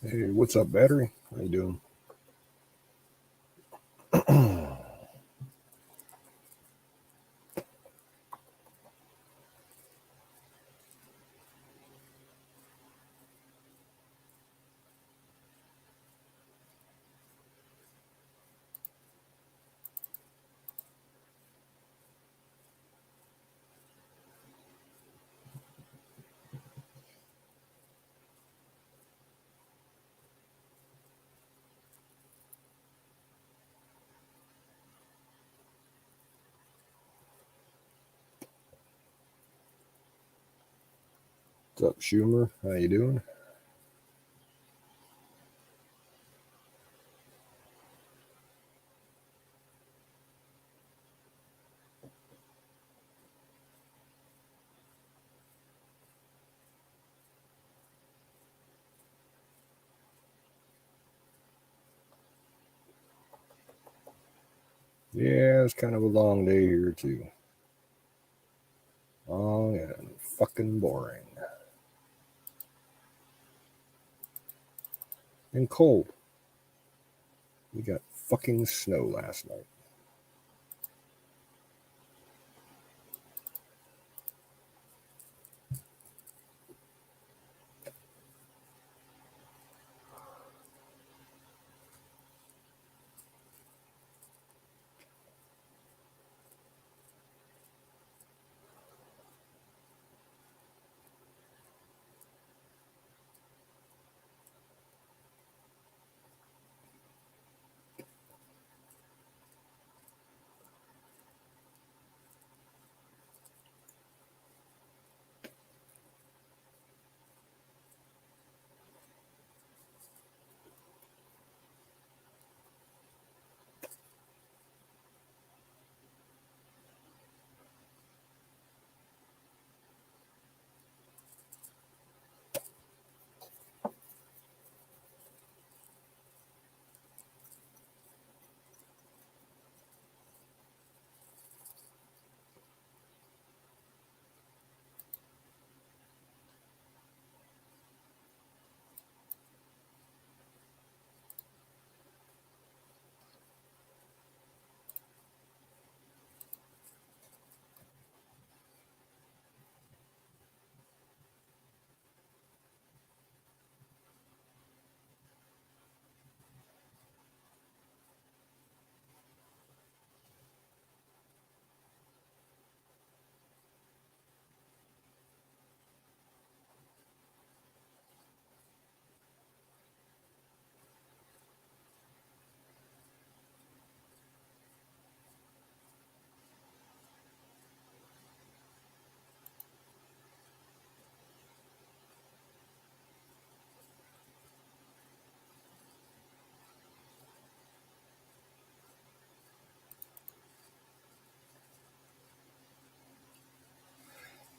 Hey, what's up, battery? How you doing? What's up, Schumer? How you doing? Yeah, it's kind of a long day here too. Long and fucking boring. And cold. We got fucking snow last night.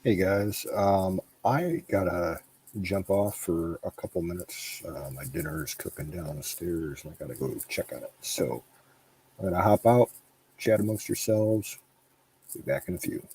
Hey guys, I gotta jump off for a couple minutes. My dinner's cooking downstairs and I gotta go check on it. So I'm gonna hop out, chat amongst yourselves. Be back in a few.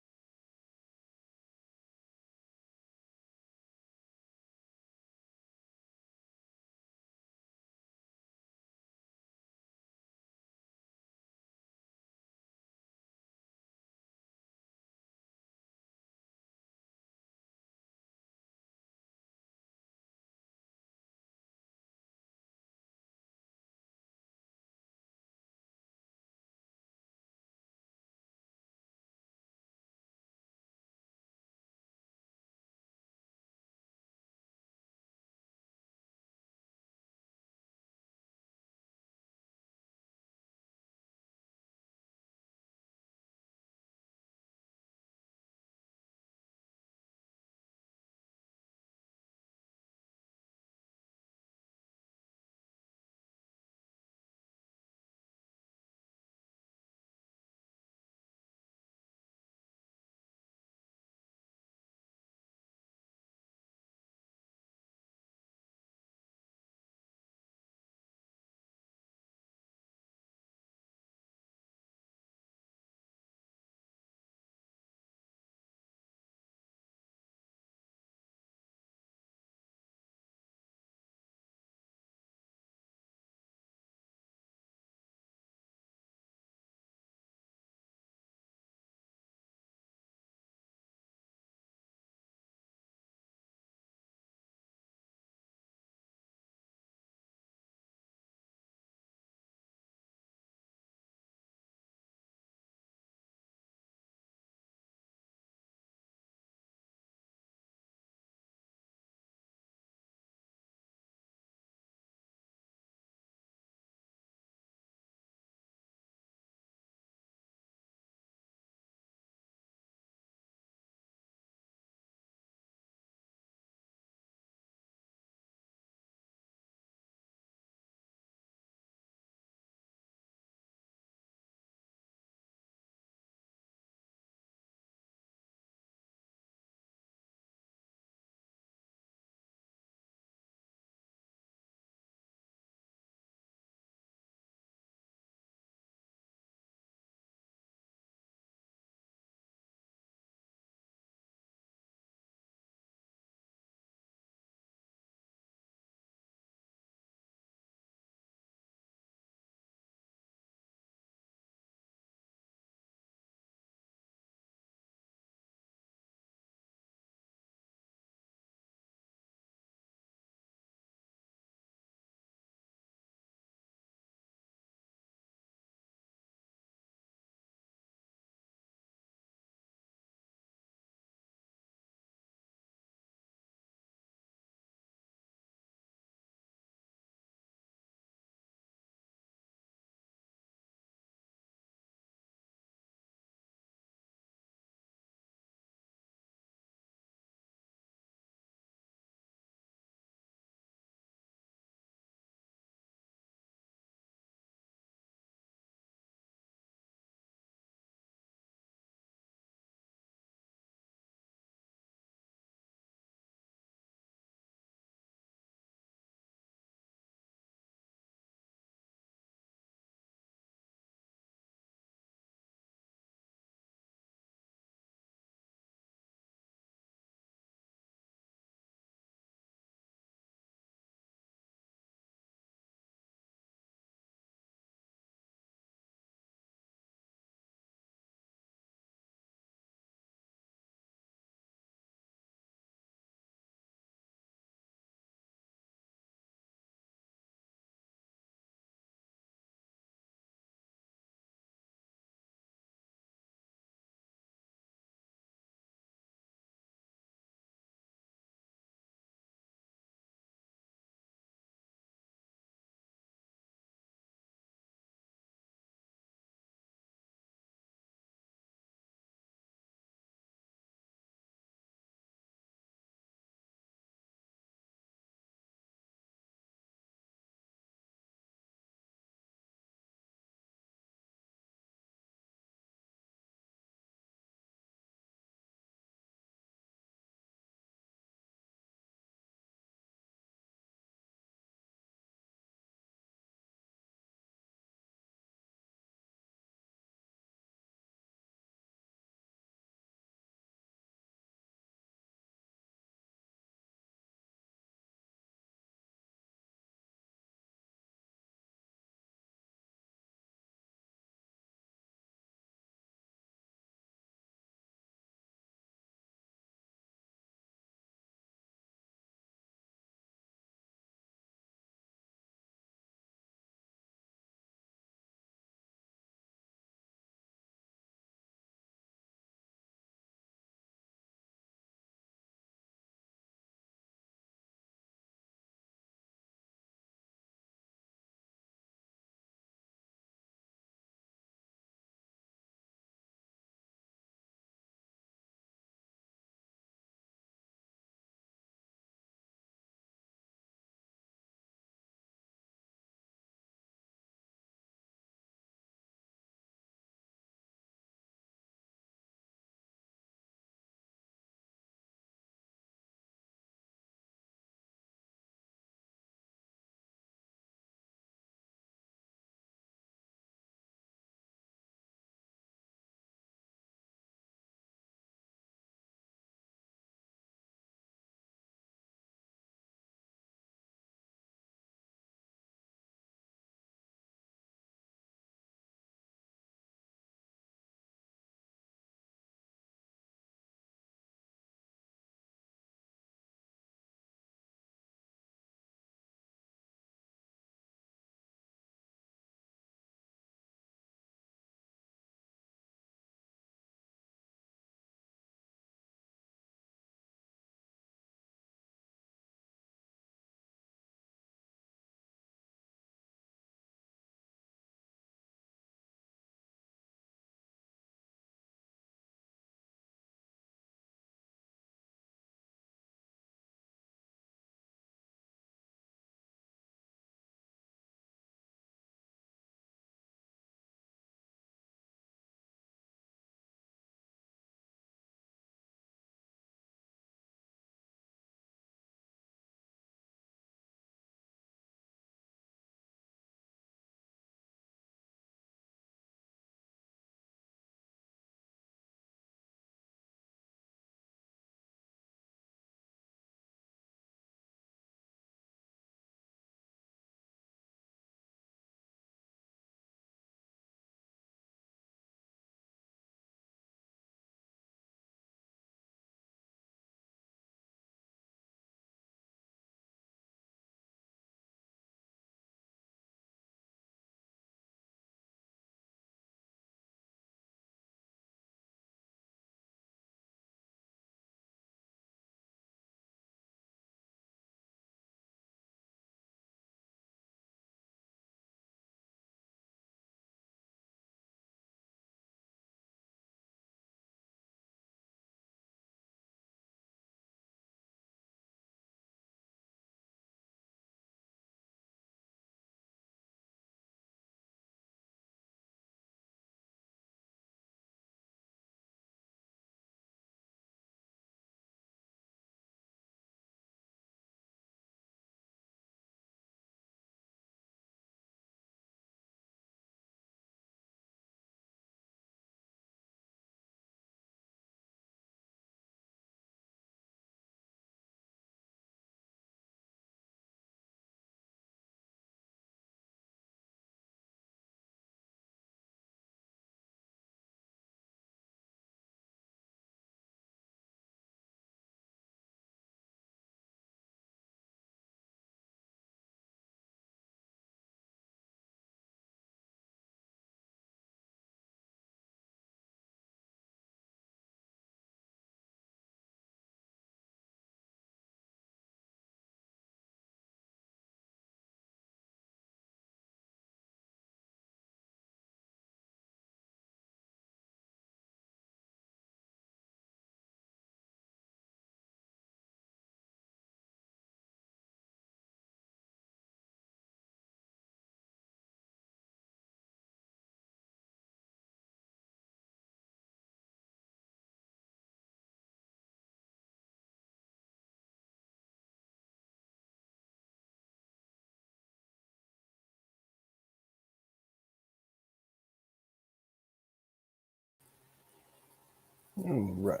All right.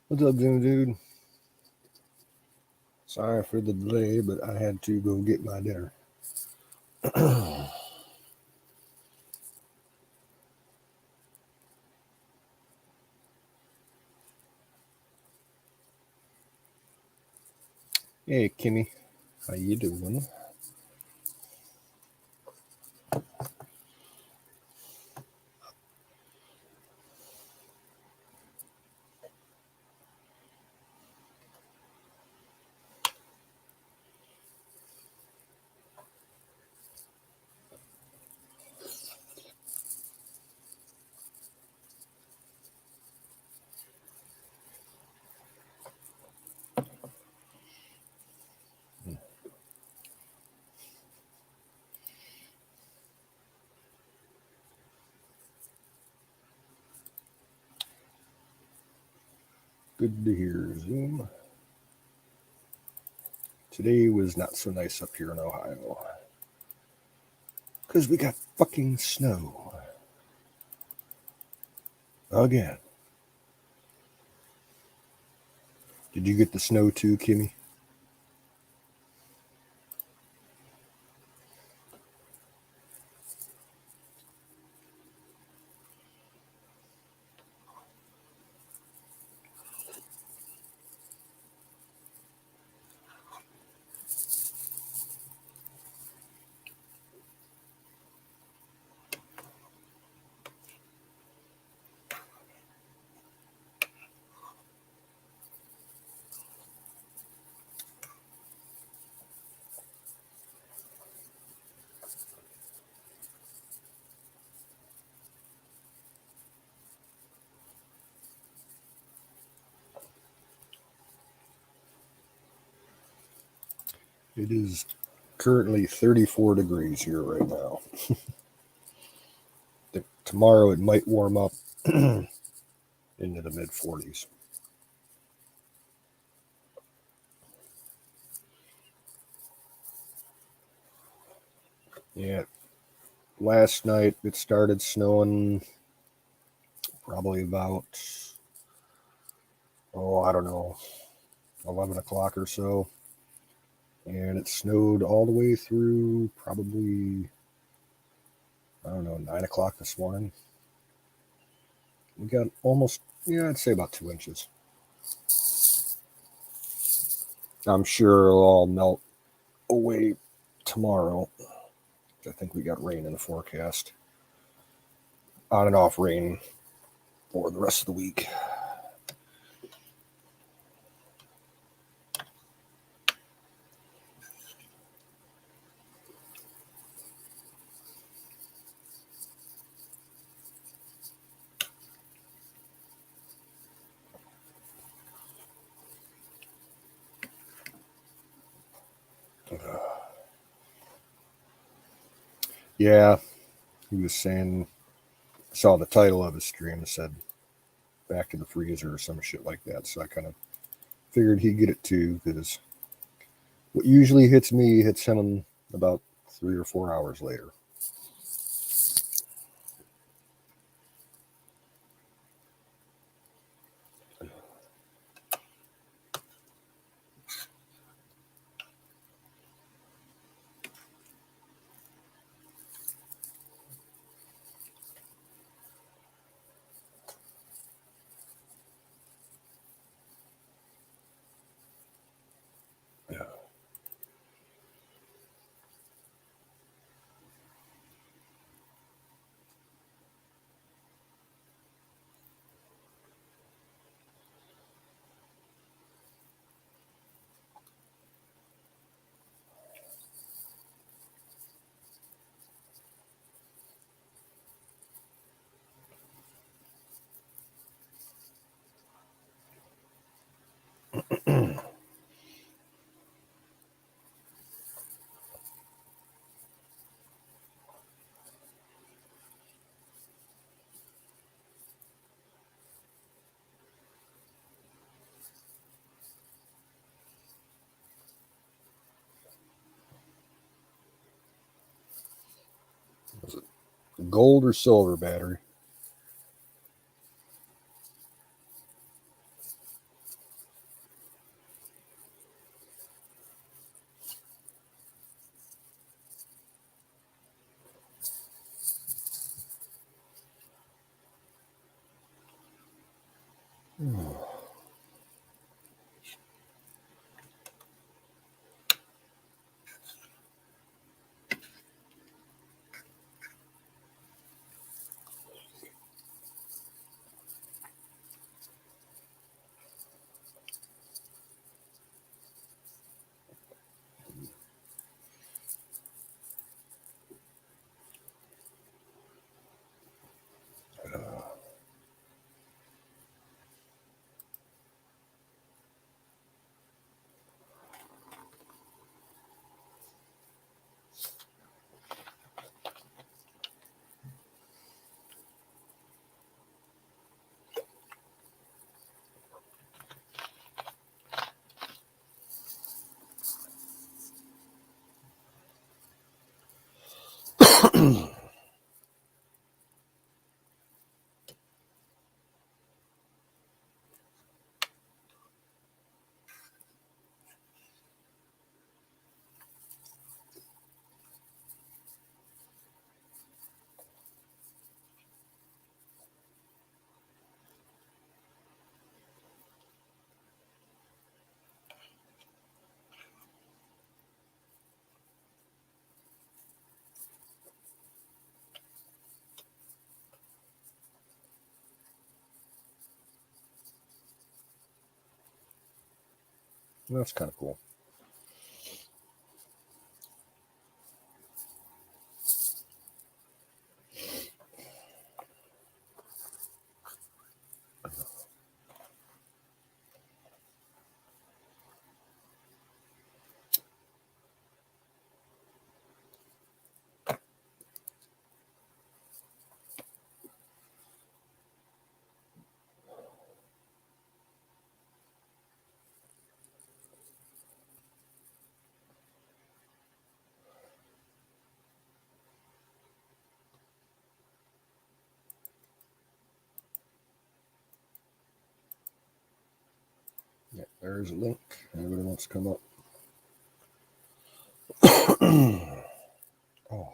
What's up, Jim Dude? Sorry for the delay, but I had to go get my dinner. Hey, Kimmy. How you doing? Good to hear, Zoom. Today was not so nice up here in Ohio. Because we got fucking snow. Again. Did you get the snow too, Kimmy? It is currently 34 degrees here right now. Tomorrow it might warm up into the mid 40s. Yeah, last night it started snowing probably about, I don't know, 11 o'clock or so. And it snowed all the way through probably, I don't know, 9 o'clock this morning. We got almost, I'd say about 2 inches. I'm sure it'll all melt away tomorrow. I think we got rain in the forecast. On and off rain for the rest of the week. Yeah, he was saying, saw the title of his stream, it said back to the freezer or some shit like that. So I kind of figured he'd get it too, because what usually hits me hits him about 3 or 4 hours later. Yeah. Gold or silver battery? That's kind of cool. Yeah, there's a link. Anybody wants to come up? Oh,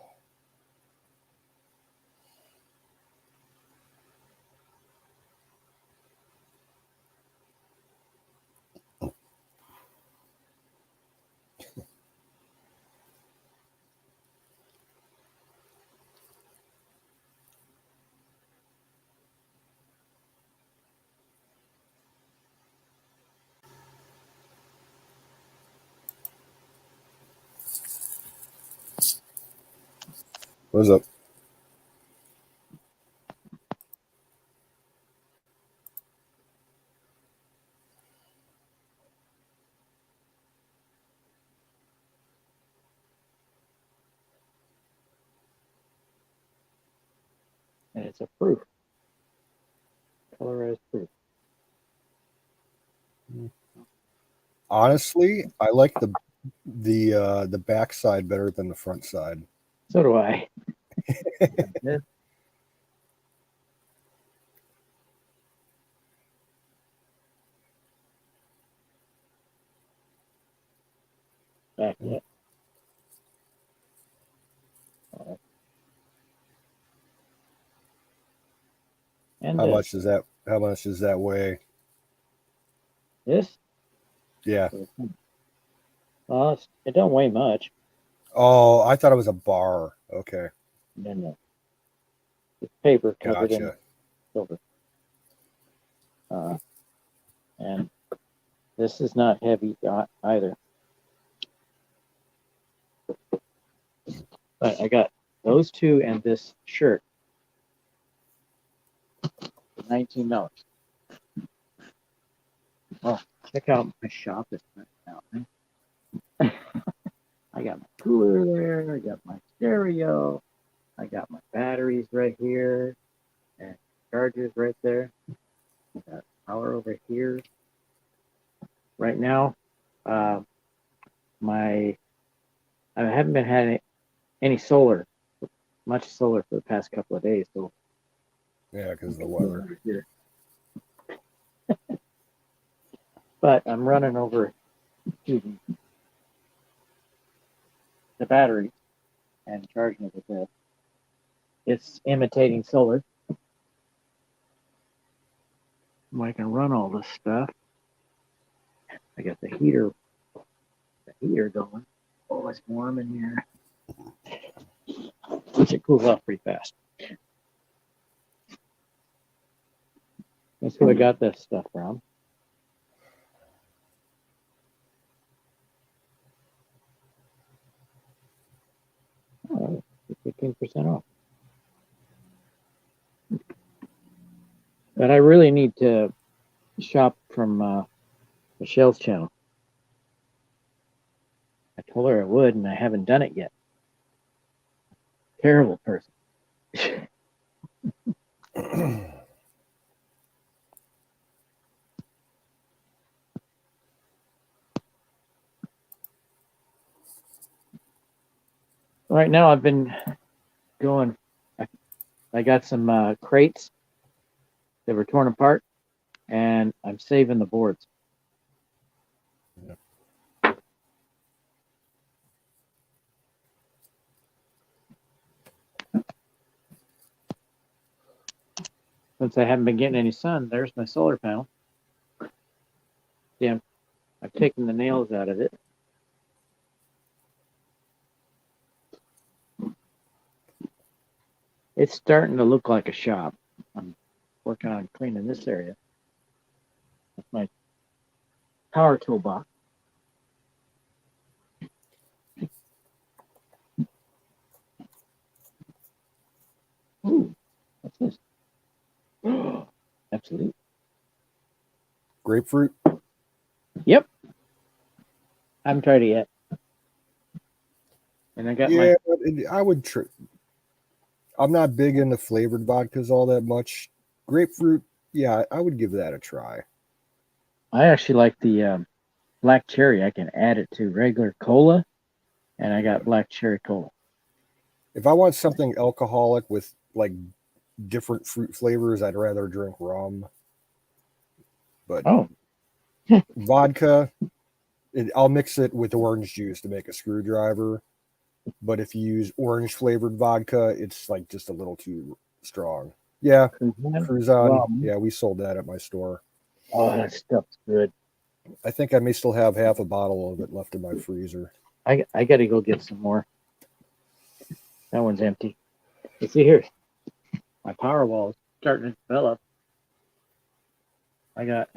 what's up? And it's a proof, colorized proof. Honestly, I like the back side better than the front side. So do I. This, back yet. And How much does that? How much does that weigh? this, Yeah. well, it don't weigh much. Oh, I thought it was a bar. Okay, And then the paper covered in gotcha. silver. And this is not heavy either. But I got those two and this shirt for $19. Oh, check out my shop that's right now. I got my cooler there. I got my stereo. I got my batteries right here and chargers right there. I got power over here. Right now, uh, I haven't been having any solar much solar for the past couple of days, so Yeah, because of the weather. But I'm running over to the battery and charging it with this. It's imitating solar. I can run all this stuff. I got the heater going. Oh, it's warm in here. It cools off pretty fast. That's who I got this stuff from. Oh, 15% off. But I really need to shop from Michelle's channel. I told her I would, and I haven't done it yet. Terrible person. Right now, I've been going. I got some crates that were torn apart, and I'm saving the boards. Since I haven't been getting any sun, there's my solar panel. Yeah, I've taken the nails out of it. It's starting to look like a shop. I'm working on cleaning this area. That's my power toolbox. Ooh, what's this? Absolutely. Grapefruit? Yep. I haven't tried it yet. And I got I would. I'm not big into flavored vodkas all that much. Grapefruit, yeah, I would give that a try. I actually like the black cherry. I can add it to regular cola, and I got black cherry cola. If I want something alcoholic with like different fruit flavors, I'd rather drink rum. But vodka, I'll mix it with orange juice to make a screwdriver. But if you use orange flavored vodka, it's like just a little too strong. Yeah, Cruzan. Yeah, we sold that at my store. Oh, that stuff's good. I think I may still have half a bottle of it left in my freezer. I got to go get some more. That one's empty. You see here, my power wall is starting to develop. I got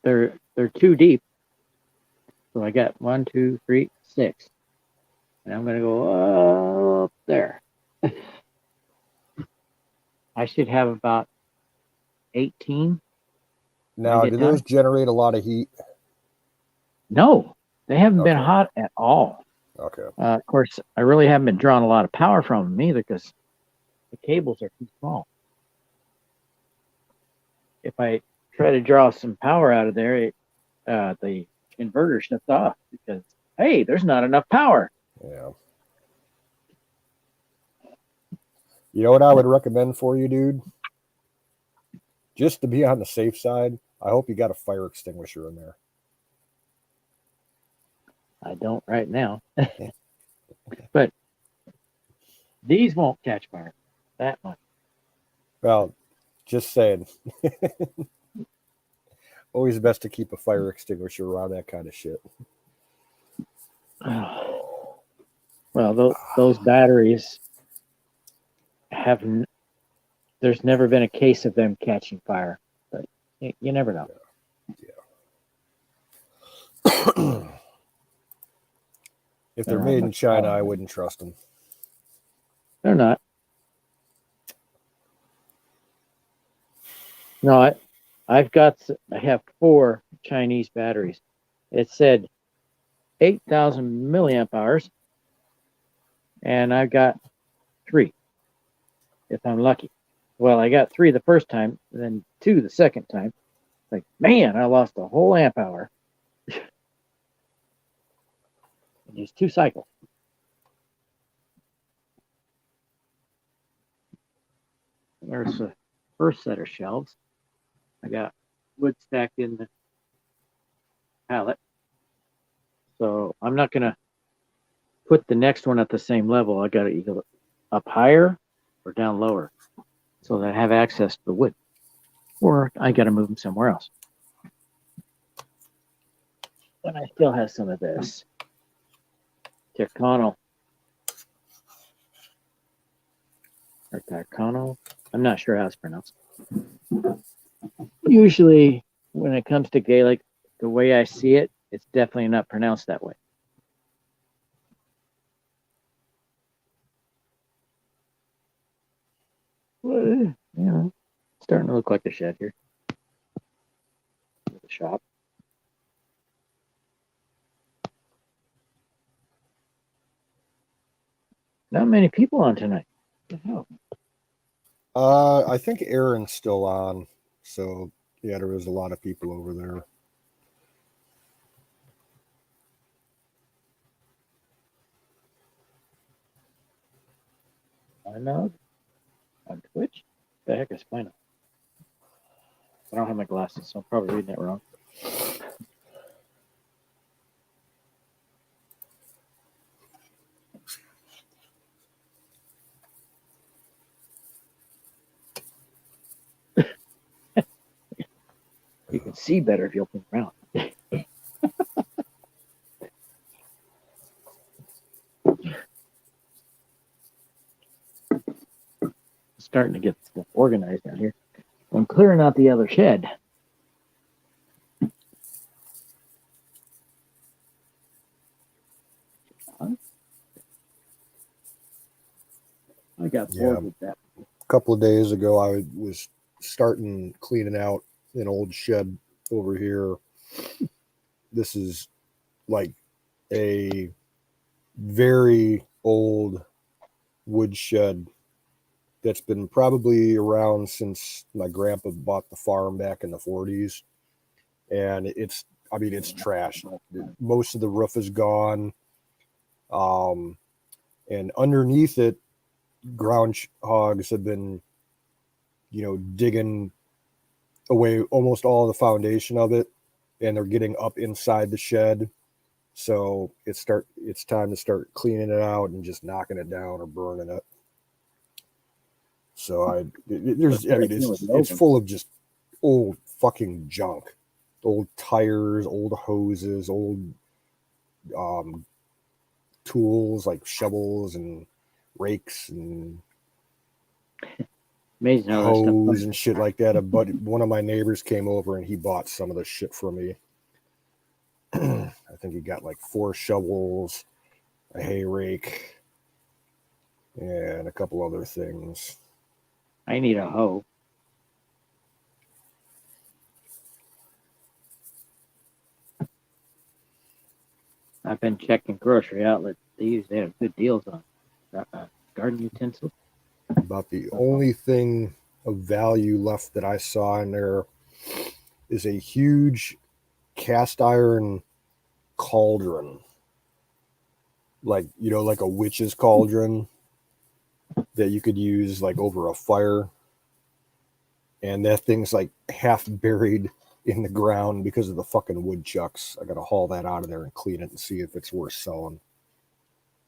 they're too deep, so I got 1, 2, 3, 6, and I'm gonna go up there. I should have about 18. Now, do those generate a lot of heat? No, they haven't been hot at all. Okay. Of course, I really haven't been drawing a lot of power from them either because the cables are too small. If I try to draw some power out of there, the inverter shuts off because, hey, there's not enough power. Yeah. You know what I would recommend for you, dude? Just to be on the safe side, I hope you got a fire extinguisher in there. I don't right now. But these won't catch fire that much. Well, just saying. Always best to keep a fire extinguisher around that kind of shit. Well, those batteries there's never been a case of them catching fire, but you never know. Yeah. If they're made in China, I wouldn't trust them. They're not. No, I have 4 Chinese batteries. It said 8,000 milliamp hours, and I got 3, if I'm lucky. Well, I got 3 the first time, then 2 the second time. Like, man, I lost a whole amp hour. Just 2 cycles. There's the first set of shelves. I got wood stacked in the pallet. So I'm not going to put the next one at the same level. I got to either up higher or down lower so that I have access to the wood. Or I got to move them somewhere else. But I still have some of this Tircano. Or Tircano. I'm not sure how it's pronounced. Usually, when it comes to Gaelic, the way I see it, it's definitely not pronounced that way. Well, starting to look like a shed here. The shop. Not many people on tonight. What the hell? I think Aaron's still on. So, yeah, there was a lot of people over there. Spinog on Twitch? The heck is Spinog? I don't have my glasses, so I'm probably reading it wrong. You can see better if you open your mouth. Starting to get stuff organized down here. I'm clearing out the other shed. I got bored with that. A couple of days ago, I was starting cleaning out an old shed over here. This is like a very old wood shed that's been probably around since my grandpa bought the farm back in the 40s. And it's trashed. Most of the roof is gone. And underneath it, groundhogs have been, digging away almost all of the foundation of it, and they're getting up inside the shed. So it's time to start cleaning it out and just knocking it down or burning it. So it's full of just old fucking junk, old tires, old hoses, old tools like shovels and rakes and amazing how hose and shit like that. But one of my neighbors came over and he bought some of the shit from me. I think he got like 4 shovels, a hay rake, and a couple other things. I need a hoe. I've been checking grocery outlets. They usually have good deals on garden utensils. About the only thing of value left that I saw in there is a huge cast iron cauldron, like a witch's cauldron that you could use like over a fire, and that thing's like half buried in the ground because of the fucking woodchucks. I gotta haul that out of there and clean it and see if it's worth selling,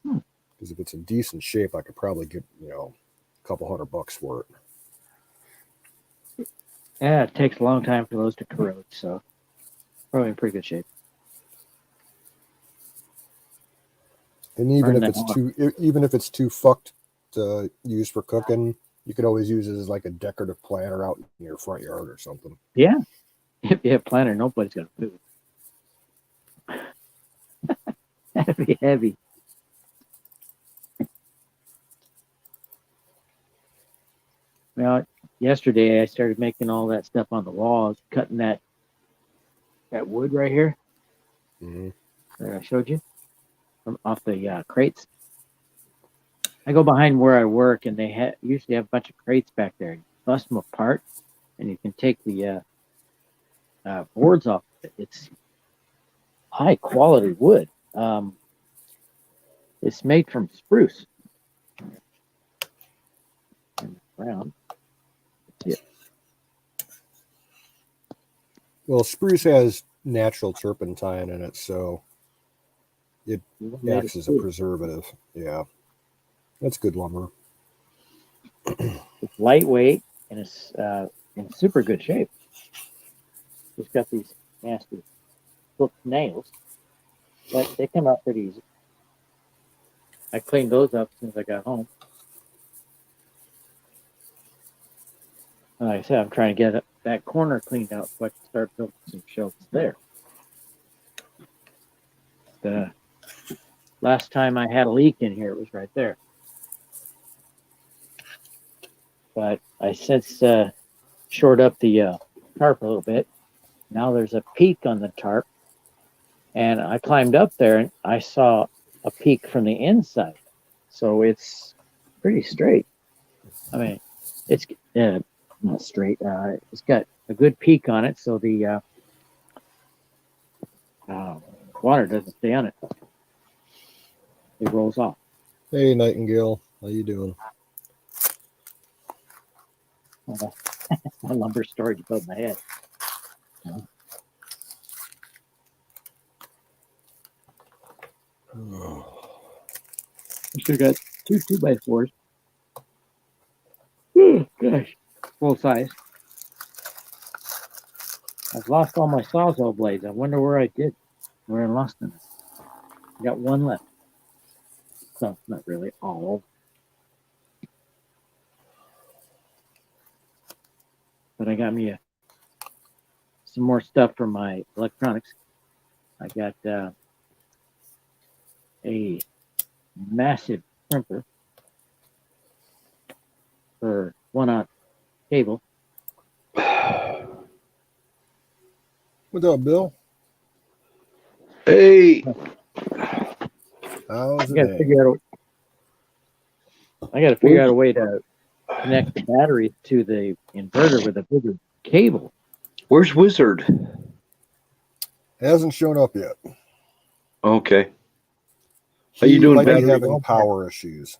because if it's in decent shape I could probably get a couple $100 for it. Yeah, it takes a long time for those to corrode, so probably in pretty good shape. And even if it's too fucked to use for cooking, you could always use it as like a decorative planter out in your front yard or something. Yeah, if you have planter, nobody's got food. That'd be heavy. Well, yesterday I started making all that stuff on the walls, cutting that wood right here that I showed you from off the crates. I go behind where I work, and they usually have a bunch of crates back there. You bust them apart, and you can take the boards off of it. It's high quality wood. It's made from spruce. And brown. Well, spruce has natural turpentine in it, so it Made of acts as a spruce. preservative. Yeah, that's good lumber. It's lightweight and it's in super good shape. It's got these nasty hooked nails, but they come out pretty easy. I cleaned those up as soon as I got home. Like I said, I'm trying to get that corner cleaned out so I can start building some shelves there. The last time I had a leak in here, it was right there. But I since shored up the tarp a little bit. Now there's a peak on the tarp, and I climbed up there and I saw a peak from the inside. So it's pretty straight. I mean, it's not straight. It's got a good peak on it, so the water doesn't stay on it. It rolls off. Hey, Nightingale, how you doing? My lumber storage above my head. I still got two 2x4s. Oh, gosh, full size. I've lost all my sawzall blades. I wonder where I lost them. I got one left. So not really all. But I got me some more stuff for my electronics. I got a massive crimper for 1/0 cable. What's up, Bill? Hey, How's I it got to going? figure out a way to connect the battery to the inverter with a bigger cable. where's Wizard? Hasn't shown up yet. Okay. How He you doing, might be battery? having power issues.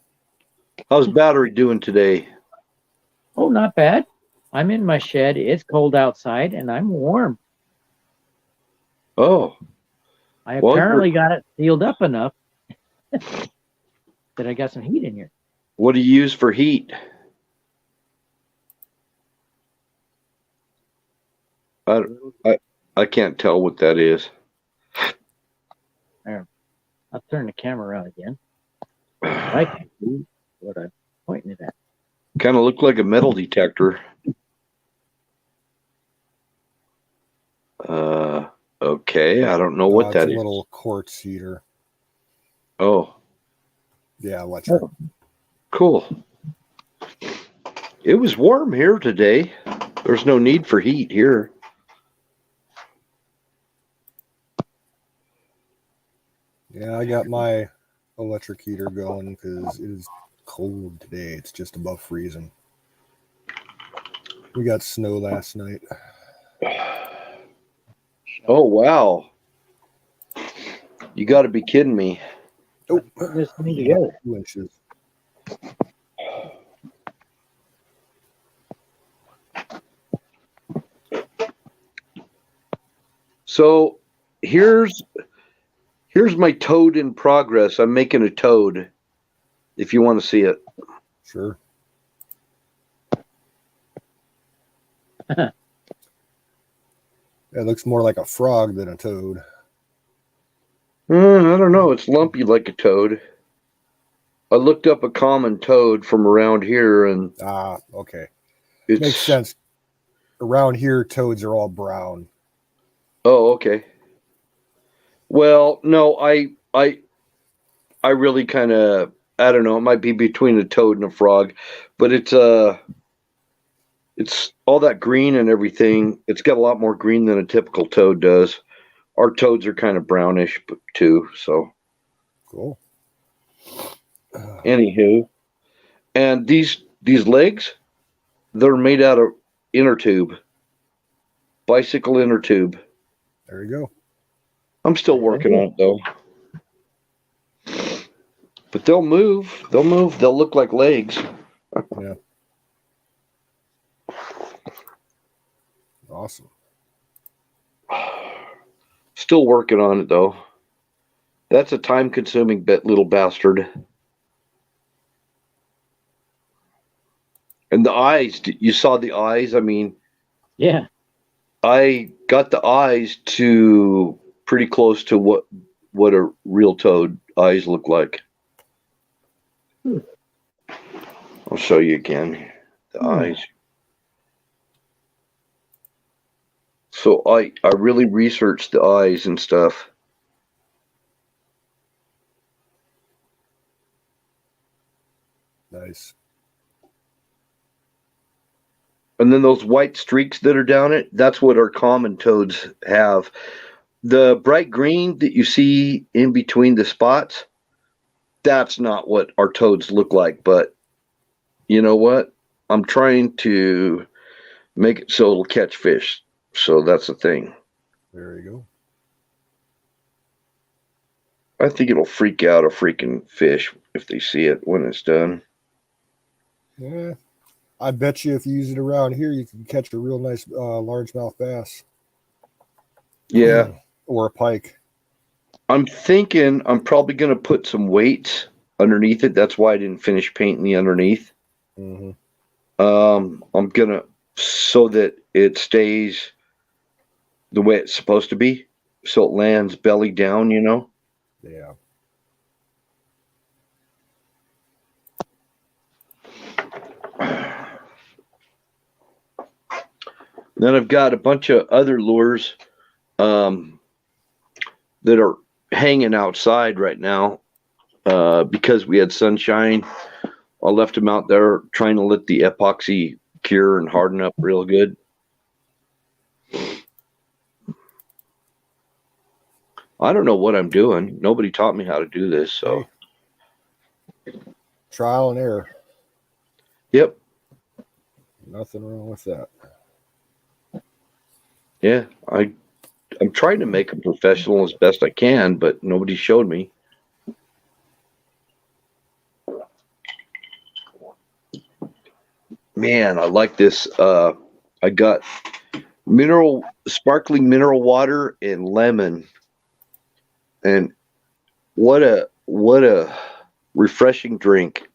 How's battery doing today? Oh, not bad. I'm in my shed. It's cold outside, and I'm warm. Oh, I well, apparently got it sealed up enough that I got some heat in here. what do you use for heat? I can't tell what that is. There. I'll turn the camera around again. I can see what I'm pointing it at. Kind of look like a metal detector. Okay, I don't know what It's that a is. little quartz heater. Oh, Yeah, electric. cool. It was warm here today. There's no need for heat here. Yeah, I got my electric heater going because it is cold today. It's just above freezing. We got snow last night. Oh, wow. You got to be kidding me. Oh, Putting this thing together. 2 inches. So here's my toad in progress. I'm making a toad. If you want to see it. Sure. It looks more like a frog than a toad. I don't know. It's lumpy like a toad. I looked up a common toad from around here, and Ah, okay. it's Makes sense. Around here, toads are all brown. Oh, okay. Well, no, I really kind of I don't know. It might be between a toad and a frog, but it's all that green and everything. It's got a lot more green than a typical toad does. Our toads are kind of brownish too. So, Cool. anywho, and these legs, they're made out of inner tube, bicycle inner tube. There you go. I'm still working on it though. But they'll move. They'll move. They'll look like legs. Yeah. Awesome. Still working on it though. That's a time-consuming little bastard. And the eyes, you saw the eyes. I mean, Yeah. I got the eyes to pretty close to what a real toad eyes look like. I'll show you again the eyes. So I really researched the eyes and stuff. Nice. And then those white streaks that are down it, that's what our common toads have. The bright green that you see in between the spots, that's not what our toads look like. But you know what? I'm trying to make it so it'll catch fish. So that's the thing. There you go. I think it'll freak out a freaking fish if they see it when it's done. Yeah. I bet you if you use it around here, you can catch a real nice largemouth bass. Yeah. Or a pike. I'm thinking I'm probably going to put some weights underneath it. That's why I didn't finish painting the underneath. Mm-hmm. I'm going to, so that it stays the way it's supposed to be. So it lands belly down, you know? Yeah. Then I've got a bunch of other lures that are hanging outside right now because we had sunshine. I left them out there trying to let the epoxy cure and harden up real good. I don't know what I'm doing. Nobody taught me how to do this, so. Hey. Trial and error. Yep. Nothing wrong with that. Yeah, I'm trying to make a professional as best I can, but nobody showed me. Man, I like this. I got sparkling mineral water and lemon, and what a refreshing drink.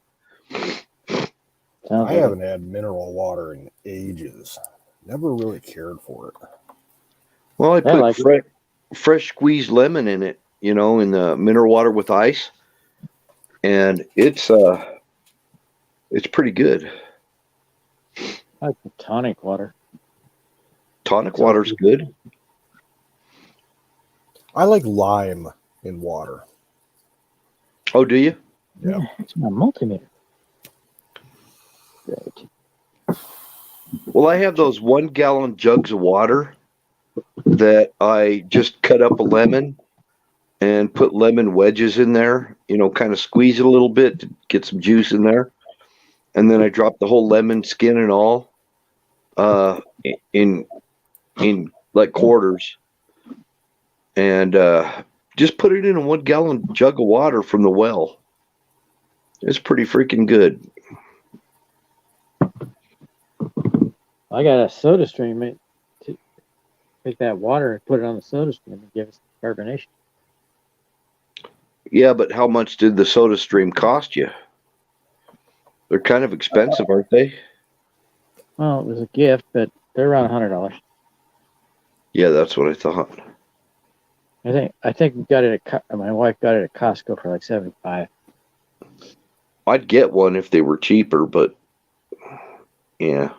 I haven't had mineral water in ages. Never really cared for it. Well, I put fresh squeezed lemon in it, you know, in the mineral water with ice, and it's pretty good. I like the tonic water. Tonic water's good. I like lime in water. Oh, do you? Yeah, it's my multimeter. Great. Well, I have those 1 gallon jugs of water that I just cut up a lemon and put lemon wedges in there, you know, kind of squeeze it a little bit to get some juice in there. And then I drop the whole lemon skin and all in like quarters, and just put it in a 1 gallon jug of water from the well. It's pretty freaking good. I got a soda stream. To take that water and put it on the soda stream and give us carbonation. Yeah, but how much did the soda stream cost you? They're kind of expensive, aren't they? Well, it was a gift, but they're around $100. Yeah, that's what I thought. I think we got it at my wife got it at Costco for like $75. I'd get one if they were cheaper, but yeah.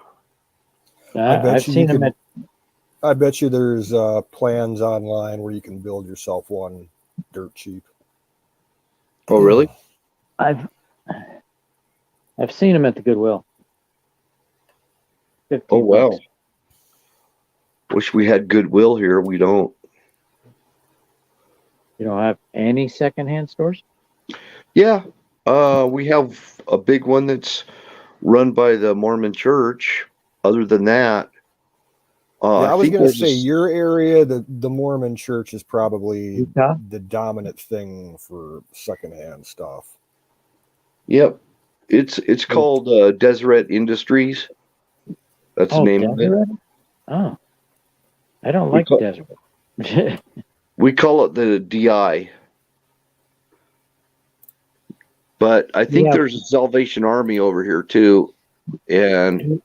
I've seen them at. I bet you there's plans online where you can build yourself one dirt cheap. Oh, really? I've seen them at the Goodwill. Oh, wow. $15. Wish we had Goodwill here. We don't. You don't have any secondhand stores? Yeah. We have a big one that's run by the Mormon Church. Other than that, I was going to say your area, the Mormon Church is probably Utah? the dominant thing for secondhand stuff. Yep. It's called Deseret Industries. That's the name of it. Oh, I don't like Deseret. We call it the DI. But I think Yeah. there's a Salvation Army over here too, and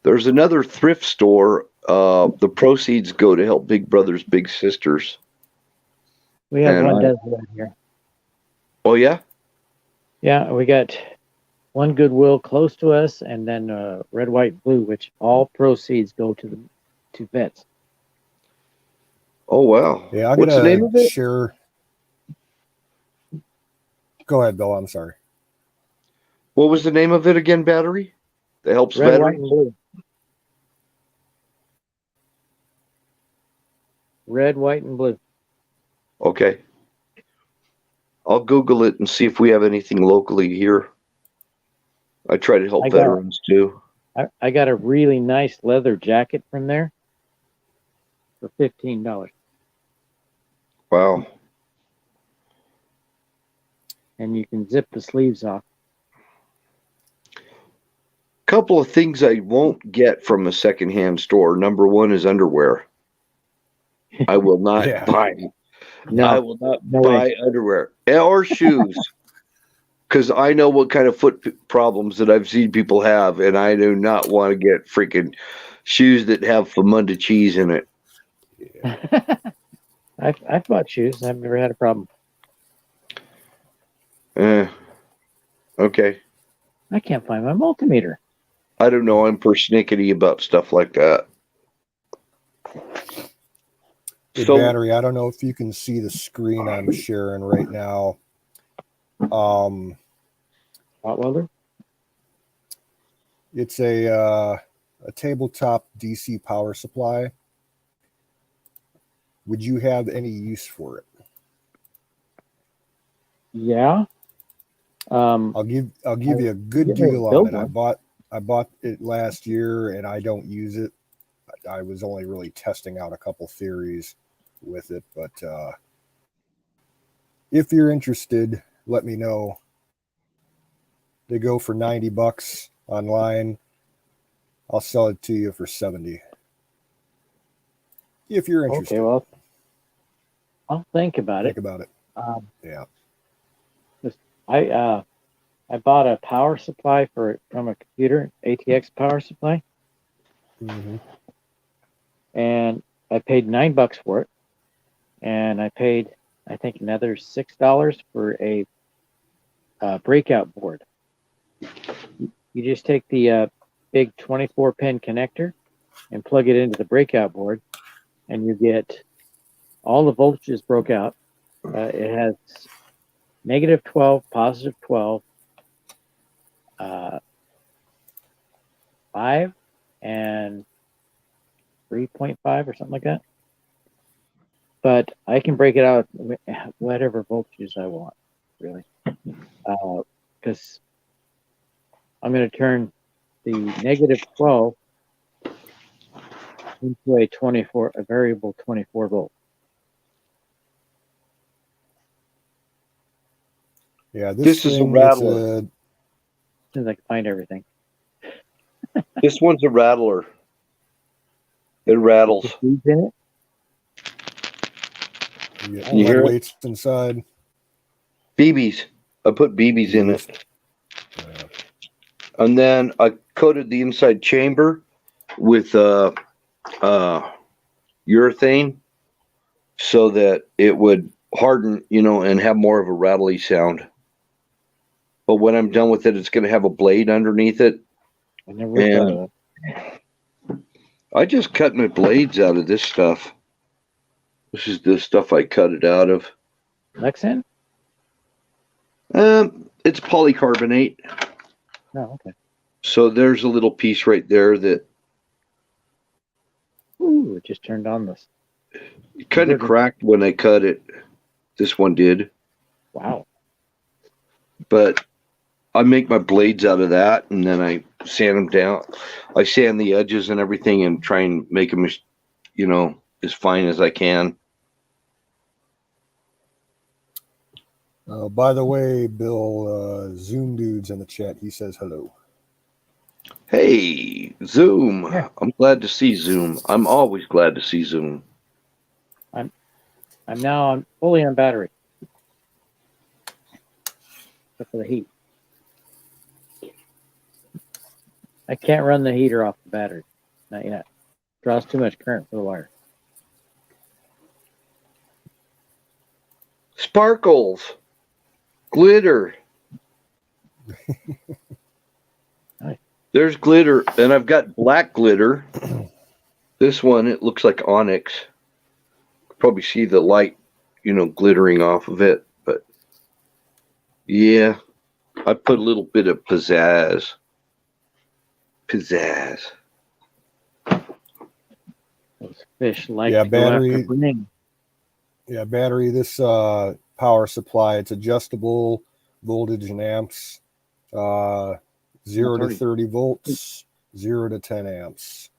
there's another thrift store. The proceeds go to help Big Brothers Big Sisters. We have And one dozen right here. Oh yeah. Yeah, we got one Goodwill close to us, and then red, white, blue, which all proceeds go to vets. Oh wow. Yeah, I'm What's the name gonna of it? share. Go ahead, Bill. I'm sorry. What was the name of it again? Battery that helps Red, white, and veterans. blue. Red, white, and blue. Okay. I'll Google it and see if we have anything locally here. I try to help veterans too. I got a really nice leather jacket from there for $15. Wow. And you can zip the sleeves off. Couple of things I won't get from a secondhand store. Number one is underwear. I will not Yeah. buy. No, I will not no buy way. underwear or shoes because I know what kind of foot problems that I've seen people have, and I do not want to get freaking shoes that have Famunda cheese in it. Yeah. I've bought shoes. I've never had a problem. Okay. I can't find my multimeter. I don't know. I'm persnickety about stuff like that. Hey, So, Battery, I don't know if you can see the screen I'm sharing right now. Hot welder? It's a tabletop DC power supply. Would you have any use for it? Yeah. I'll give you a good deal on it. I bought it last year and I don't use it. I was only really testing out a couple theories with it, but if you're interested, let me know. They go for $90 online. I'll sell it to you for $70. If you're interested. Okay, well, I'll think about Think it. about it. Yeah. I bought a power supply from a computer, ATX power supply, Mm-hmm. and I paid $9 for it, and I paid I think another $6 for a breakout board. You just take the big 24-pin connector and plug it into the breakout board, and you get all the voltages broke out. It has negative 12, positive 12, 5, and 3.5 or something like that. But I can break it out whatever voltages I want, really, because I'm going to turn the negative 12 into a variable 24 volt. Yeah, this is a thing, rattler. As soon as I can find everything. This one's a rattler. It rattles. Seeds in it? You Can you lead hear it? weights inside. BBs. I put BBs in it. And then I coated the inside chamber with urethane so that it would harden, and have more of a rattly sound. But when I'm done with it, it's going to have a blade underneath it. I never thought of that. I just cut my blades out of this stuff. This is the stuff I cut it out of. Lexan? It's polycarbonate. No, okay. So there's a little piece right there that Ooh, it just turned on this. it kind of cracked when I cut it. This one did. Wow. But I make my blades out of that, and then I sand them down. I sand the edges and everything and try and make them, as fine as I can. By the way, Bill, Zoom Dude's in the chat. He says hello. Hey, Zoom. Yeah. I'm glad to see Zoom. I'm always glad to see Zoom. I'm I'm now fully on battery. Except for the heat. I can't run the heater off the battery. Not yet. Draws too much current for the wire. Sparkles. Glitter. Nice. There's glitter, and I've got black glitter. This one, it looks like onyx. Probably see the light, glittering off of it. But yeah, I put a little bit of pizzazz. Those fish like Yeah, to go after battery. bling. Yeah, battery. This power supply, it's adjustable voltage in amps. 0 to 30 volts, 0 to 10 amps.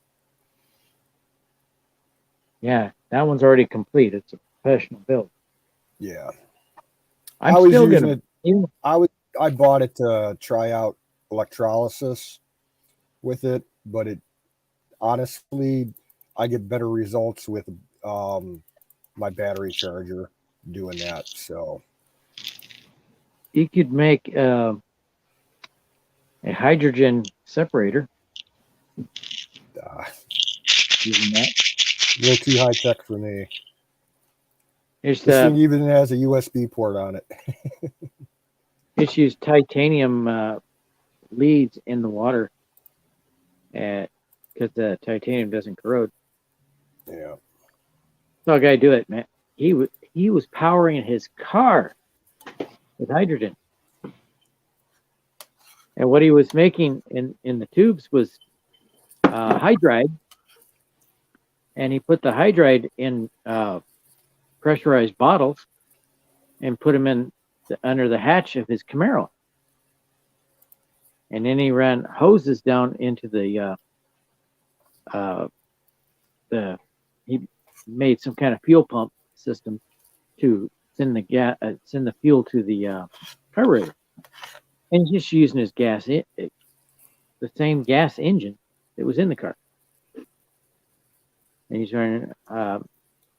Yeah, that one's already complete. It's a professional build. Yeah. I'm I was still using gonna. it. I bought it to try out electrolysis with it, but it honestly, I get better results with my battery charger doing that. So You could make a hydrogen separator using that. a little too high tech for me. It's This thing even has a USB port on it. It's used titanium leads in the water, because the titanium doesn't corrode. Yeah. So I gotta do it, man. He was powering his car with hydrogen, and what he was making in the tubes was hydride, and he put the hydride in pressurized bottles and put them in under the hatch of his Camaro, and then he ran hoses down into he made some kind of fuel pump system to send the fuel to the carburetor, and he's just using his the same gas engine that was in the car, and he's running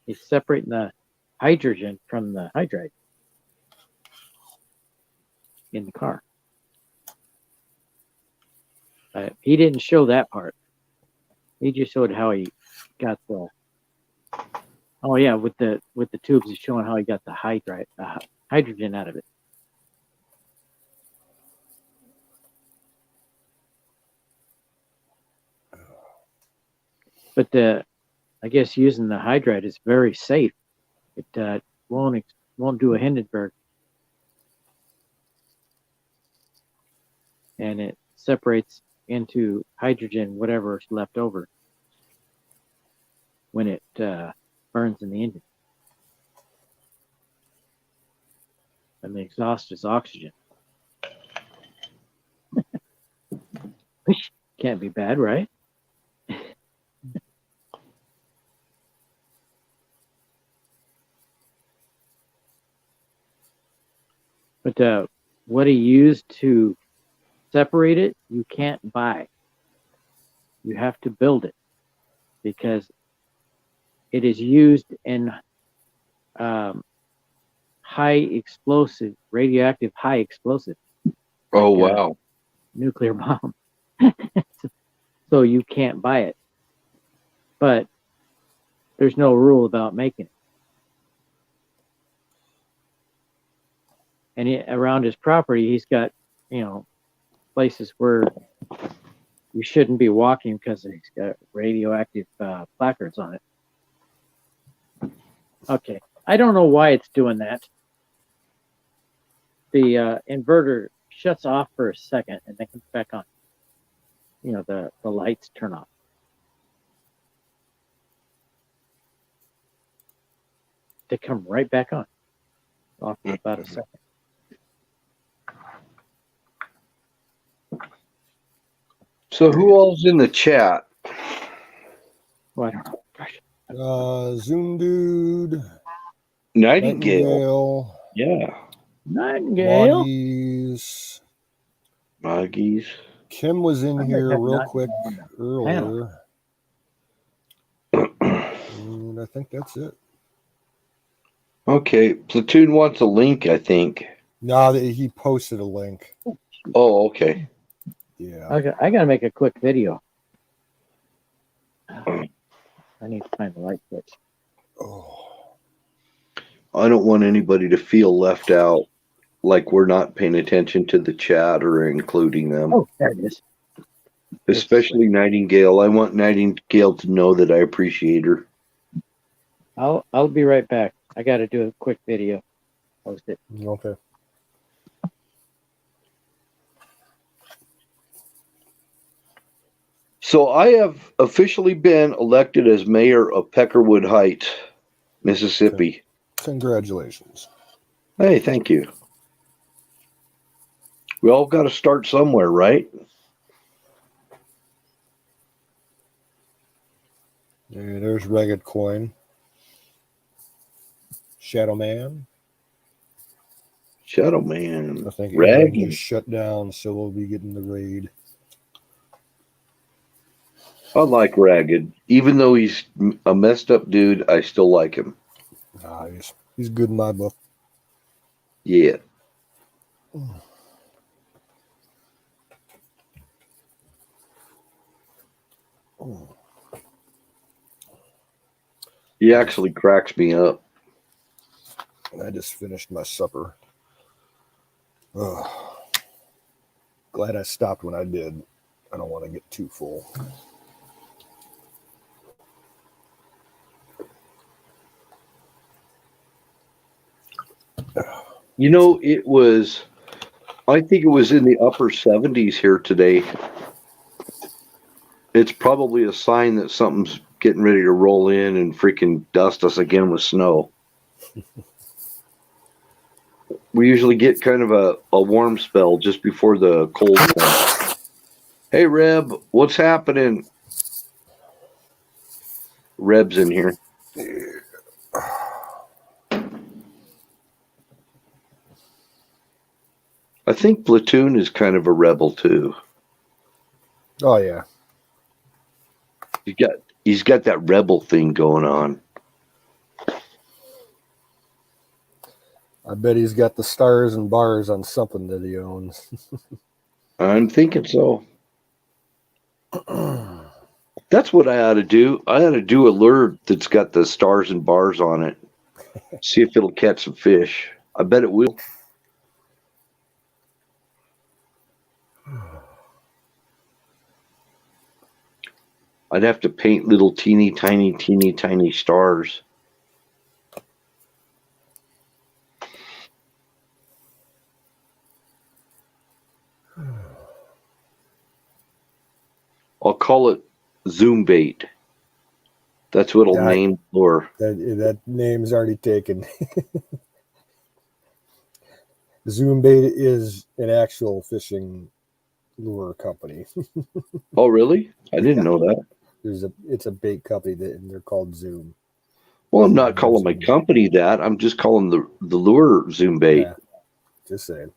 he's separating the hydrogen from the hydride in the car. He didn't show that part. He just showed how he got the. Oh yeah, with the tubes, he's showing how he got the hydrogen out of it. But I guess using the hydride is very safe. It won't do a Hindenburg, and it separates into hydrogen, whatever's left over, when it burns in the engine. And the exhaust is oxygen. Which can't be bad, right? But what he used to separate it, you can't buy. You have to build it, because it is used in radioactive high explosive. Oh, wow. Nuclear bomb. So you can't buy it. But there's no rule about making it. And around his property, he's got, places where you shouldn't be walking because he's got radioactive placards on it. Okay. I don't know why it's doing that. The inverter shuts off for a second and then comes back on. The lights turn off. They come right back on. Off for about a second. So who all's in the chat? Well, I don't know. Gosh. Zoom Dude. Nightingale. Yeah. Nightingale. Moggies. Kim was in here real quick earlier. Panel. And I think that's it. Okay, Platoon wants a link, I think. No, he posted a link. Oh, okay. Yeah. I gotta make a quick video. I need to find the light switch. Oh. I don't want anybody to feel left out, like we're not paying attention to the chat or including them. Oh, there it is. Especially Nightingale. I want Nightingale to know that I appreciate her. I'll be right back. I gotta do a quick video. Post it. Okay. So I have officially been elected as mayor of Peckerwood Heights, Mississippi. Congratulations. Hey, thank you. We all got to start somewhere, right? Yeah, there's Ragged Coin. Shadow Man. Shadow Man. I think everything Raggy. just shut down, so we'll be getting the raid. I like Ragged. Even though he's a messed up dude, I still like him. Nah, he's good in my book. Yeah. Oh. He actually cracks me up. I just finished my supper. Ugh. Glad I stopped when I did. I don't want to get too full. You know, I think it was in the upper 70s here today. It's probably a sign that something's getting ready to roll in and freaking dust us again with snow. We usually get kind of a warm spell just before the cold comes. Hey, Reb, what's happening? Reb's in here. I think Platoon is kind of a rebel too. Oh yeah. He's got that rebel thing going on. I bet he's got the stars and bars on something that he owns. I'm thinking so. That's what I ought to do. I ought to do a lure that's got the stars and bars on it. See if it'll catch some fish. I bet it will. I'd have to paint little teeny tiny stars. I'll call it Zoom bait. That's what I'll name lure. That name's already taken. Zoom Bait is an actual fishing lure company. Oh, really? I didn't know that. It's a bait company and they're called Zoom. Well, I'm not calling my company that. I'm just calling the lure Zoom bait. Yeah, just saying.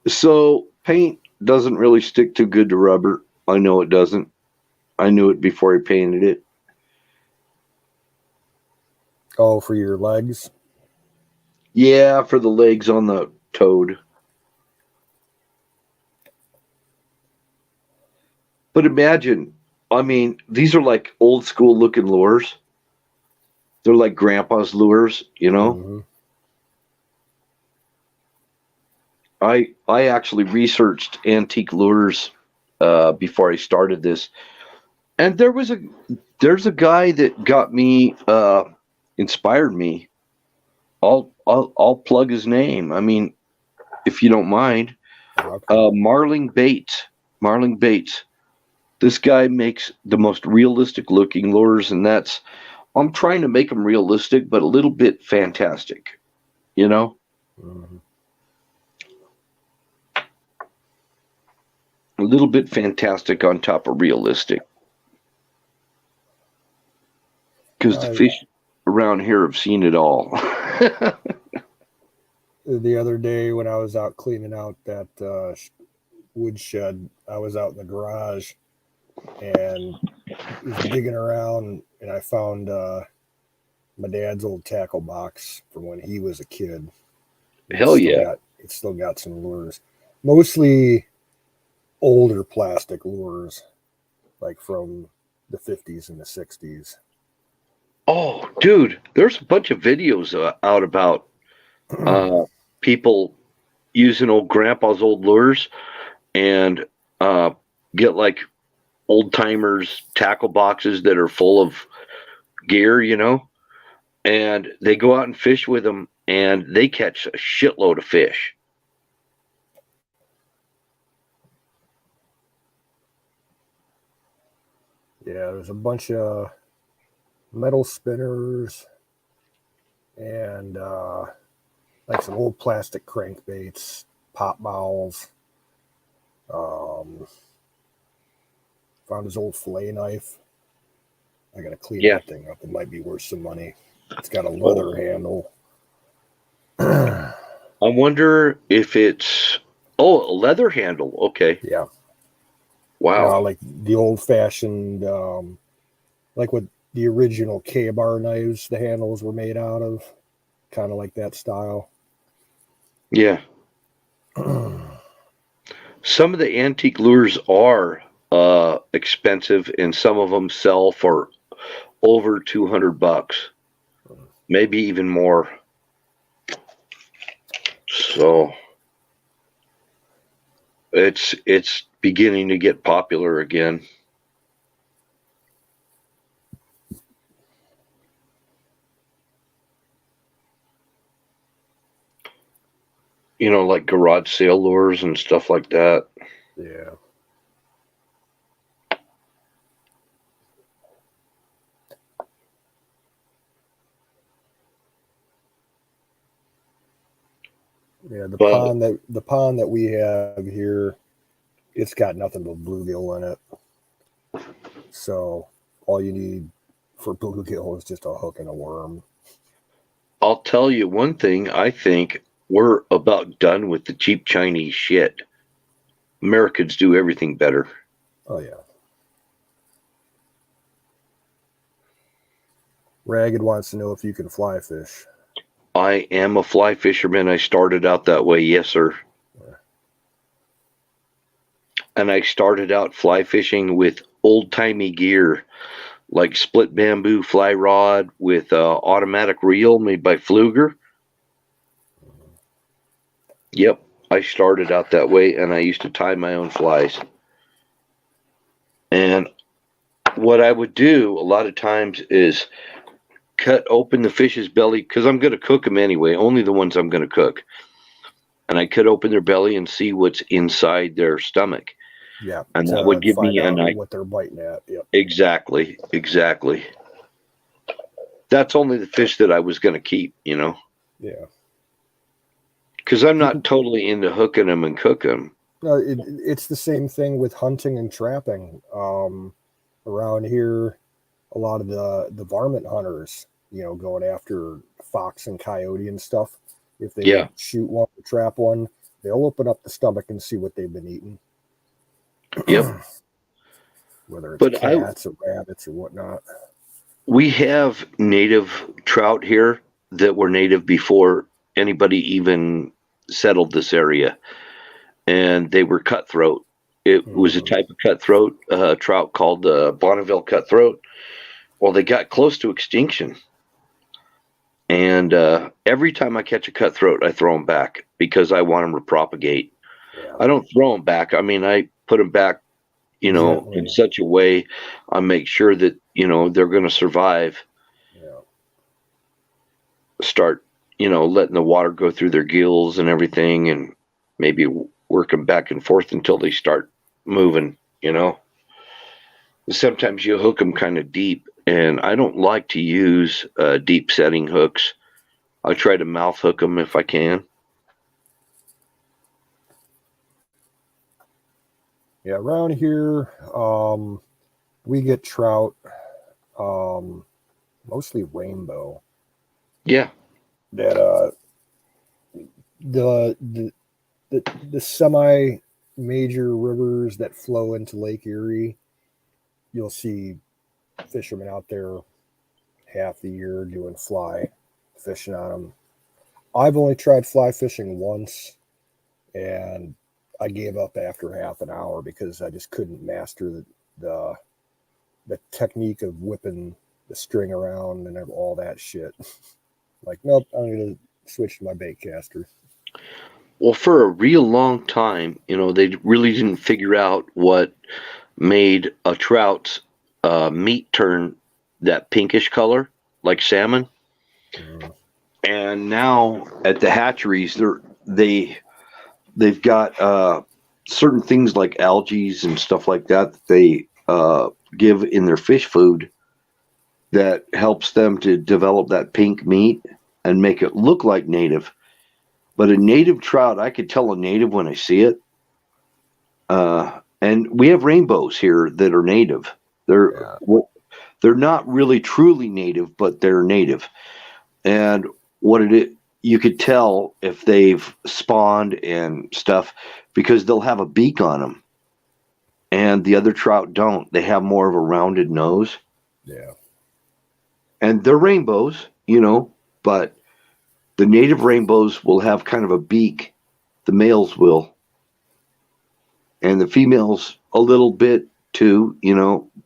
So paint doesn't really stick too good to rubber. I know it doesn't. I knew it before I painted it. Oh, for your legs? Yeah, for the legs on the toad. But imagine, I mean, these are like old school looking lures. They're like grandpa's lures, you know? Mm-hmm. I actually researched antique lures before I started this. And there's a guy that got me inspired me. I'll plug his name. I mean, if you don't mind. Okay. Marling Bates. Marling Bates. This guy makes the most realistic looking lures, and I'm trying to make them realistic, but a little bit fantastic, you know? Mm-hmm. A little bit fantastic on top of realistic. Because the fish around here have seen it all. The other day when I was out cleaning out that woodshed, I was out in the garage and was digging around, and I found my dad's old tackle box from when he was a kid. Hell yeah. It's still got some lures, mostly older plastic lures, like from the 50s and the 60s. Oh, dude, there's a bunch of videos out about people using old grandpa's old lures and get like old timers tackle boxes that are full of gear, and they go out and fish with them and they catch a shitload of fish. Yeah, there's a bunch of metal spinners and like some old plastic crankbaits, pop bowls. Found his old fillet knife. I gotta clean that thing up. It might be worth some money. It's got a leather handle. I wonder if it's a leather handle. Okay. Yeah. Wow. Like the old fashioned, like what the original K-bar knives, the handles were made out of, kind of like that style. Yeah. Some of the antique lures are expensive, and some of them sell for over $200, maybe even more. So it's beginning to get popular again. Like garage sale lures and stuff like that. Yeah. Yeah, the pond that we have here, it's got nothing but bluegill in it. So all you need for bluegill is just a hook and a worm. I'll tell you one thing, I think we're about done with the cheap Chinese shit. Americans do everything better. Oh yeah. Ragged wants to know if you can fly fish. I am a fly fisherman. I started out that way, yes, sir. Yeah. And I started out fly fishing with old-timey gear, like split bamboo fly rod with automatic reel made by Pfluger. Yep, I started out that way, and I used to tie my own flies. And what I would do a lot of times is cut open the fish's belly, because I'm going to cook them anyway, only the ones I'm going to cook. And I cut open their belly and see what's inside their stomach. Yeah, and that would give me what they're biting at. Yep. Exactly. That's only the fish that I was going to keep, Yeah. Because I'm not totally into hooking them and cooking them. No, it's the same thing with hunting and trapping. Around here, a lot of the varmint hunters, going after fox and coyote and stuff. If they shoot one or trap one, they'll open up the stomach and see what they've been eating. Yep. Whether it's cats or rabbits or whatnot. We have native trout here that were native before anybody even settled this area. And they were cutthroat. It was a type of cutthroat trout called Bonneville cutthroat. Well, they got close to extinction. And every time I catch a cutthroat, I throw them back because I want them to propagate. Yeah. I don't throw them back. I mean, I put them back, in such a way I make sure that, they're going to survive. Yeah. Start, letting the water go through their gills and everything, and maybe work them back and forth until they start moving, Sometimes you hook them kind of deep, and I don't like to use deep setting hooks. I try to mouth hook them if I can. Yeah, around here, we get trout, mostly rainbow. Yeah. That the semi major rivers that flow into Lake Erie, you'll see fishermen out there half the year doing fly fishing on them. I've only tried fly fishing once, and I gave up after half an hour because I just couldn't master the, the technique of whipping the string around and all that shit. Like, nope, I'm gonna switch to my bait caster. Well, for a real long time, they really didn't figure out what made a trout's meat turn that pinkish color, like salmon. Mm, And now at the hatcheries, they've got certain things like algae and stuff like that they give in their fish food that helps them to develop that pink meat and make it look like native. But a native trout, I could tell a native when I see it. And we have rainbows here that are native. They're yeah, they're not really truly native, but they're native. And what it is, you could tell if they've spawned and stuff because they'll have a beak on them, and the other trout don't. They have more of a rounded nose, yeah. and they're rainbows, but the native rainbows will have kind of a beak. The males will, and the females a little bit too.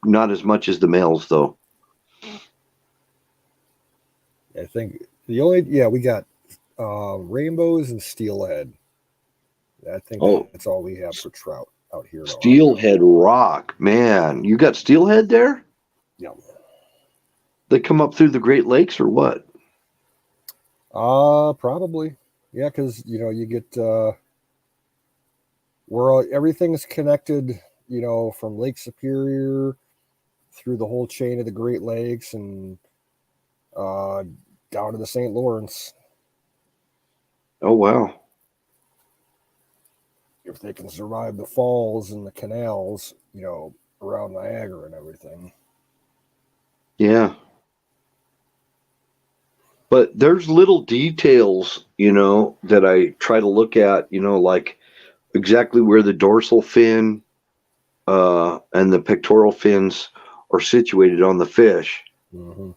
Not as much as the males though. I think the only we got rainbows and steelhead. I think Oh, that's all we have for trout out here in Ohio. steelhead rock, man! You got steelhead there? Yeah. They come up through the Great Lakes or what? Probably. Yeah, because you get where everything's connected. From Lake Superior through the whole chain of the Great Lakes and uh, down to the St. Lawrence. Oh wow. If they can survive the falls and the canals, around Niagara and everything. Yeah. But there's little details, that I try to look at, like exactly where the dorsal fin and the pectoral fins are situated on the fish Mm-hmm.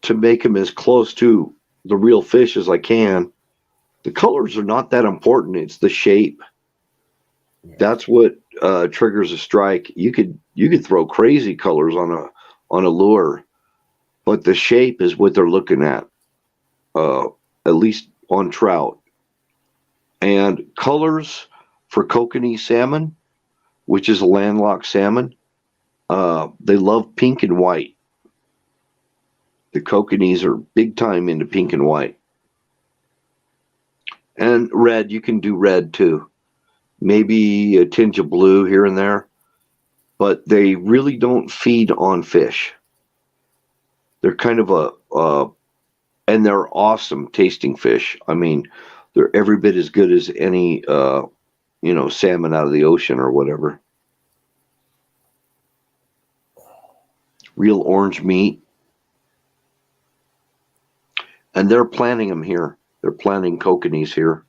to make them as close to the real fish as I can. The colors are not that important. It's the shape. Yeah. That's what triggers a strike. You could throw crazy colors on a lure, but the shape is what they're looking uh, at least on trout. And colors for kokanee salmon, which is a landlocked salmon, they love pink and white. The kokanees are big time into pink and white. And red, you can do red too. Maybe a tinge of blue here and there, but they really don't feed on fish. They're kind of and they're awesome tasting fish. I mean, they're every bit as good as any salmon out of the ocean or whatever. Real orange meat, and they're planting them here. They're planting kokanees here.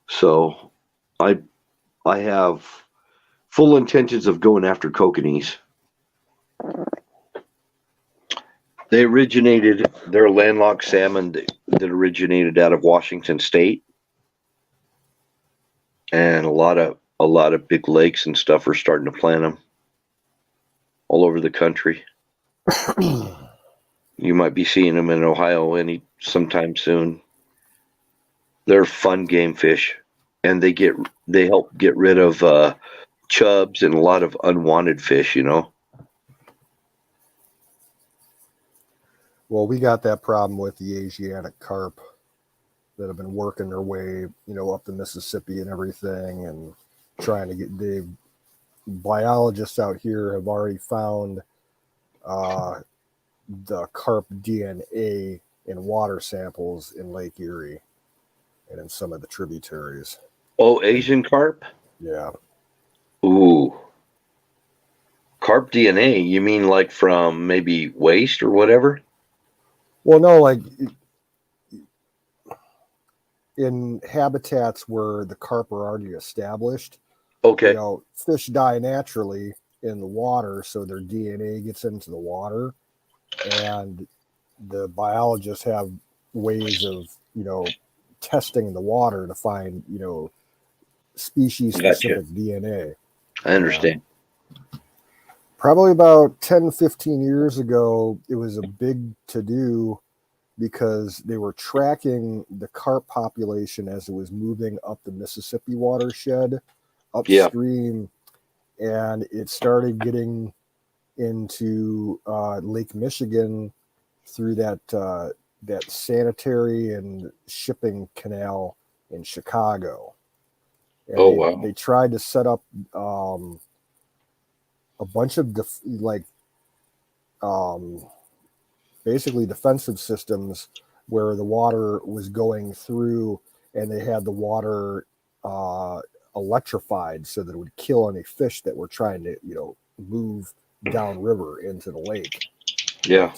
So I I have full intentions of going after kokanees. They're landlocked salmon that originated out of Washington State, and a lot of big lakes and stuff are starting to plant them all over the country. You might be seeing them in Ohio any sometime soon. They're fun game fish, and they help get rid of chubs and a lot of unwanted fish. Well, we got that problem with the Asiatic carp that have been working their way, up the Mississippi and everything, and trying to get the biologists out here have already found the carp DNA in water samples in Lake Erie and in some of the tributaries. Oh, And Asian carp. yeah, Ooh, carp DNA. You mean like from maybe waste or whatever? well, no, like in habitats where the carp are already established, Okay. fish die naturally, in the water, so their DNA gets into the water, and the biologists have ways of, testing the water to find, species specific DNA. I understand. Probably about 10, 15 years ago, it was a big to do because they were tracking the carp population as it was moving up the Mississippi watershed upstream, and it started getting into Lake Michigan through that sanitary and shipping canal in Chicago. And they tried to set up a bunch of basically defensive systems where the water was going through, and they had the water electrified so that it would kill any fish that were trying to move downriver into the lake. Yeah.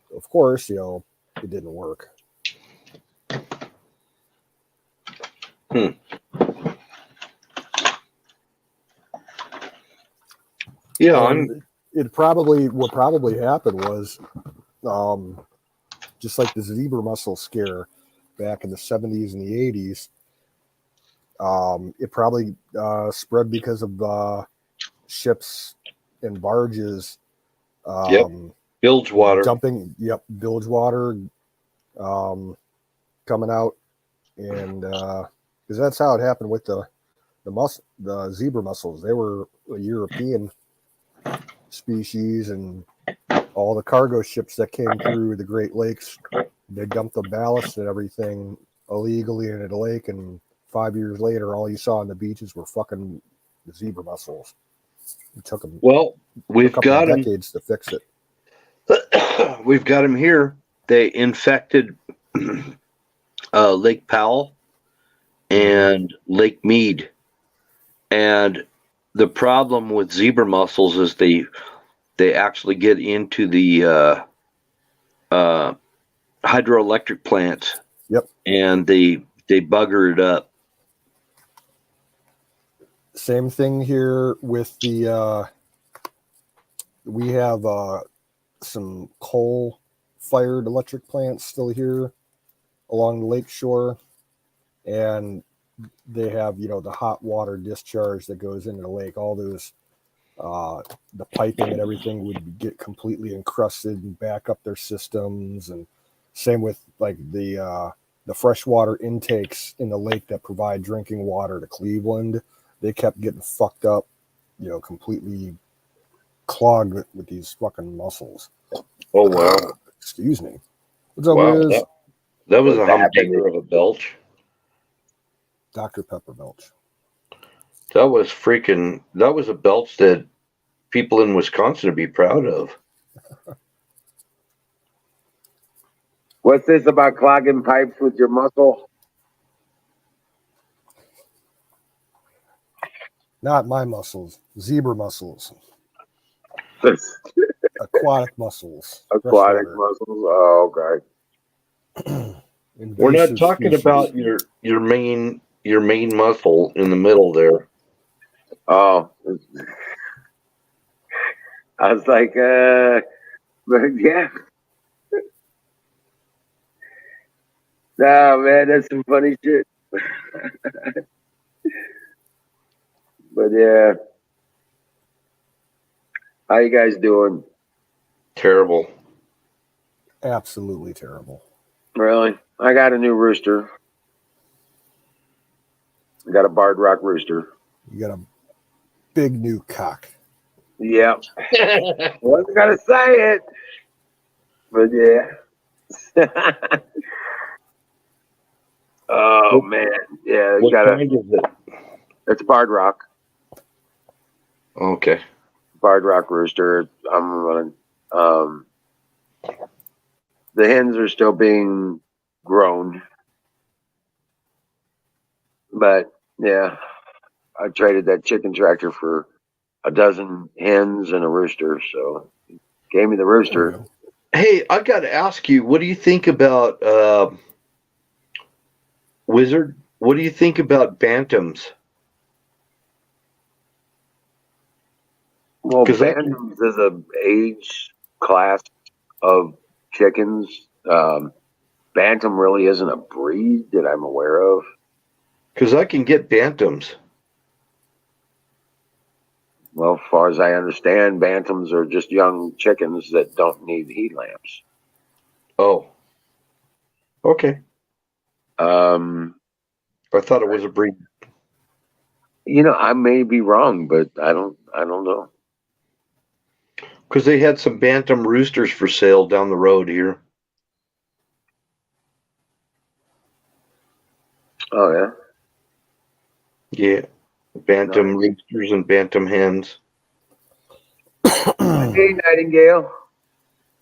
But of course, it didn't work. Yeah, what probably happened was just like the zebra mussel scare back in the 70s and the 80s. It probably spread because of ships and barges. Bilge water. Bilge water coming out, and because that's how it happened with the zebra mussels. They were a European species, and all the cargo ships that came through the Great Lakes, they dumped the ballast and everything illegally into the lake, and 5 years later, all you saw on the beaches were fucking zebra mussels. It took them we've got decades to fix it. We've got them here. They infected Lake Powell and Lake Mead, and the problem with zebra mussels is they actually get into the hydroelectric plants. Yep. And they bugger it up. Same thing here with the we have some coal fired electric plants still here along the lake shore, and they have the hot water discharge that goes into the lake. All those the piping and everything would get completely encrusted and back up their systems. And same with like the freshwater intakes in the lake that provide drinking water to Cleveland. They kept getting fucked up, completely clogged with these fucking mussels. Oh wow! Excuse me. What's up, Wiz? That was a humdinger of a belch. Dr. Pepper belch. That was a belch that people in Wisconsin would be proud of. What's this about clogging pipes with your muscle? Not my muscles. Zebra mussels. Aquatic mussels. Aquatic mussels. Oh, okay. We're not talking about your main mussel in the middle there. Oh, I was like, but yeah. Nah, man, that's some funny shit. But yeah, how you guys doing? Terrible. Absolutely terrible. Really? I got a new rooster. I got a Barred Rock rooster. You got a big new cock. Yeah. Wasn't gonna say it, but yeah. Oh man, yeah. What kind is it? It's Barred Rock. Okay. Barred Rock rooster. The hens are still being grown, but yeah, I traded that chicken tractor for a dozen hens and a rooster, so gave me the rooster. Hey, I got to ask you, what do you think about Wizard? What do you think about bantams? Well, 'Cause Bantams is a age class of chickens. Bantam really isn't a breed that I'm aware of. Because I can get bantams. Well, as far as I understand, Bantams are just young chickens that don't need heat lamps. Oh. Okay. Um, I thought it was a breed. I may be wrong, but I don't know. Because they had some bantam roosters for sale down the road here. Oh yeah. Yeah. Bantam Nice. roosters and bantam hens. Hey, Nightingale.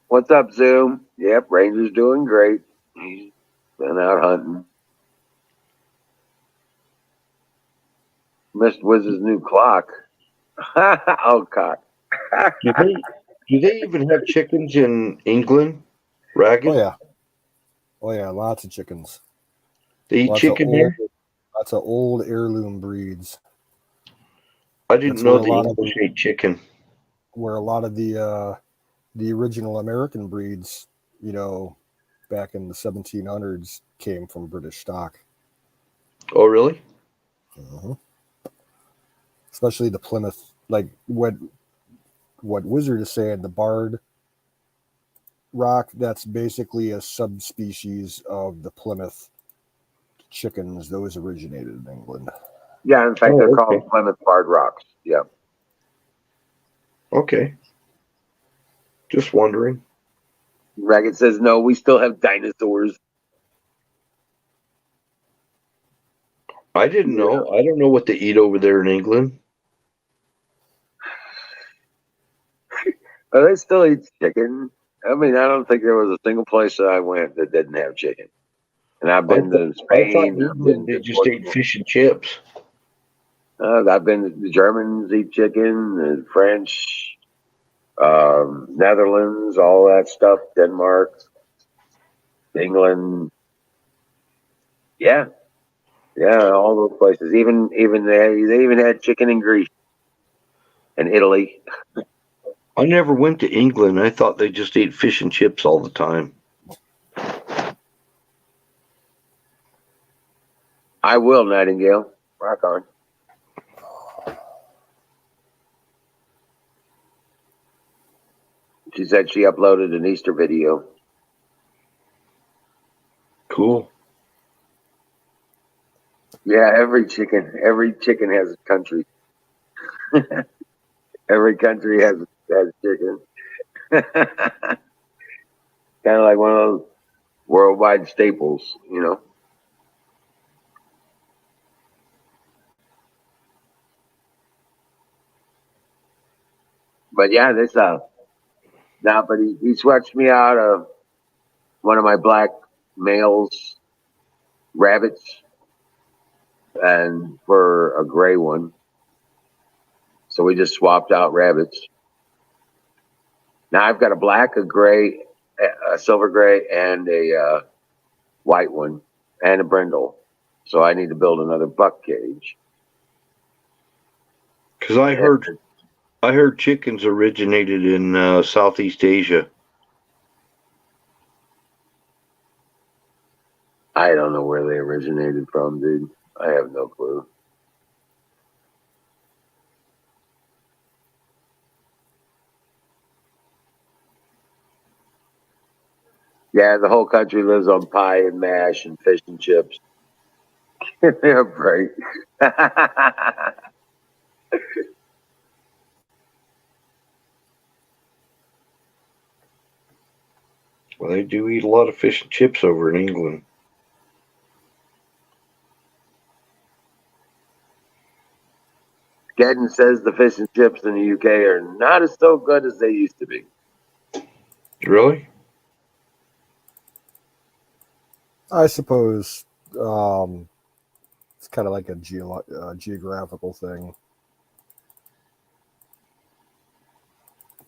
What's up, Zoom? Yep, Ranger's doing great. He's been out hunting. Missed Wiz's new clock. Oh, cock. Do they even have chickens in England? Ragged? Oh yeah, lots of chickens. They eat chicken here? Lots of old heirloom breeds. I didn't That's know where the English ate chicken. Where a lot of the original American breeds, back in the 1700s, came from British stock. Oh, really? Uh-huh. Especially the Plymouth, like what Wizard is saying, the Barred Rock. That's basically a subspecies of the Plymouth chickens. Those originated in England. Yeah, in fact, they're called Plymouth Barred Rocks. Yeah. Okay. Just wondering. Ragged says, no, we still have dinosaurs. I didn't know. I don't know what they eat over there in England. They still eat chicken. I mean, I don't think there was a single place that I went that didn't have chicken. And I've been to I thought Spain. in I've been England they to just ate Portugal. fish and chips. I've been to the Germans eat chicken, the French, Netherlands, all that stuff, Denmark, England. Yeah, all those places. Even they even had chicken in Greece and Italy. I never went to England. I thought they just ate fish and chips all the time. I will, Nightingale. Rock on. She said she uploaded an Easter video. Cool. Yeah, every chicken has a country. Every country has chicken. Kind of like one of those worldwide staples, But yeah, this now, but he swatched me out of one of my black males rabbits and for a gray one. So we just swapped out rabbits. Now I've got a black, a gray, a silver gray, and a white one, and a brindle. So I need to build another buck cage. Because I heard chickens originated in Southeast Asia. I don't know where they originated from, dude. I have no clue. Yeah, the whole country lives on pie and mash and fish and chips. They're great. Well, they do eat a lot of fish and chips over in England. Gedden says the fish and chips in the UK are not as so good as they used to be. Really? I suppose it's kind of like a geographical thing.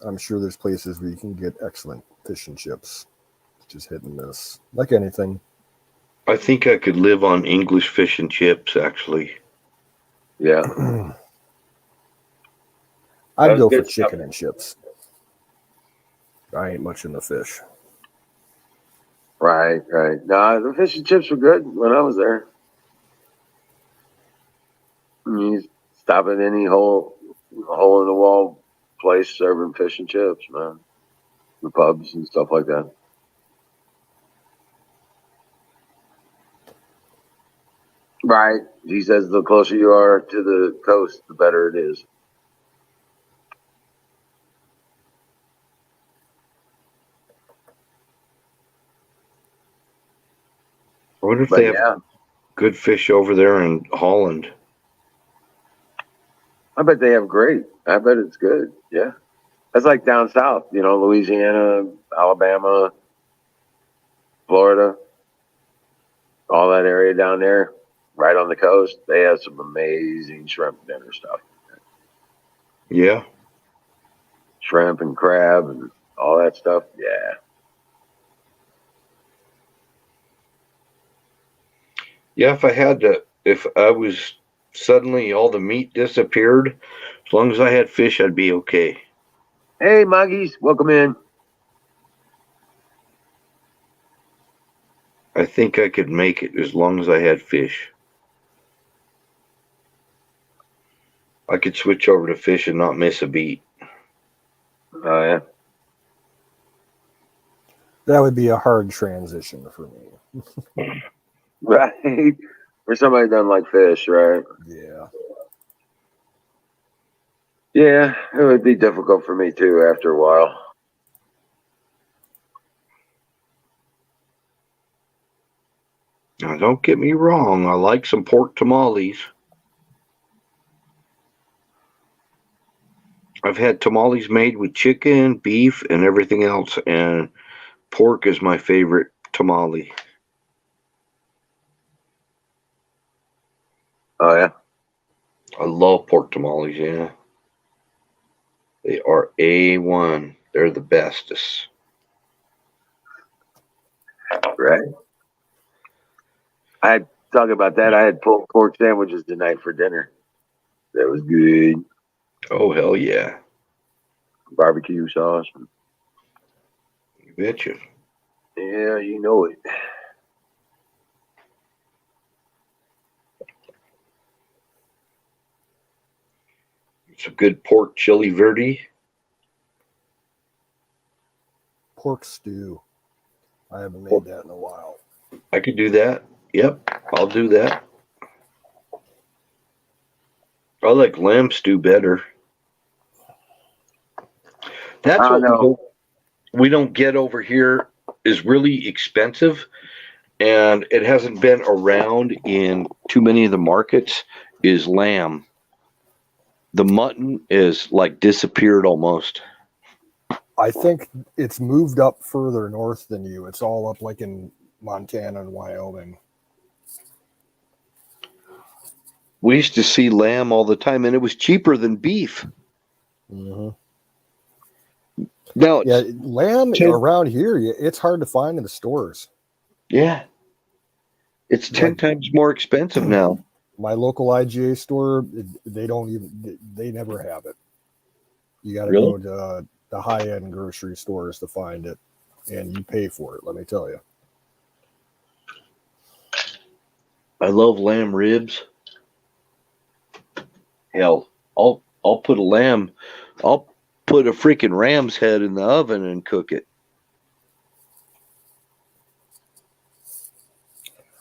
I'm sure there's places where you can get excellent fish and chips. It's just hit and miss, like anything. I think I could live on English fish and chips, actually. Yeah. I'd was go for good stuff. chicken and chips. I ain't much into fish. Right. No, the fish and chips were good when I was there. You stop at any hole in the wall place serving fish and chips, man. The pubs and stuff like that. Right. He says the closer you are to the coast, the better it is. I wonder if But they have yeah, good fish over there in Holland. I bet they have great. I bet it's good. Yeah. That's like down south, Louisiana, Alabama, Florida, all that area down there, right on the coast. They have some amazing shrimp dinner stuff. Yeah. Shrimp and crab and all that stuff. Yeah. Yeah, if I was suddenly all the meat disappeared, as long as I had fish, I'd be okay. Hey, Muggies, welcome in. I think I could make it as long as I had fish. I could switch over to fish and not miss a beat. Oh, yeah. That would be a hard transition for me. Right. For somebody who doesn't like fish, right? Yeah. Yeah, it would be difficult for me too after a while. Now, don't get me wrong, I like some pork tamales. I've had tamales made with chicken, beef, and everything else, and pork is my favorite tamale. Oh, yeah. I love pork tamales, yeah. They are A1. They're the bestest. Right. I had talk about that. I had pulled pork sandwiches tonight for dinner. That was good. Oh, hell yeah. Barbecue sauce. You betcha. Yeah, you know it. It's a good pork chili verde. Pork stew. I haven't made that in a while. I could do that. Yep, I'll do that. I like lamb stew better. That's I don't what know. we don't get over here is really expensive, and it hasn't been around in too many of the markets. Is lamb. The mutton is like disappeared almost. I think it's moved up further north than you. It's all up like in Montana and Wyoming. We used to see lamb all the time, and it was cheaper than beef. Mm-hmm. Now, Yeah, lamb around here, it's hard to find in the stores. yeah, it's 10 Like, times more expensive now. My local IGA store, they never have it. You got to Really? go to the high-end grocery stores to find it, and you pay for it, let me tell you. I love lamb ribs. Hell, I'll put I'll put a freaking ram's head in the oven and cook it.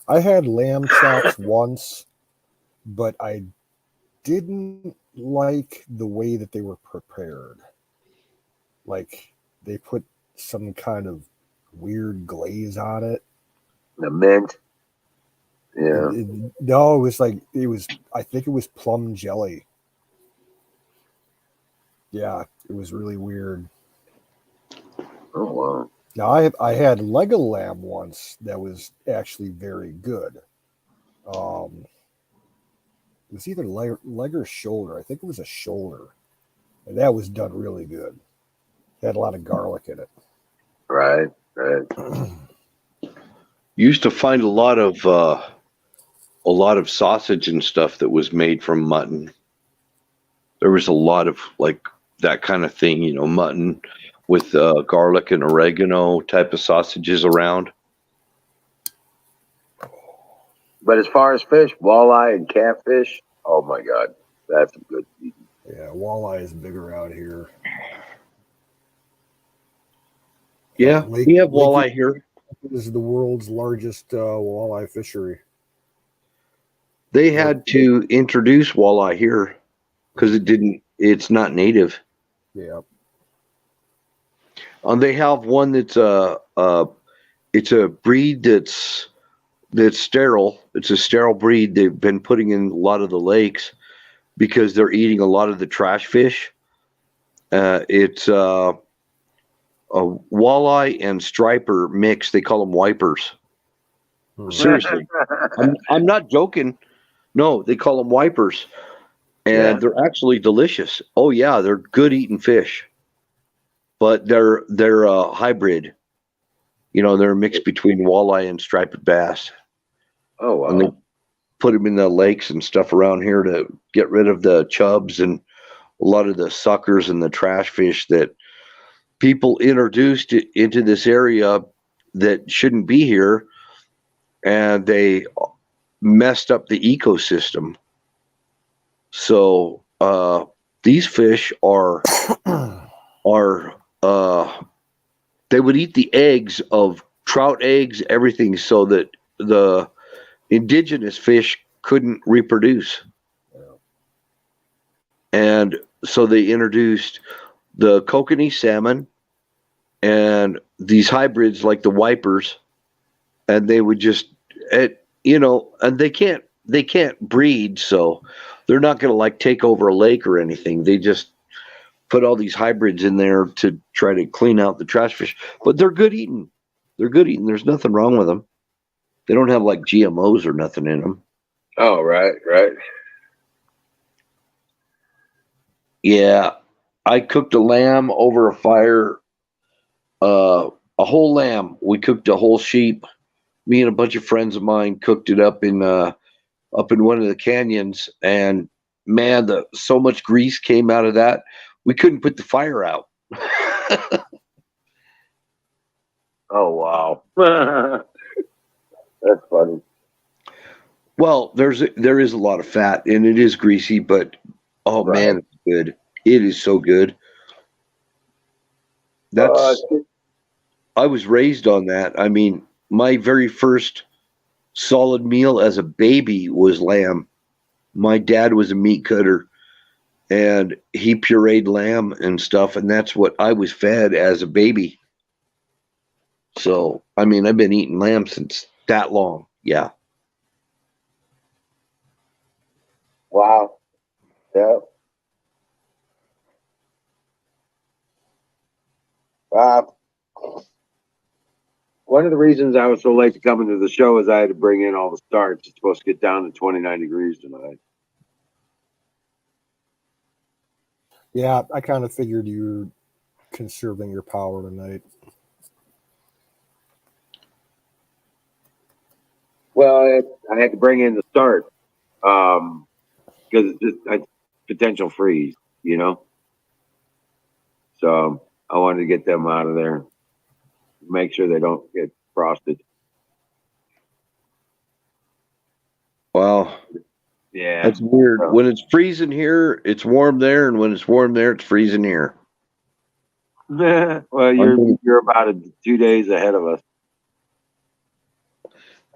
I had lamb chops once, but I didn't like the way that they were prepared. Like, they put some kind of weird glaze on it. The mint. Yeah. No, I think it was plum jelly. Yeah, it was really weird. Oh, wow. Now, I had leg of lamb once that was actually very good. It was either leg or shoulder. I think it was a shoulder. And that was done really good. It had a lot of garlic in it. Right. Used to find a lot of sausage and stuff that was made from mutton. There was a lot of like that kind of thing. Mutton with garlic and oregano type of sausages around. But as far as fish, walleye and catfish, oh my God, that's a good eating. Yeah, walleye is bigger out here. Yeah, Lake we have Lake walleye here. is the world's largest walleye fishery. They had to introduce walleye here because it's not native. Yeah. They have one that's it's a breed that's sterile. It's a sterile breed they've been putting in a lot of the lakes because they're eating a lot of the trash fish. It's a walleye and striper mix. They call them wipers. Seriously, I'm not joking. No, they call them wipers, and they're actually delicious. Oh yeah, they're good eating fish, but they're a hybrid. They're a mix between walleye and striped bass. Oh wow. And they put them in the lakes and stuff around here to get rid of the chubs and a lot of the suckers and the trash fish that people introduced into this area that shouldn't be here, and they messed up the ecosystem. So these fish are they would eat the eggs of trout eggs, everything, so that the indigenous fish couldn't reproduce. And so they introduced the kokanee salmon and these hybrids like the wipers, and they would just, and they can't breed, so they're not going to like take over a lake or anything. They just put all these hybrids in there to try to clean out the trash fish, but they're good eating. They're good eating. There's nothing wrong with them. They don't have like GMOs or nothing in them. Oh, right. Yeah, I cooked a lamb over a fire, a whole lamb. We cooked a whole sheep. Me and a bunch of friends of mine cooked it up in one of the canyons, and man, so much grease came out of that. We couldn't put the fire out. Oh wow. That's funny. Well, there is a lot of fat and it is greasy, but oh Right. man, it's good. It is so good. I was raised on that. I mean, my very first solid meal as a baby was lamb. My dad was a meat cutter, and he pureed lamb and stuff, and that's what I was fed as a baby. So, I mean, I've been eating lamb since that long. Yeah. Wow. Yeah. One of the reasons I was so late to come into the show is I had to bring in all the starch. It's supposed to get down to 29 degrees tonight. Yeah, I kind of figured you were conserving your power tonight. Well, I had to bring in the starch because it's potential freeze, So I wanted to get them out of there, make sure they don't get frosted. Wow. Yeah. That's weird. When it's freezing here, it's warm there, and when it's warm there, it's freezing here. Well, you're about 2 days ahead of us.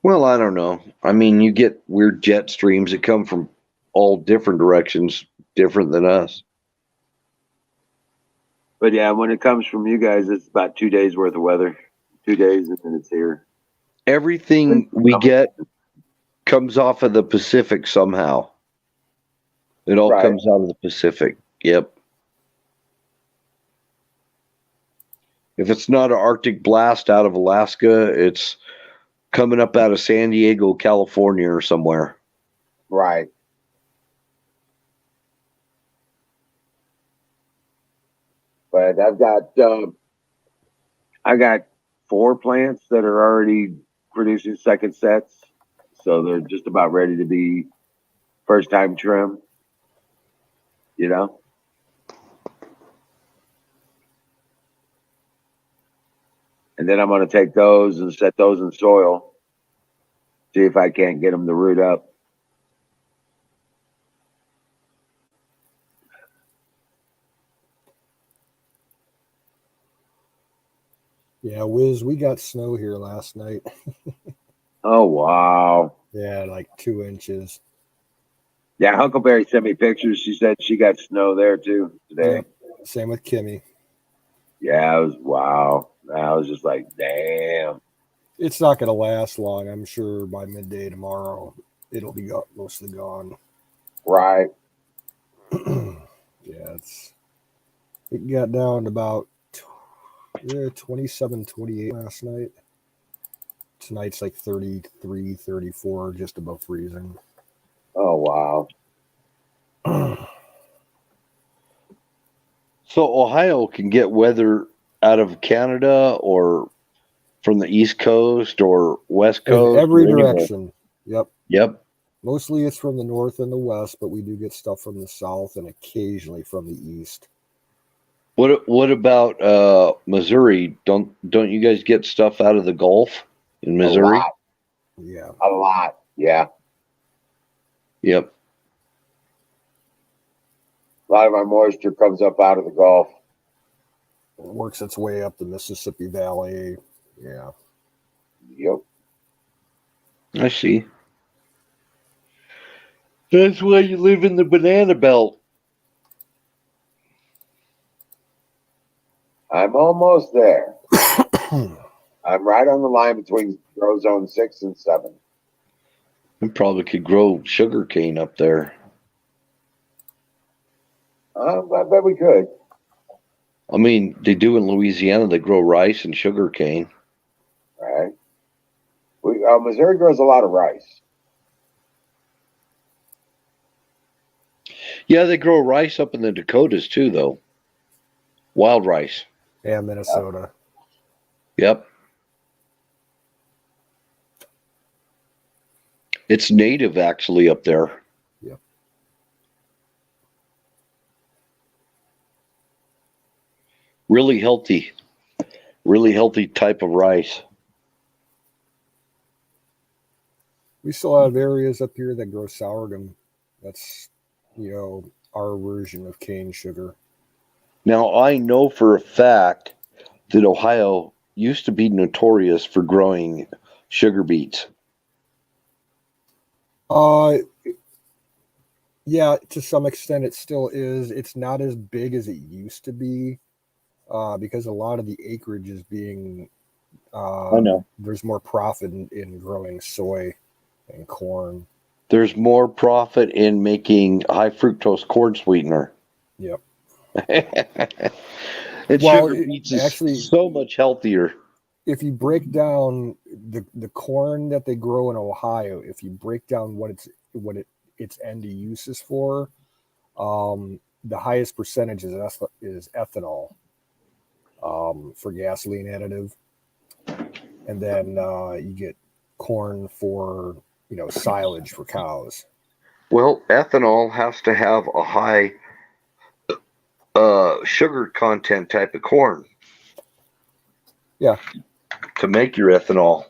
Well, I don't know. I mean, you get weird jet streams that come from all different directions, different than us. But yeah, when it comes from you guys, it's about 2 days worth of weather. 2 days and then it's here. Everything we get comes off of the Pacific somehow. It all comes out of the Pacific. Yep. If it's not an Arctic blast out of Alaska, it's coming up out of San Diego, California, or somewhere. Right. But I got 4 plants that are already producing second sets, so they're just about ready to be first time trim. And then I'm going to take those and set those in soil. See if I can't get them to root up. Yeah, Wiz, we got snow here last night. Oh, wow. Yeah, like 2 inches. Yeah, Huckleberry sent me pictures. She said she got snow there too today. Yep. Same with Kimmy. Yeah, it was wow. I was just like, damn. It's not going to last long. I'm sure by midday tomorrow, it'll be mostly gone. Right. Yeah, it got down to about 27, 28 last night. Tonight's like 33, 34, just above freezing. Oh, wow. So Ohio can get weather out of Canada or from the East Coast or West In Coast. every or anywhere. direction. Yep. Yep. Mostly it's from the north and the west, but we do get stuff from the south and occasionally from the east. What about Missouri? Don't you guys get stuff out of the Gulf in Missouri? Yeah. A lot. Yeah. Yep. A lot of our moisture comes up out of the Gulf. It works its way up the Mississippi Valley. Yeah. Yep. I see. That's why you live in the banana belt. I'm almost there. I'm right on the line between grow zone 6 and 7. We probably could grow sugar cane up there. I bet we could. I mean, they do in Louisiana. They grow rice and sugar cane. Right. Missouri grows a lot of rice. Yeah, they grow rice up in the Dakotas too, though. Wild rice. Yeah, Minnesota. Yep. It's native actually up there. Yep. Really healthy type of rice. We still have areas up here that grow sorghum. That's, our version of cane sugar. Now, I know for a fact that Ohio used to be notorious for growing sugar beets. Yeah, to some extent it still is. It's not as big as it used to be, because a lot of the acreage is being. I know. There's more profit in growing soy and corn. There's more profit in making high fructose corn sweetener. Yep. And Well, sugar beets is actually, so much healthier. if you break down the corn that they grow in Ohio, if you break down what its end use is for, the highest percentage is ethanol, for gasoline additive, and then you get corn for silage for cows. Well, ethanol has to have a high sugar content type of corn. Yeah. To make your ethanol.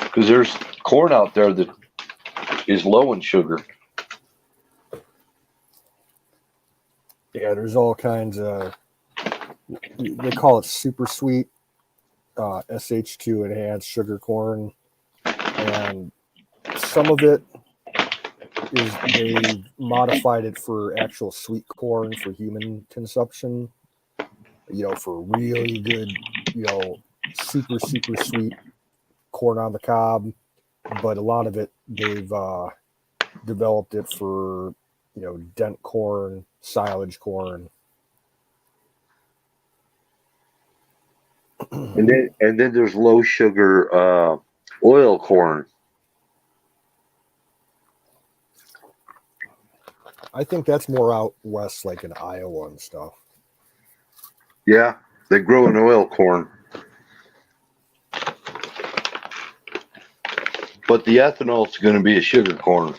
Because there's corn out there that is low in sugar. Yeah, there's all kinds of, they call it super sweet, SH2 enhanced sugar corn, and some of it is they modified it for actual sweet corn for human consumption, for really good, super sweet corn on the cob, but a lot of it they've developed it for dent corn, silage corn. And then there's low sugar oil corn. I think that's more out west, like in Iowa and stuff. Yeah, they grow an oil corn. But the ethanol is going to be a sugar corn.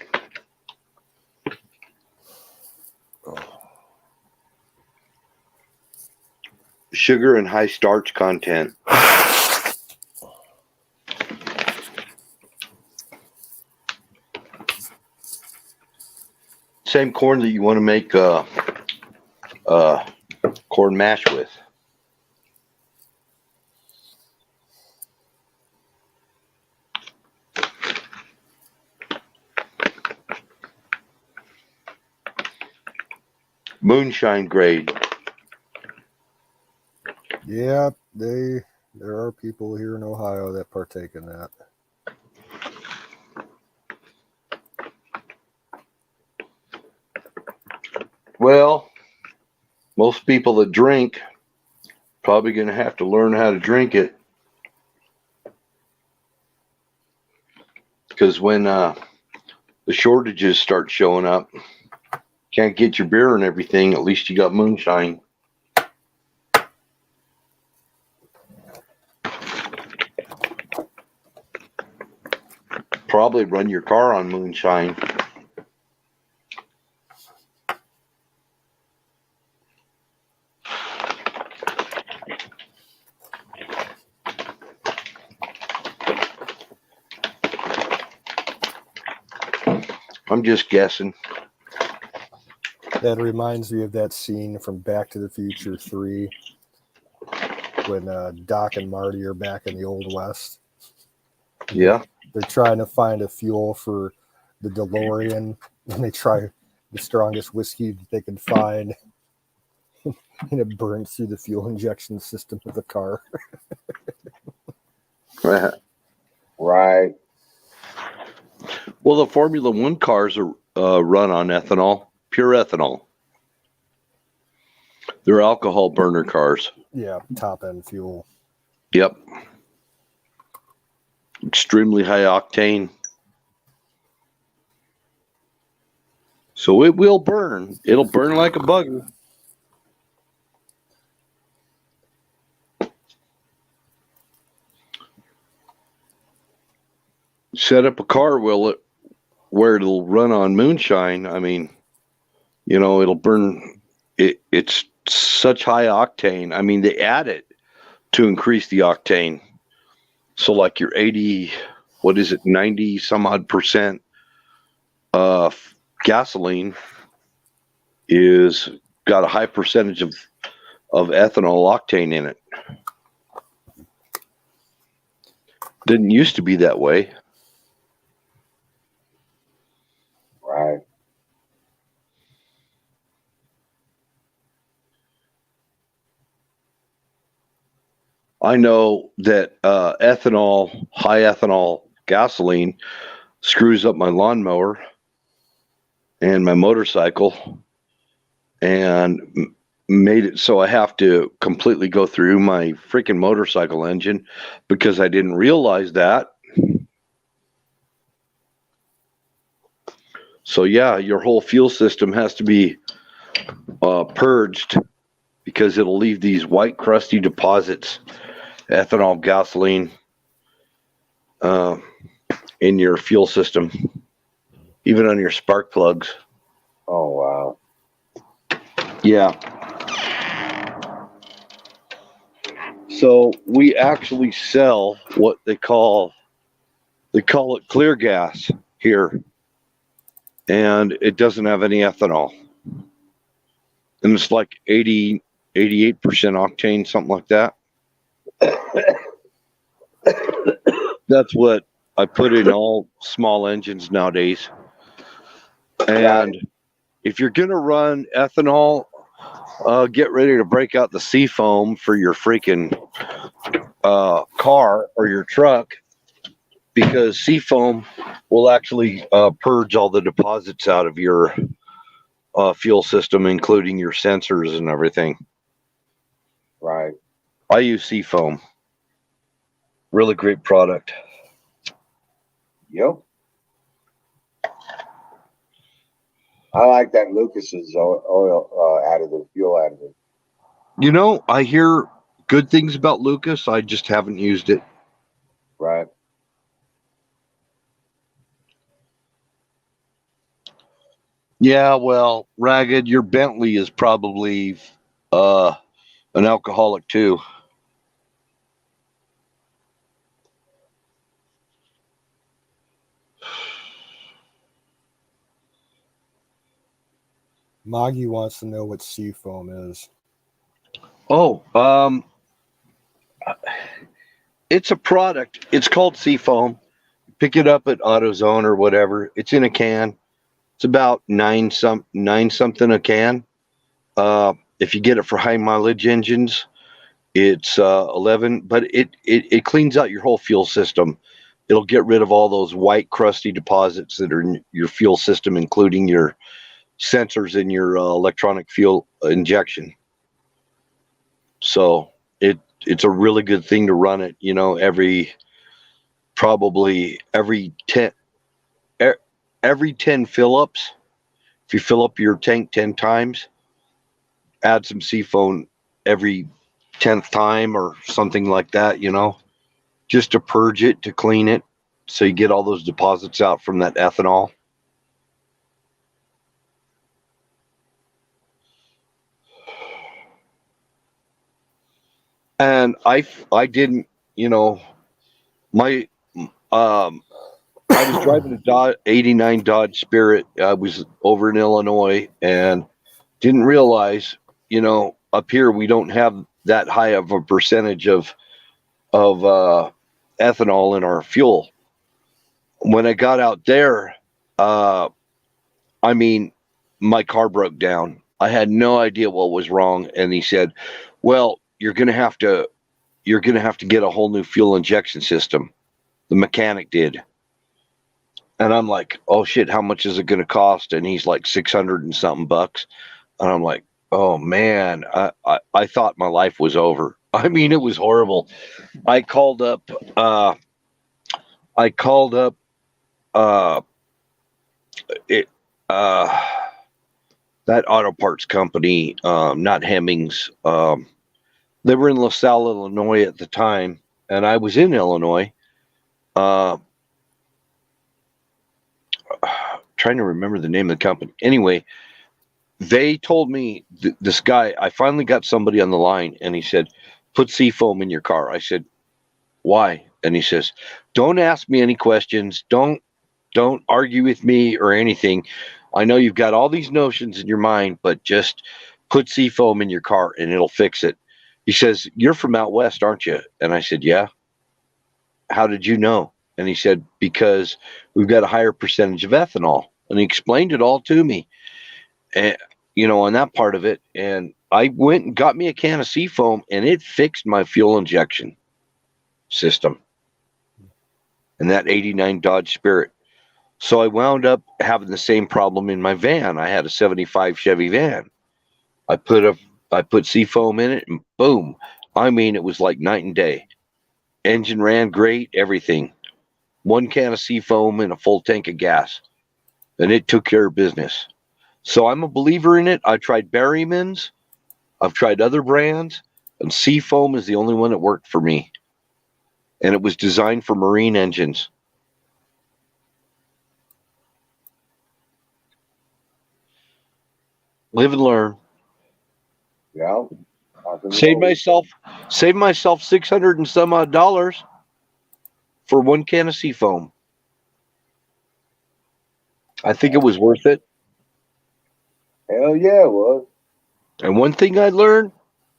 Sugar and high starch content. same corn that you want to make corn mash with. Moonshine grade. Yeah, there are people here in Ohio that partake in that. Well, most people that drink probably going to have to learn how to drink it, because when the shortages start showing up, can't get your beer and everything, at least you got moonshine. Probably run your car on moonshine. I'm just guessing. That reminds me of that scene from Back to the Future 3 when Doc and Marty are back in the Old West. Yeah. They're trying to find a fuel for the DeLorean, and they try the strongest whiskey that they can find, and it burns through the fuel injection system of the car. Right. Well, the Formula One cars are run on ethanol, pure ethanol. They're alcohol burner cars. Yeah, top end fuel. Yep. Extremely high octane. So it will burn. It'll burn like a bugger. Set up a car where it'll run on moonshine. I mean, it'll burn. It's such high octane. I mean, they add it to increase the octane. So like your 80, 90 some odd percent gasoline is got a high percentage of ethanol octane in it. Didn't used to be that way. Right. I know that high ethanol gasoline screws up my lawnmower and my motorcycle, and made it so I have to completely go through my freaking motorcycle engine because I didn't realize that. So yeah, your whole fuel system has to be purged, because it'll leave these white crusty deposits, ethanol, gasoline, in your fuel system, even on your spark plugs. Oh, wow. Yeah. So we actually sell what they call it clear gas here, and it doesn't have any ethanol, and it's like 88% octane, something like that. That's what I put in all small engines nowadays. And if you're gonna run ethanol, get ready to break out the seafoam for your freaking car or your truck, because seafoam will actually purge all the deposits out of your fuel system, including your sensors and everything. Right. I use seafoam. Really great product. Yep. I like that Lucas's oil additive, fuel additive. I hear good things about Lucas. I just haven't used it. Right. Yeah, well, Ragged, your Bentley is probably an alcoholic too. Moggy wants to know what seafoam is. Oh, it's a product. It's called Seafoam. Pick it up at AutoZone or whatever. It's in a can. It's about nine something a can. If you get it for high mileage engines, it's 11. But it cleans out your whole fuel system. It'll get rid of all those white crusty deposits that are in your fuel system, including your sensors in your electronic fuel injection. So it's a really good thing to run it. Probably e- every 10 fill ups. If you fill up your tank 10 times, add some seafoam every 10th time or something like that. Just to purge it, to clean it, so you get all those deposits out from that ethanol. And I didn't, my I was driving a Dodge 89 Dodge Spirit. I was over in Illinois and didn't realize, up here we don't have that high of a percentage of ethanol in our fuel. When I got out there, uh, I mean, my car broke down. I had no idea what was wrong, and he said, "Well, you're gonna have to get a whole new fuel injection system." The mechanic did. And I'm like, oh shit, how much is it going to cost? And he's like 600 and something bucks. And I'm like, oh man, I thought my life was over. I mean, it was horrible. I called up, uh, I called up, uh, it, uh, that auto parts company, not Hemmings. They were in LaSalle, Illinois at the time. And I was in Illinois. Uh, Trying to remember the name of the company. Anyway, they told me this guy. I finally got somebody on the line, and he said, "Put seafoam in your car." I said, "Why?" And he says, "Don't ask me any questions. Don't argue with me or anything. I know you've got all these notions in your mind, but just put seafoam in your car, and it'll fix it." He says, "You're from out west, aren't you?" And I said, "Yeah." "How did you know?" And he said, "Because we've got a higher percentage of ethanol." And he explained it all to me, and on that part of it. And I went and got me a can of seafoam, and it fixed my fuel injection system and that 89 Dodge Spirit. So I wound up having the same problem in my van. I had a 75 Chevy van. I put seafoam in it, and boom. I mean, it was like night and day. Engine ran great, everything. One can of seafoam and a full tank of gas, and it took care of business. So I'm a believer in it. I tried Berryman's, I've tried other brands, and Seafoam is the only one that worked for me. And it was designed for marine engines. Live and learn. Yeah. Save myself, save myself 600 and some odd dollars for one can of Seafoam. I think it was worth it. Hell yeah, it was. And one thing I learned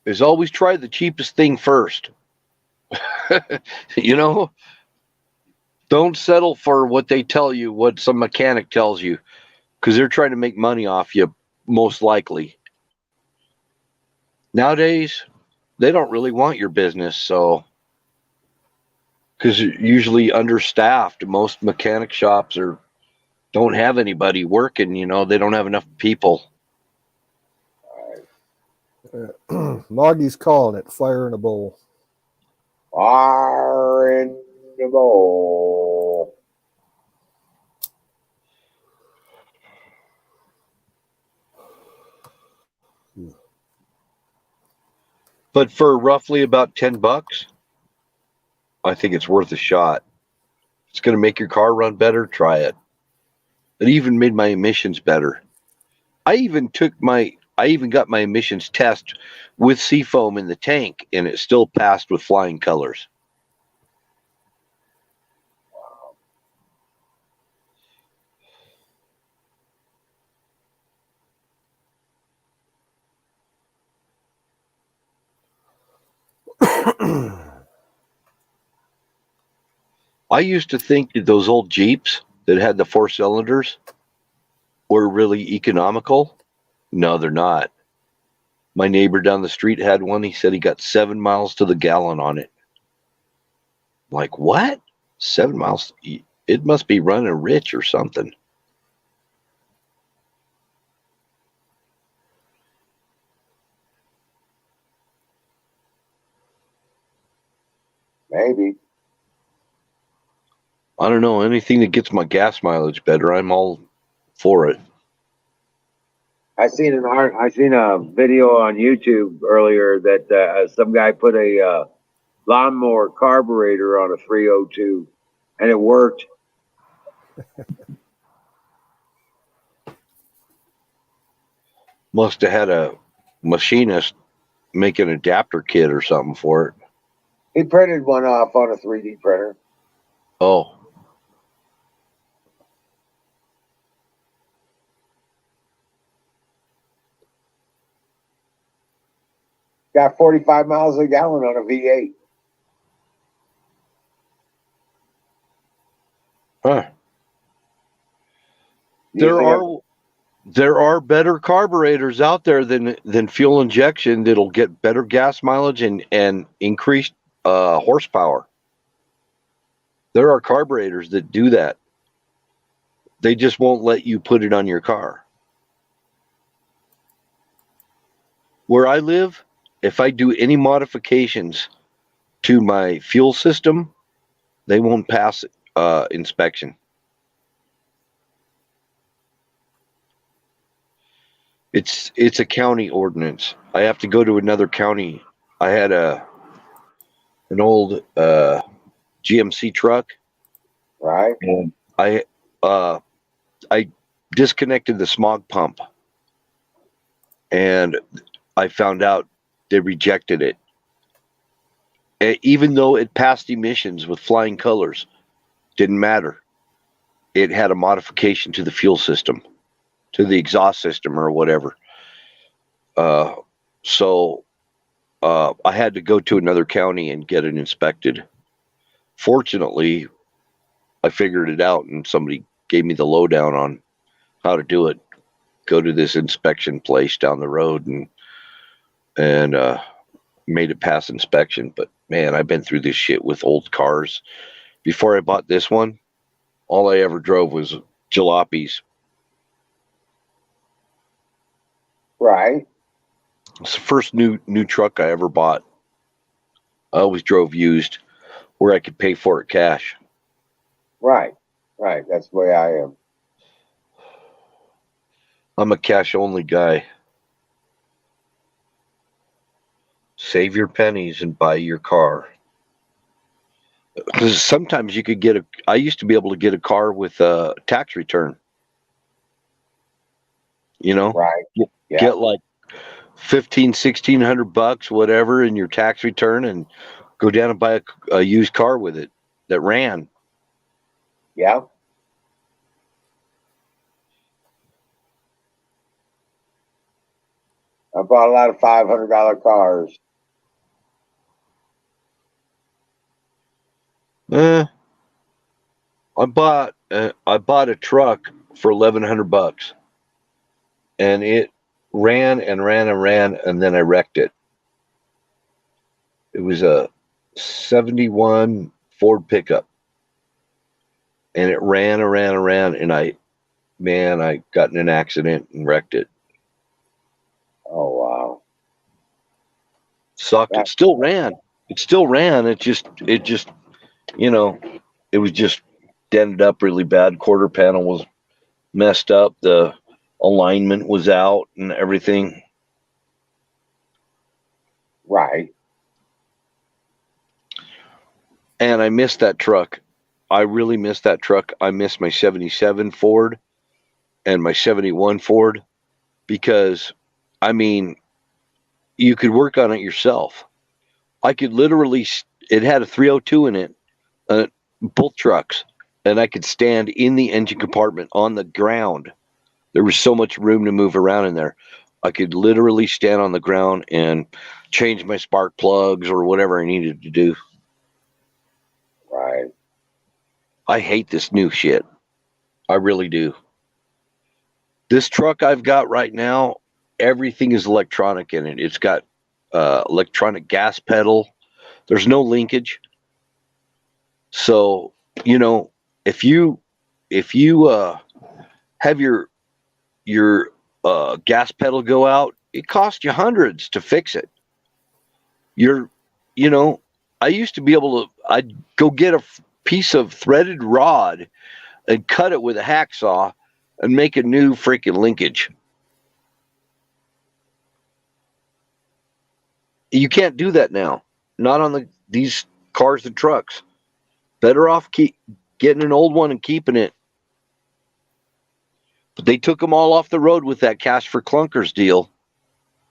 is always try the cheapest thing first. you know, don't settle for what they tell you, what some mechanic tells you, because they're trying to make money off you, most likely. Nowadays, they don't really want your business, so because usually understaffed, most mechanic shops are don't have anybody working. They don't have enough people. Moggy's calling it fire in a bowl. Fire in the bowl. But for roughly about $10, I think it's worth a shot. It's going to make your car run better. Try it. It even made my emissions better. I even got my emissions test with seafoam in the tank, and it still passed with flying colors. I used to think that those old Jeeps that had the 4 cylinders were really economical. No, they're not. My neighbor down the street had one. He said he got 7 miles to the gallon on it. Like, what? 7 miles? It must be running rich or something. Maybe. I don't know. Anything that gets my gas mileage better, I'm all for it. I seen a video on YouTube earlier that some guy put a lawnmower carburetor on a 302, and it worked. Must have had a machinist make an adapter kit or something for it. He printed one off on a 3D printer. Oh. Got 45 miles a gallon on a V8. Huh. Usually There are better carburetors out there than fuel injection that'll get better gas mileage and increased horsepower. There are carburetors that do that. They just won't let you put it on your car. Where I live, if I do any modifications to my fuel system, they won't pass inspection. It's a county ordinance. I have to go to another county. I had an old GMC truck. right? And I disconnected the smog pump, and I found out they rejected it. Even though it passed emissions with flying colors, didn't matter. It had a modification to the fuel system, to the exhaust system or whatever. So I had to go to another county and get it inspected. Fortunately, I figured it out, and somebody gave me the lowdown on how to do it. Go to this inspection place down the road and made it pass inspection. But man, I've been through this shit with old cars. Before I bought this one, all I ever drove was jalopies. Right. It's the first new truck I ever bought. I always drove used, where I could pay for it cash. Right. That's the way I am. I'm a cash only guy. Save your pennies and buy your car. Because sometimes you could get I used to be able to get a car with a tax return. You know? Right. Yeah. Get like $1,500-$1,600, whatever, in your tax return, and go down and buy a used car with it that ran. Yeah. I bought a lot of $500 cars. I bought a truck for $1,100, and it ran, and then I wrecked it. It was a 71 Ford pickup, and it ran, and I got in an accident and wrecked it. Oh wow. Sucked. It still ran. It just it was just dented up really bad. Quarter panel was messed up. The alignment was out and everything. Right. And I missed that truck. I really missed that truck. I missed my 77 Ford and my 71 Ford because, I mean, you could work on it yourself. I could literally, it had a 302 in it, both trucks, and I could stand in the engine compartment on the ground. There was so much room to move around in there. I could literally stand on the ground and change my spark plugs or whatever I needed to do. Right. I hate this new shit. I really do. This truck I've got right now, everything is electronic in it. It's got electronic gas pedal. There's no linkage. So, you know, if you have your gas pedal go out, it costs you hundreds to fix it. You know, I used to be able to, I'd go get a piece of threaded rod and cut it with a hacksaw and make a new freaking linkage. You can't do that now. Not on these cars and trucks. Better off getting an old one and keeping it. But they took them all off the road with that cash for clunkers deal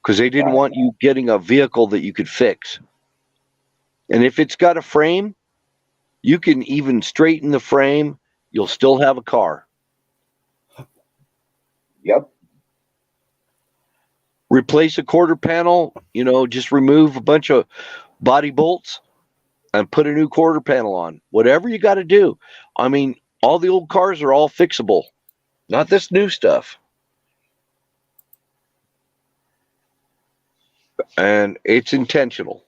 because they didn't want you getting a vehicle that you could fix. And if it's got a frame, you can even straighten the frame. You'll still have a car. Yep. Replace a quarter panel, you know, just remove a bunch of body bolts and put a new quarter panel on. Whatever you got to do. I mean, all the old cars are all fixable. Not this new stuff. And it's intentional.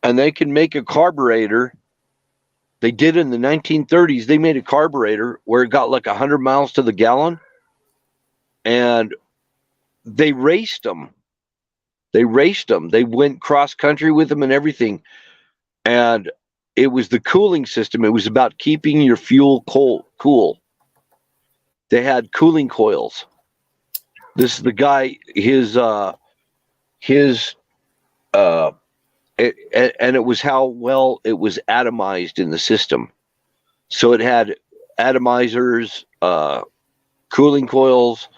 And they can make a carburetor. They did in the 1930s. They made a carburetor where it got like 100 miles to the gallon. And they raced them. They went cross country with them and everything. And it was the cooling system. It was about keeping your fuel cool. They had cooling coils. This is the guy, and it was how well it was atomized in the system. So it had atomizers, cooling coils,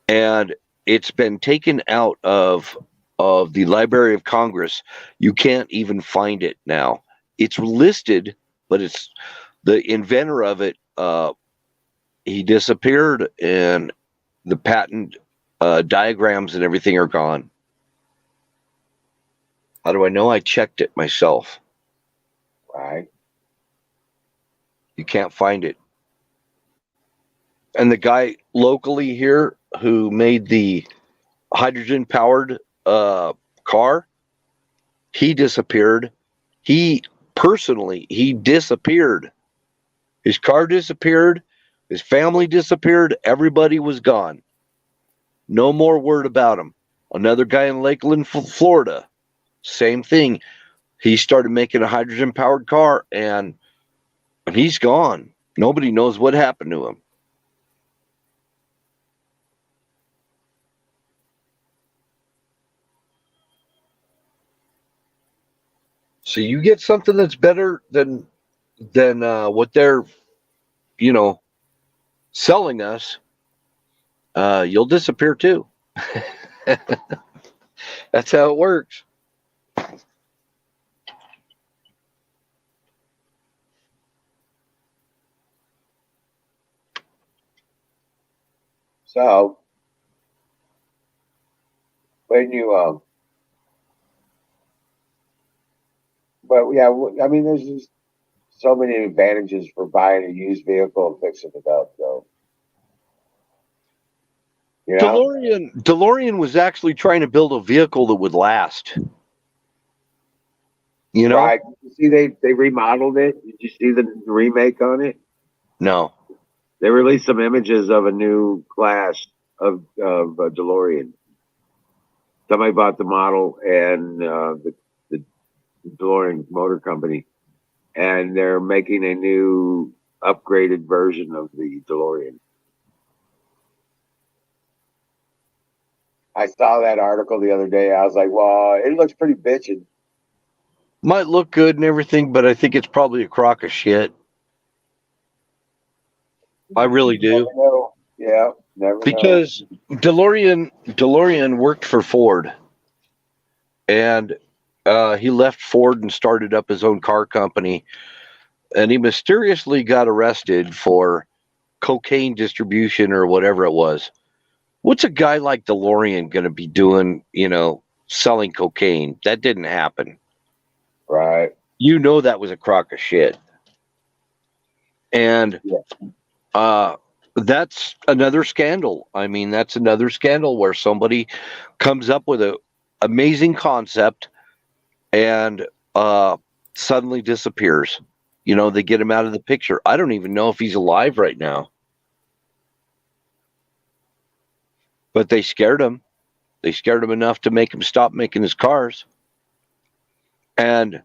and it's been taken out of the Library of Congress. You can't even find it now. It's listed, but it's the inventor of it. He disappeared, and the patent diagrams and everything are gone. How do I know? I checked it myself. Right. You can't find it. And the guy locally here who made the hydrogen-powered car, he disappeared. He disappeared. His car disappeared. His family disappeared. Everybody was gone. No more word about him. Another guy in Lakeland, Florida, same thing. He started making a hydrogen-powered car, and he's gone. Nobody knows what happened to him. So you get something that's better than what they're, you know, selling us, you'll disappear too. That's how it works. So when you but yeah, I mean, there's just so many advantages for buying a used vehicle and fixing it up, though. You know? DeLorean was actually trying to build a vehicle that would last. You know? Right. You see, they remodeled it. Did you see the remake on it? No. They released some images of a new class of a DeLorean. Somebody bought the model and the DeLorean Motor Company, and they're making a new upgraded version of the DeLorean. I saw that article the other day. I was like, well, it looks pretty bitchin'. Might look good and everything, but I think it's probably a crock of shit. I really do. Never know. Yeah, never because know. DeLorean worked for Ford, and he left Ford and started up his own car company, and he mysteriously got arrested for cocaine distribution or whatever it was. What's a guy like DeLorean going to be doing, selling cocaine? That didn't happen. Right. That was a crock of shit. And that's another scandal. I mean, that's another scandal where somebody comes up with an amazing concept and suddenly disappears. They get him out of the picture. I don't even know if he's alive right now. But they scared him. They scared him enough to make him stop making his cars. And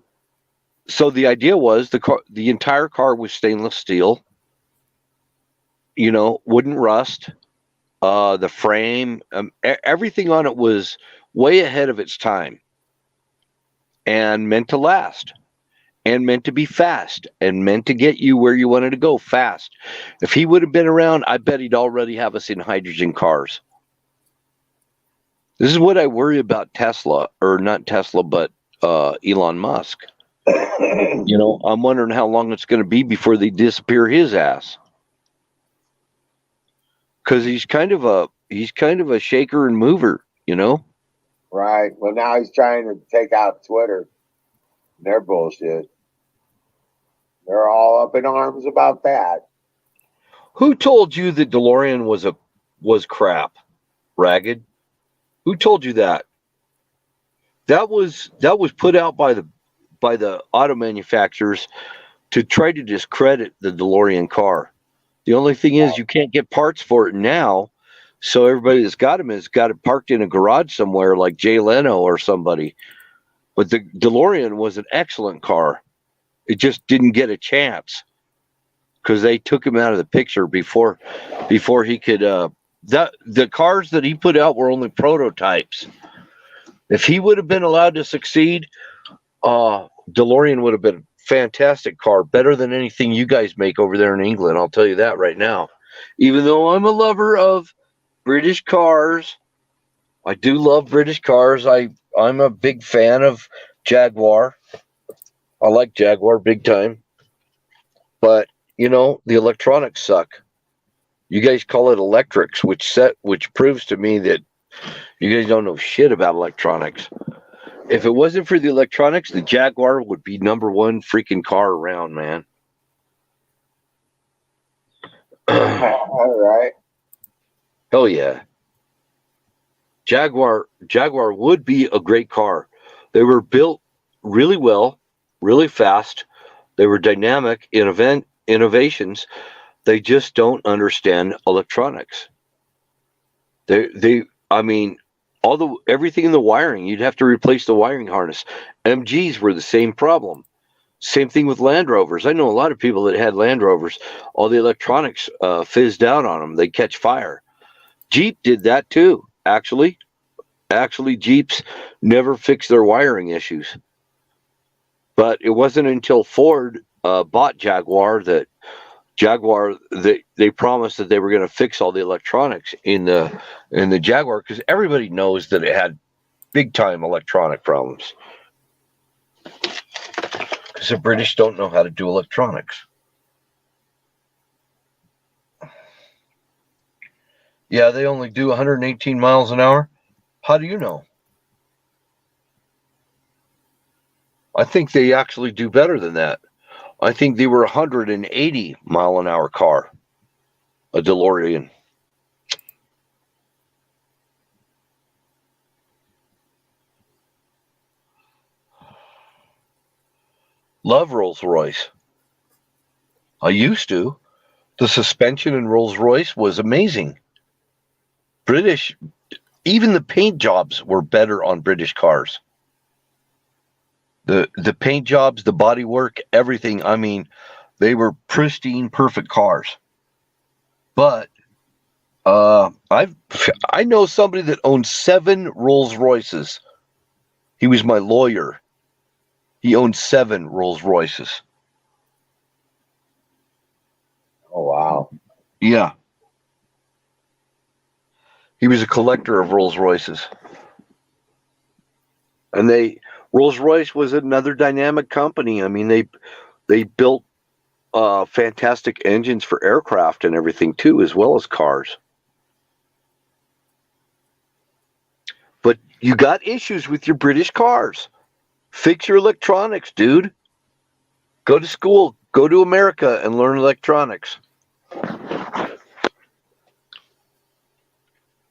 so the idea was the entire car was stainless steel. Wouldn't rust. The frame, everything on it was way ahead of its time, and meant to last, and meant to be fast, and meant to get you where you wanted to go fast. If he would have been around, I bet he'd already have us in hydrogen cars. This is what I worry about Tesla, or not Tesla, but Elon Musk. I'm wondering how long it's going to be before they disappear his ass. Because he's kind of a shaker and mover, Right. Well, now he's trying to take out Twitter. They're bullshit. They're all up in arms about that. Who told you that DeLorean was crap, Ragged? Who told you that? That was put out by the auto manufacturers to try to discredit the DeLorean car. The only thing is you can't get parts for it now, so everybody that's got them has got it parked in a garage somewhere like Jay Leno or somebody. But the DeLorean was an excellent car. It just didn't get a chance because they took him out of the picture before he could. The cars that he put out were only prototypes. If he would have been allowed to succeed, DeLorean would have been a fantastic car, better than anything you guys make over there in England. I'll tell you that right now. Even though I'm a lover of British cars, I do love British cars. I'm a big fan of Jaguar. I like Jaguar big time. But, the electronics suck. You guys call it electrics, which proves to me that you guys don't know shit about electronics. If it wasn't for the electronics, the Jaguar would be number one freaking car around, man. All right. Hell yeah. Jaguar would be a great car. They were built really well, really fast. They were dynamic innovations. They just don't understand electronics. Everything in the wiring, you'd have to replace the wiring harness. MGs were the same problem. Same thing with Land Rovers. I know a lot of people that had Land Rovers. All the electronics fizzed out on them. They catch fire. Jeep did that too, actually. Actually, Jeeps never fixed their wiring issues. But it wasn't until Ford bought Jaguar that they promised that they were going to fix all the electronics in the Jaguar, because everybody knows that it had big time electronic problems. Because the British don't know how to do electronics. Yeah, they only do 118 miles an hour. How do you know? I think they actually do better than that. I think they were 180 mile an hour car, a DeLorean. Love Rolls Royce. I used to. The suspension in Rolls Royce was amazing. British, even the paint jobs were better on British cars. The paint jobs, the bodywork, everything. I mean, they were pristine, perfect cars. But I know somebody that owned 7 Rolls Royces. He was my lawyer. He owned 7 Rolls Royces. Oh, wow. Yeah. He was a collector of Rolls Royces. And Rolls Royce was another dynamic company. I mean, they built fantastic engines for aircraft and everything too, as well as cars. But you got issues with your British cars. Fix your electronics, dude. Go to school. Go to America and learn electronics.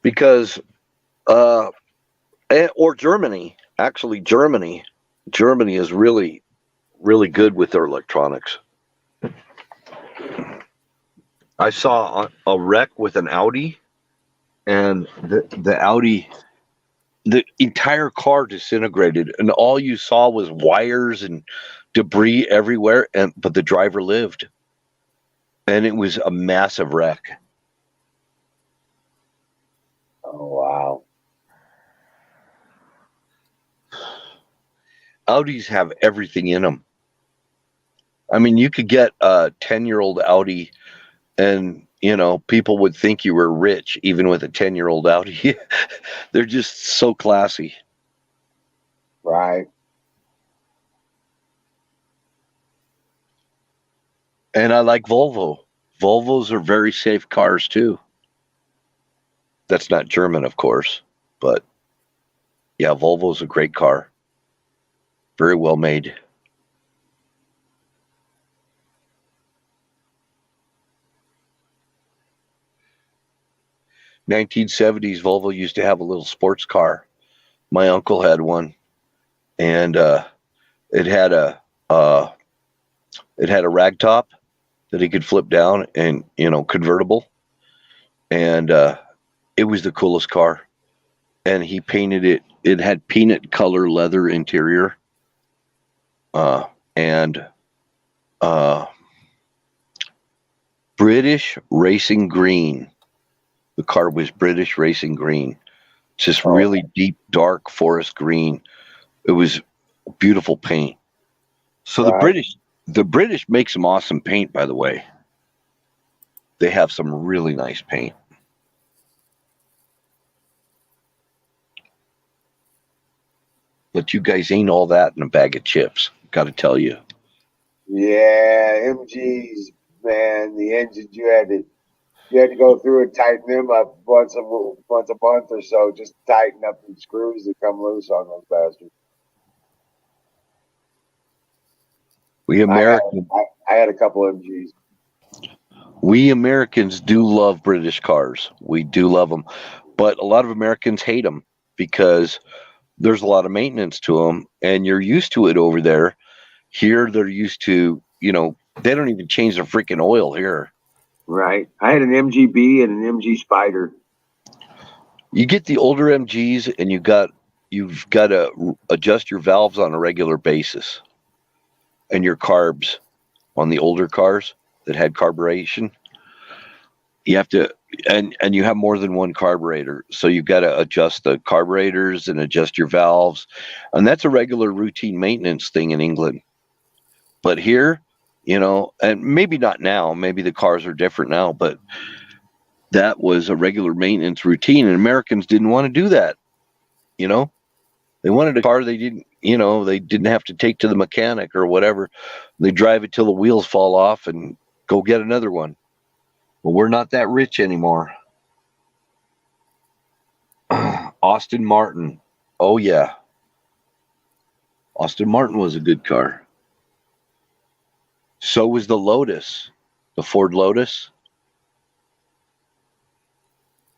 Because, or Germany. Actually, Germany is really, really good with their electronics. I saw a wreck with an Audi, and the Audi, the entire car disintegrated, and all you saw was wires and debris everywhere. But the driver lived, and it was a massive wreck. Oh wow. Audis have everything in them. I mean, you could get a 10-year-old Audi, and people would think you were rich even with a 10-year-old Audi. They're just so classy. Right. And I like Volvo. Volvos are very safe cars too. That's not German, of course, but yeah, Volvo's a great car. Very well made. '70s Volvo used to have a little sports car. My uncle had one, and it had a uh, it had a rag top that he could flip down, and convertible, and it was the coolest car. And he painted it. It had peanut color leather interior, and British racing green. The car was British racing green, just really deep, dark forest green. It was beautiful paint. So Right. the British make some awesome paint, by the way. They have some really nice paint. But you guys ain't all that in a bag of chips. Got to tell you. Yeah, MGs, man, the engines you had to go through and tighten them up once a month or so, just tighten up the screws that come loose on those bastards. We I had Americans, I had a couple MGs. we Americans do love British cars. We do love them, but a lot of Americans hate them because there's a lot of maintenance to them, and you're used to it over there. Here, they're used to, they don't even change their freaking oil here. Right. I had an MGB and an MG Spider. You get the older MGs, and you've got to adjust your valves on a regular basis, and your carbs on the older cars that had carburation. You have to, and you have more than one carburetor, so you've got to adjust the carburetors and adjust your valves, and that's a regular routine maintenance thing in England. But here, and maybe not now, maybe the cars are different now, but that was a regular maintenance routine, and Americans didn't want to do that. They wanted a car they didn't have to take to the mechanic or whatever. They drive it till the wheels fall off and go get another one. But we're not that rich anymore. Austin Martin. Oh yeah. Austin Martin was a good car. So was the Lotus. The Ford Lotus.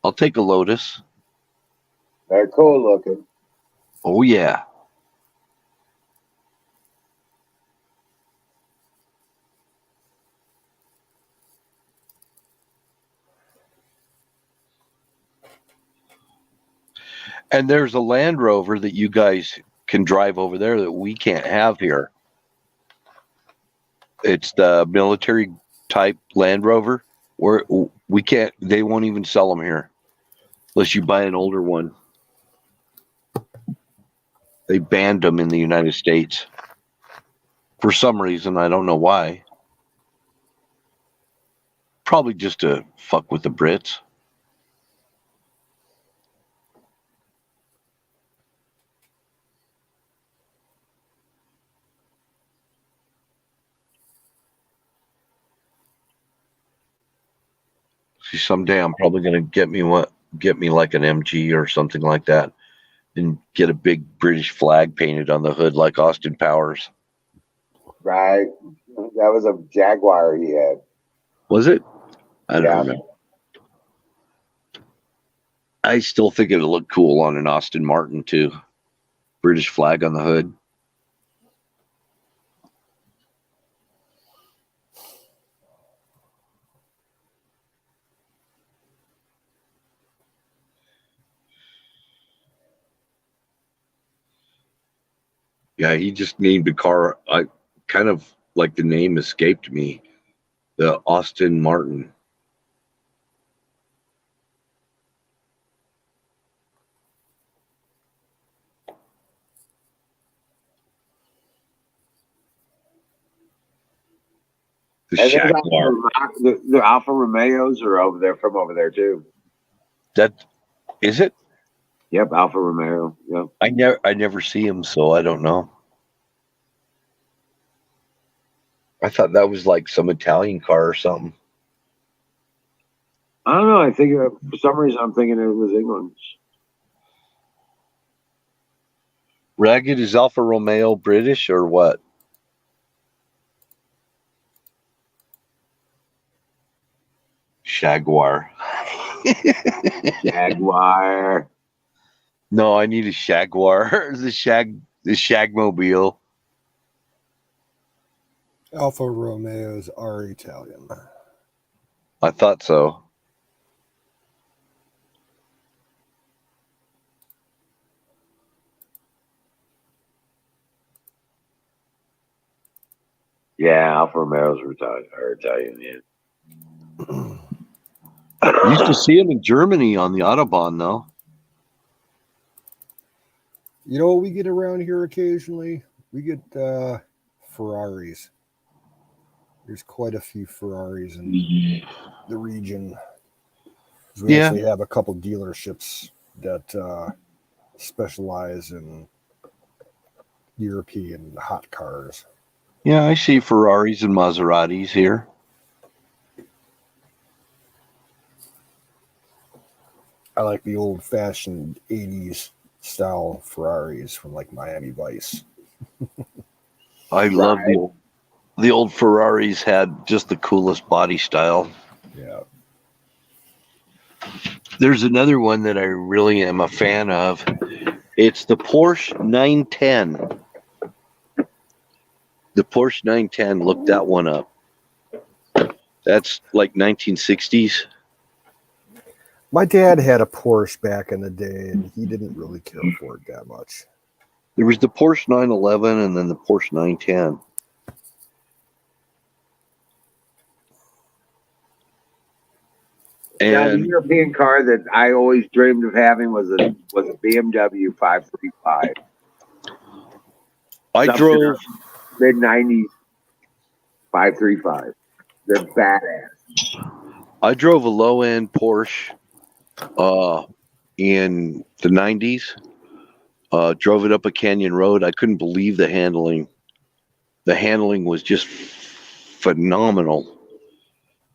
I'll take a Lotus. They're cool looking. Oh yeah. And there's a Land Rover that you guys can drive over there that we can't have here. It's the military type Land Rover where we can't, they won't even sell them here unless you buy an older one. They banned them in the United States for some reason. I don't know why. Probably just to fuck with the Brits. Someday I'm probably gonna get me like an MG or something like that, and get a big British flag painted on the hood like Austin Powers. Right. That was a Jaguar he had. Was it? I don't Yeah. remember. I still think it'd look cool on an Aston Martin too. British flag on the hood. Yeah, he just named a car. I kind of like the name escaped me. The Austin Martin. The And there's Jaguar. the Alfa Romeos are over there from over there too. That is it. Yep, Alfa Romeo. Yep. I never see him, so I don't know. I thought that was like some Italian car or something. I don't know. I think for some reason I'm thinking it was England. Ragged, is Alfa Romeo British or what? Jaguar. Jaguar. No, I need a Jaguar. the Shagmobile. Alfa Romeos are Italian. I thought so. Yeah, Alfa Romeos are Italian. Yeah. Used to see them in Germany on the Autobahn, though. You know what we get around here occasionally? We get Ferraris. There's quite a few Ferraris in the region. We actually have a couple dealerships that specialize in European hot cars. Yeah, I see Ferraris and Maseratis here. I like the old-fashioned 80s style Ferraris from like Miami Vice. I love the old Ferraris had just the coolest body style. Yeah. There's another one that I really am a fan of. It's the Porsche 910. The Porsche 910, look that one up. That's like 1960s. My dad had a Porsche back in the day, and he didn't really care for it that much. There was the Porsche 911 and then the Porsche 910. Now, the And European car that I always dreamed of having was a BMW 535. I drove mid 90s 535. They're badass. I drove a low end Porsche in the 90s. Drove it up a canyon road. I couldn't believe the handling. The handling was just phenomenal.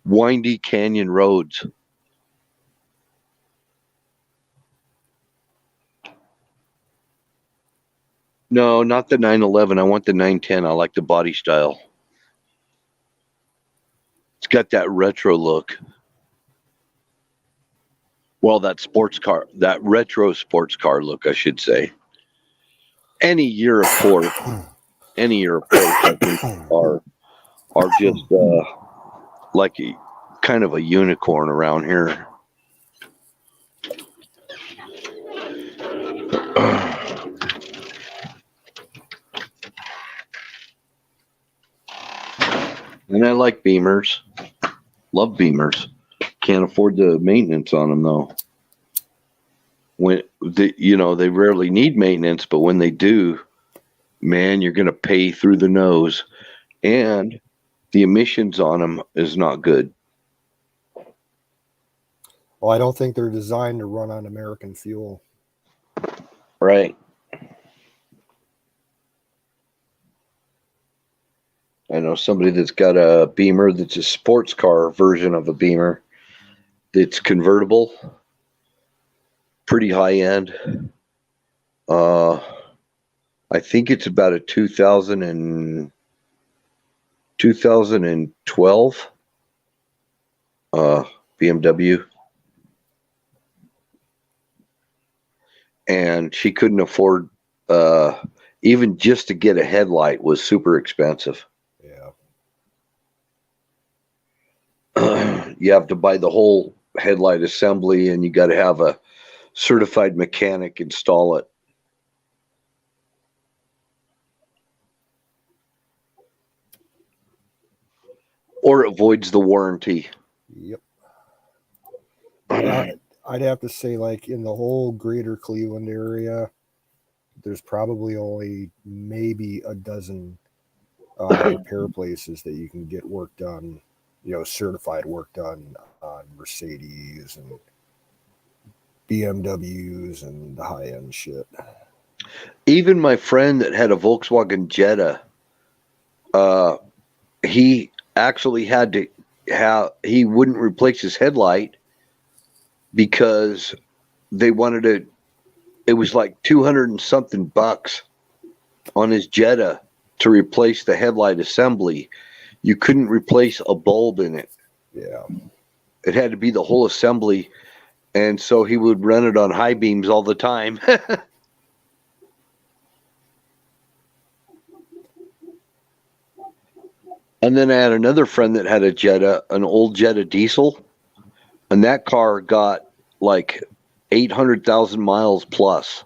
Windy canyon roads. No, not the 911. I want the 910. I like the body style. It's got that retro look. Well, that retro sports car look, I should say. Any year of Porsche, I think, are just like kind of a unicorn around here. And I like Beamers. Love Beamers. Can't afford the maintenance on them though. When they rarely need maintenance, but when they do, man, you're going to pay through the nose. And the emissions on them is not good. Well, I don't think they're designed to run on American fuel. Right. I know somebody that's got a Beamer that's a sports car version of a Beamer, It's convertible, pretty high end. I think it's about a 2012 BMW, and she couldn't afford even just to get a headlight was super expensive. Yeah. You have to buy the whole headlight assembly, and you got to have a certified mechanic install it. Or it voids the warranty. Yep. I'd have to say, like, in the whole greater Cleveland area, there's probably only maybe a dozen repair places that you can get work done, certified work done on Mercedes and BMWs and the high end shit. Even my friend that had a Volkswagen Jetta, he actually had to he wouldn't replace his headlight because they wanted to, it was like 200 and something bucks on his Jetta to replace the headlight assembly. You couldn't replace a bulb in it. Yeah. It had to be the whole assembly. And so he would run it on high beams all the time. And then I had another friend that had a Jetta, an old Jetta diesel, and that car got like 800,000 miles plus.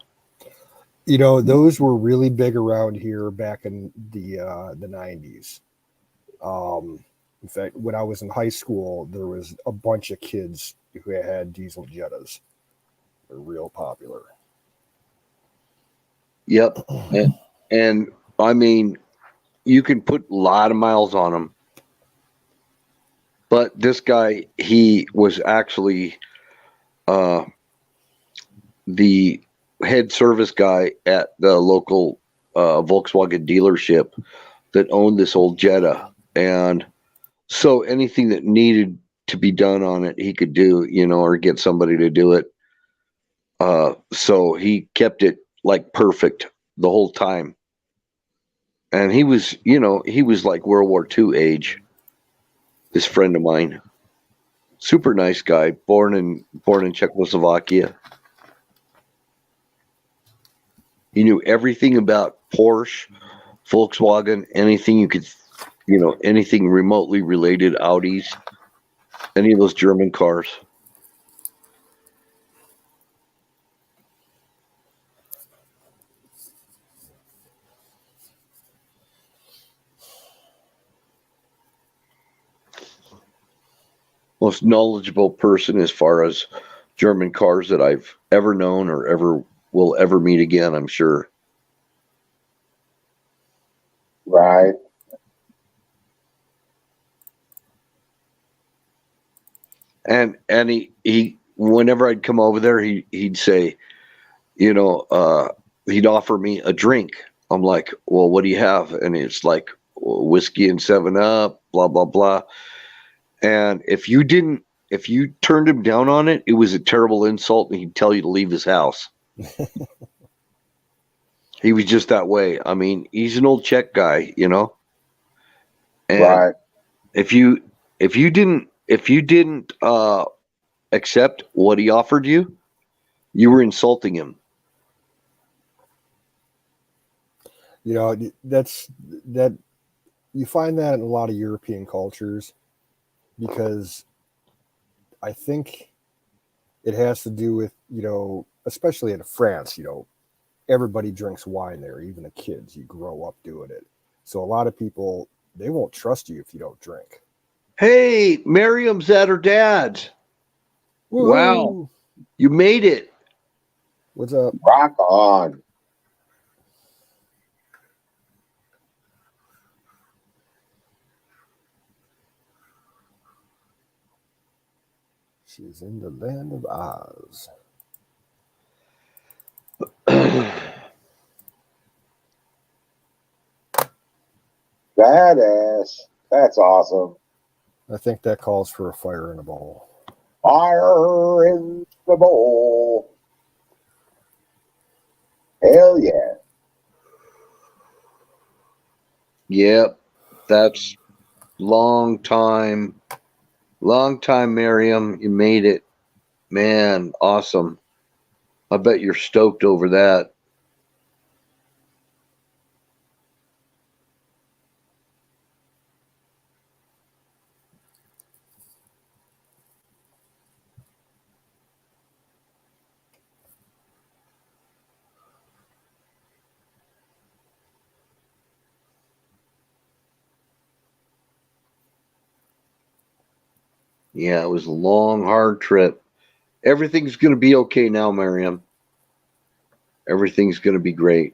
Those were really big around here back in the 90s. In fact, when I was in high school, there was a bunch of kids who had diesel Jettas. They're real popular. Yep. And I mean, you can put a lot of miles on them. But this guy, he was actually the head service guy at the local Volkswagen dealership that owned this old Jetta. And so anything that needed to be done on it, he could do, or get somebody to do it. So he kept it like perfect the whole time. And he was like World War II age. This friend of mine, super nice guy, born in Czechoslovakia. He knew everything about Porsche, Volkswagen, anything you could, anything remotely related, Audis, any of those German cars. Most knowledgeable person as far as German cars that I've ever known or ever will ever meet again, I'm sure. Right. And he whenever I'd come over there, he'd say, he'd offer me a drink. I'm like, well, what do you have? And it's like whiskey and 7-Up, blah blah blah. And if you turned him down on it, it was a terrible insult, and he'd tell you to leave his house. He was just that way. I mean, he's an old Czech guy, And Right. if you didn't accept what he offered you, you were insulting him. That you find that in a lot of European cultures, because I think it has to do with, especially in France, everybody drinks wine there, even the kids. You grow up doing it. So a lot of people, they won't trust you if you don't drink. Hey, Miriam's at her dad's. Woo-hoo! Wow, you made it. What's up? Rock on. She's in the land of Oz. Badass. That's awesome. I think that calls for a fire in a bowl. Fire in the bowl. Hell yeah. Yep, that's long time, Miriam. You made it, man. Awesome. I bet you're stoked over that. Yeah, it was a long, hard trip. Everything's going to be okay now, Miriam. Everything's going to be great.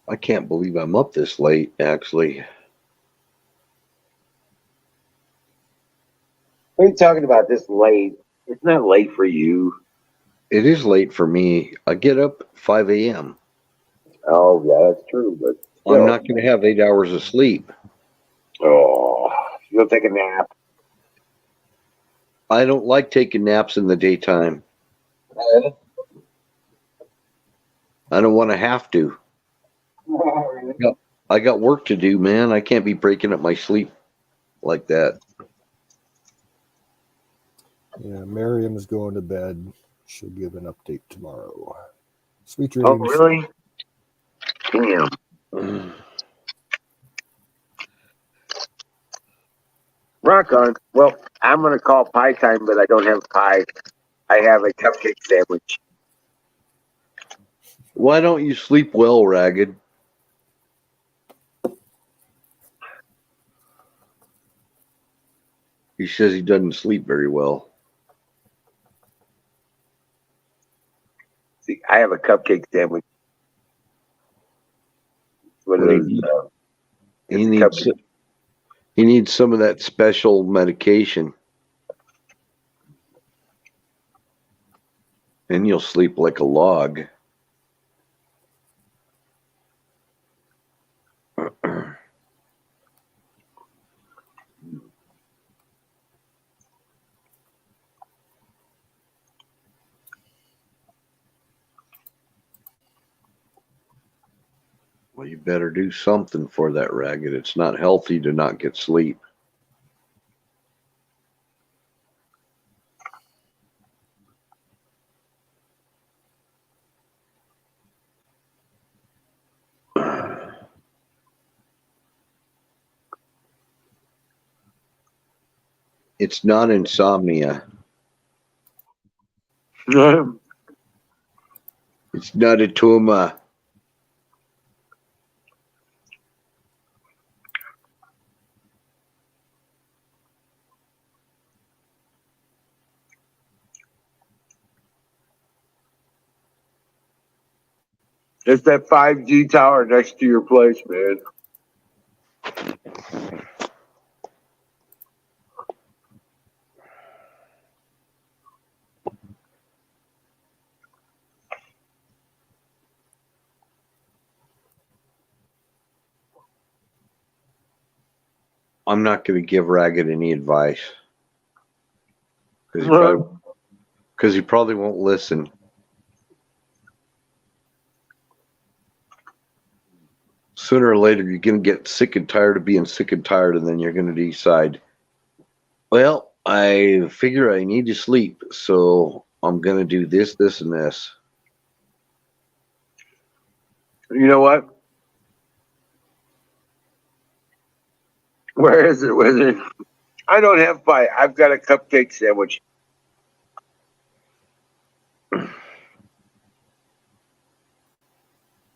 I can't believe I'm up this late, actually. What are you talking about this late? It's not late for you. It is late for me. I get up 5 a.m. Oh, yeah, that's true, but I'm still. not going to have 8 hours of sleep. Oh, you'll take a nap. I don't like taking naps in the daytime. I don't want to have to. I got work to do, man. I can't be breaking up my sleep like that. Yeah, Miriam's going to bed. She'll give an update tomorrow. Sweet Oh, dreams. really? Damn. Rock on. Well, I'm going to call pie time, but I don't have pie. I have a cupcake sandwich. Why don't you sleep well, Ragged? He says he doesn't sleep very well. See, I have a cupcake sandwich. What Well, it is, it's a cupcake. he needs some of that special medication, and you'll sleep like a log. Well, you better do something for that, Ragged. It's not healthy to not get sleep. It's not insomnia. It's not a tumor. It's that 5G tower next to your place, man. I'm not going to give Ragged any advice because he probably won't listen. Sooner or later, you're going to get sick and tired of being sick and tired, and then you're going to decide, well, I figure I need to sleep, so I'm going to do this, this, and this. You know what? Where is it? Where is it? I don't have pie. I've got a cupcake sandwich.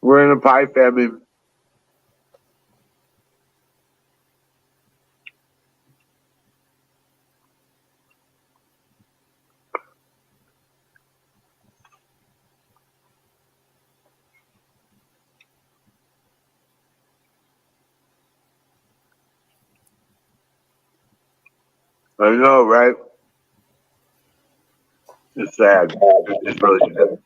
We're a pie family. I know, right? It's sad. It's really sad.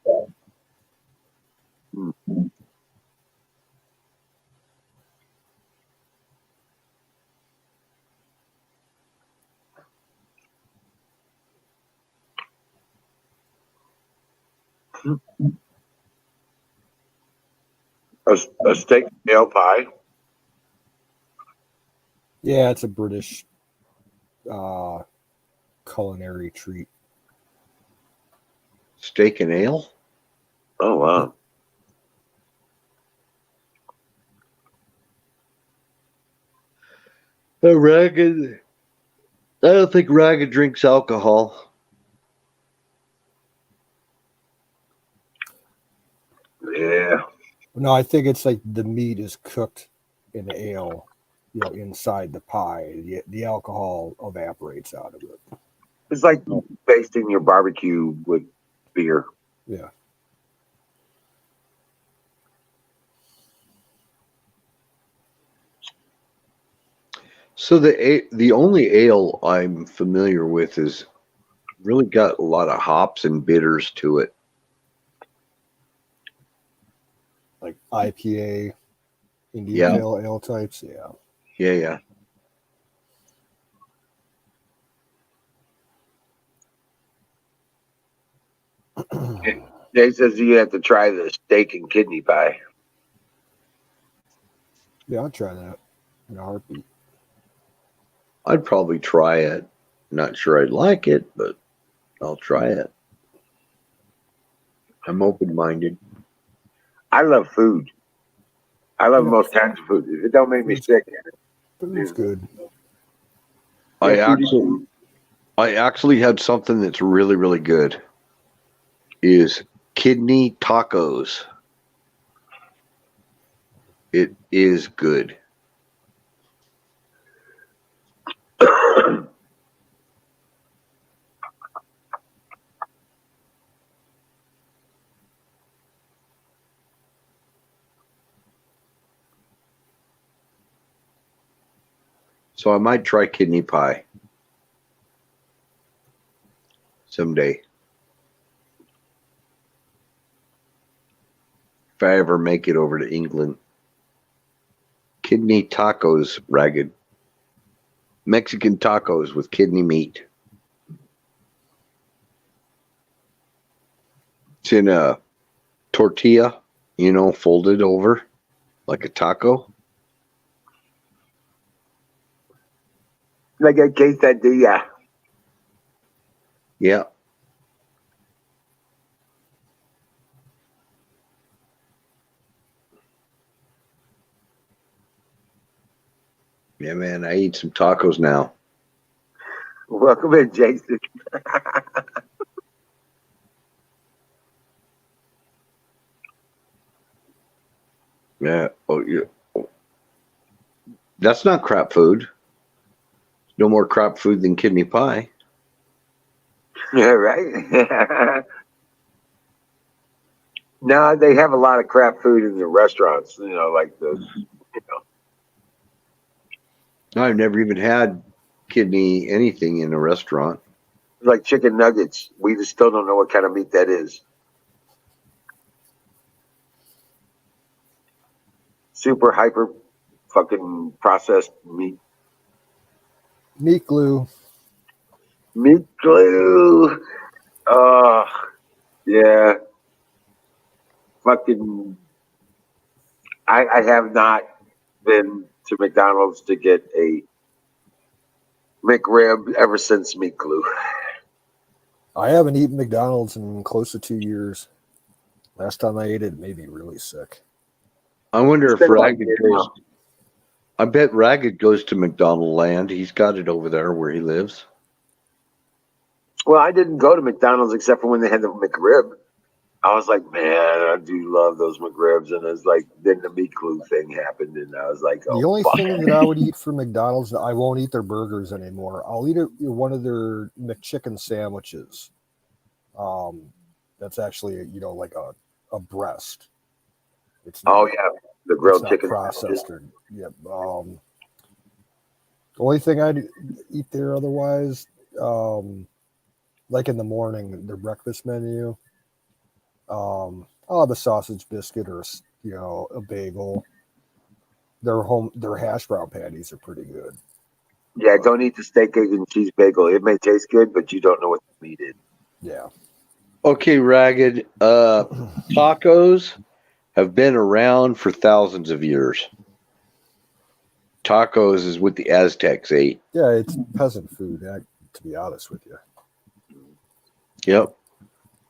A steak ale pie. Yeah, it's a British culinary treat. Steak and ale? Oh wow. Ragged. I don't think Ragged drinks alcohol. Yeah. No, I think it's like the meat is cooked in the ale, inside the pie. The alcohol evaporates out of it. It's like basting your barbecue with beer. Yeah. So the only ale I'm familiar with is really got a lot of hops and bitters to it. Like IPA, Indian Yeah. Pale Ale types. Yeah. Yeah. Jay says you have to try the steak and kidney pie. Yeah, I'll try that in a heartbeat. I'd probably try it. Not sure I'd like it, but I'll try it. I'm open-minded. I love food. I love Yeah. most kinds of food. If it don't make me sick, Food's good. I Yeah, food actually had something that's really, really good. Is kidney tacos. It is good. So I might try kidney pie someday. If I ever make it over to England. Kidney tacos, Ragged. Mexican tacos with kidney meat. It's in a tortilla, folded over like a taco. like a quesadilla. Yeah. Yeah, man, I eat some tacos now. Welcome in, Jason. Yeah. Oh, yeah. That's not crap food. No more crap food than kidney pie. Yeah, right. No, they have a lot of crap food in the restaurants. Like the. I've never even had kidney anything in a restaurant. Like chicken nuggets. We just still don't know what kind of meat that is. Super hyper fucking processed meat. Meat glue. Meat glue. Oh, yeah. Fucking. I have not been to McDonald's to get a McRib ever since meat glue. I haven't eaten McDonald's in close to 2 years. Last time I ate it made me really sick. I wonder It's if been like Ragged this goes. now. I bet Ragged goes to McDonald Land. He's got it over there where he lives. Well, I didn't go to McDonald's except for when they had the McRib. I was like, man, I do love those McRibs. And it's like, then the meat glue thing happened, and I was like, The oh, only fuck. thing that I would eat from McDonald's, I won't eat their burgers anymore. I'll eat one of their McChicken sandwiches. That's actually like a breast. It's Oh, not. yeah. The It's grilled not chicken. processed or yeah. The only thing I'd eat there otherwise, like in the morning, their breakfast menu. The sausage biscuit or a bagel. Their hash brown patties are pretty good. Yeah, don't eat the steak, egg, and cheese bagel. It may taste good, but you don't know what the meat is. Yeah. Okay, Ragged. Tacos have been around for thousands of years. Tacos is what the Aztecs ate. Yeah, it's peasant food, to be honest with you. Yep.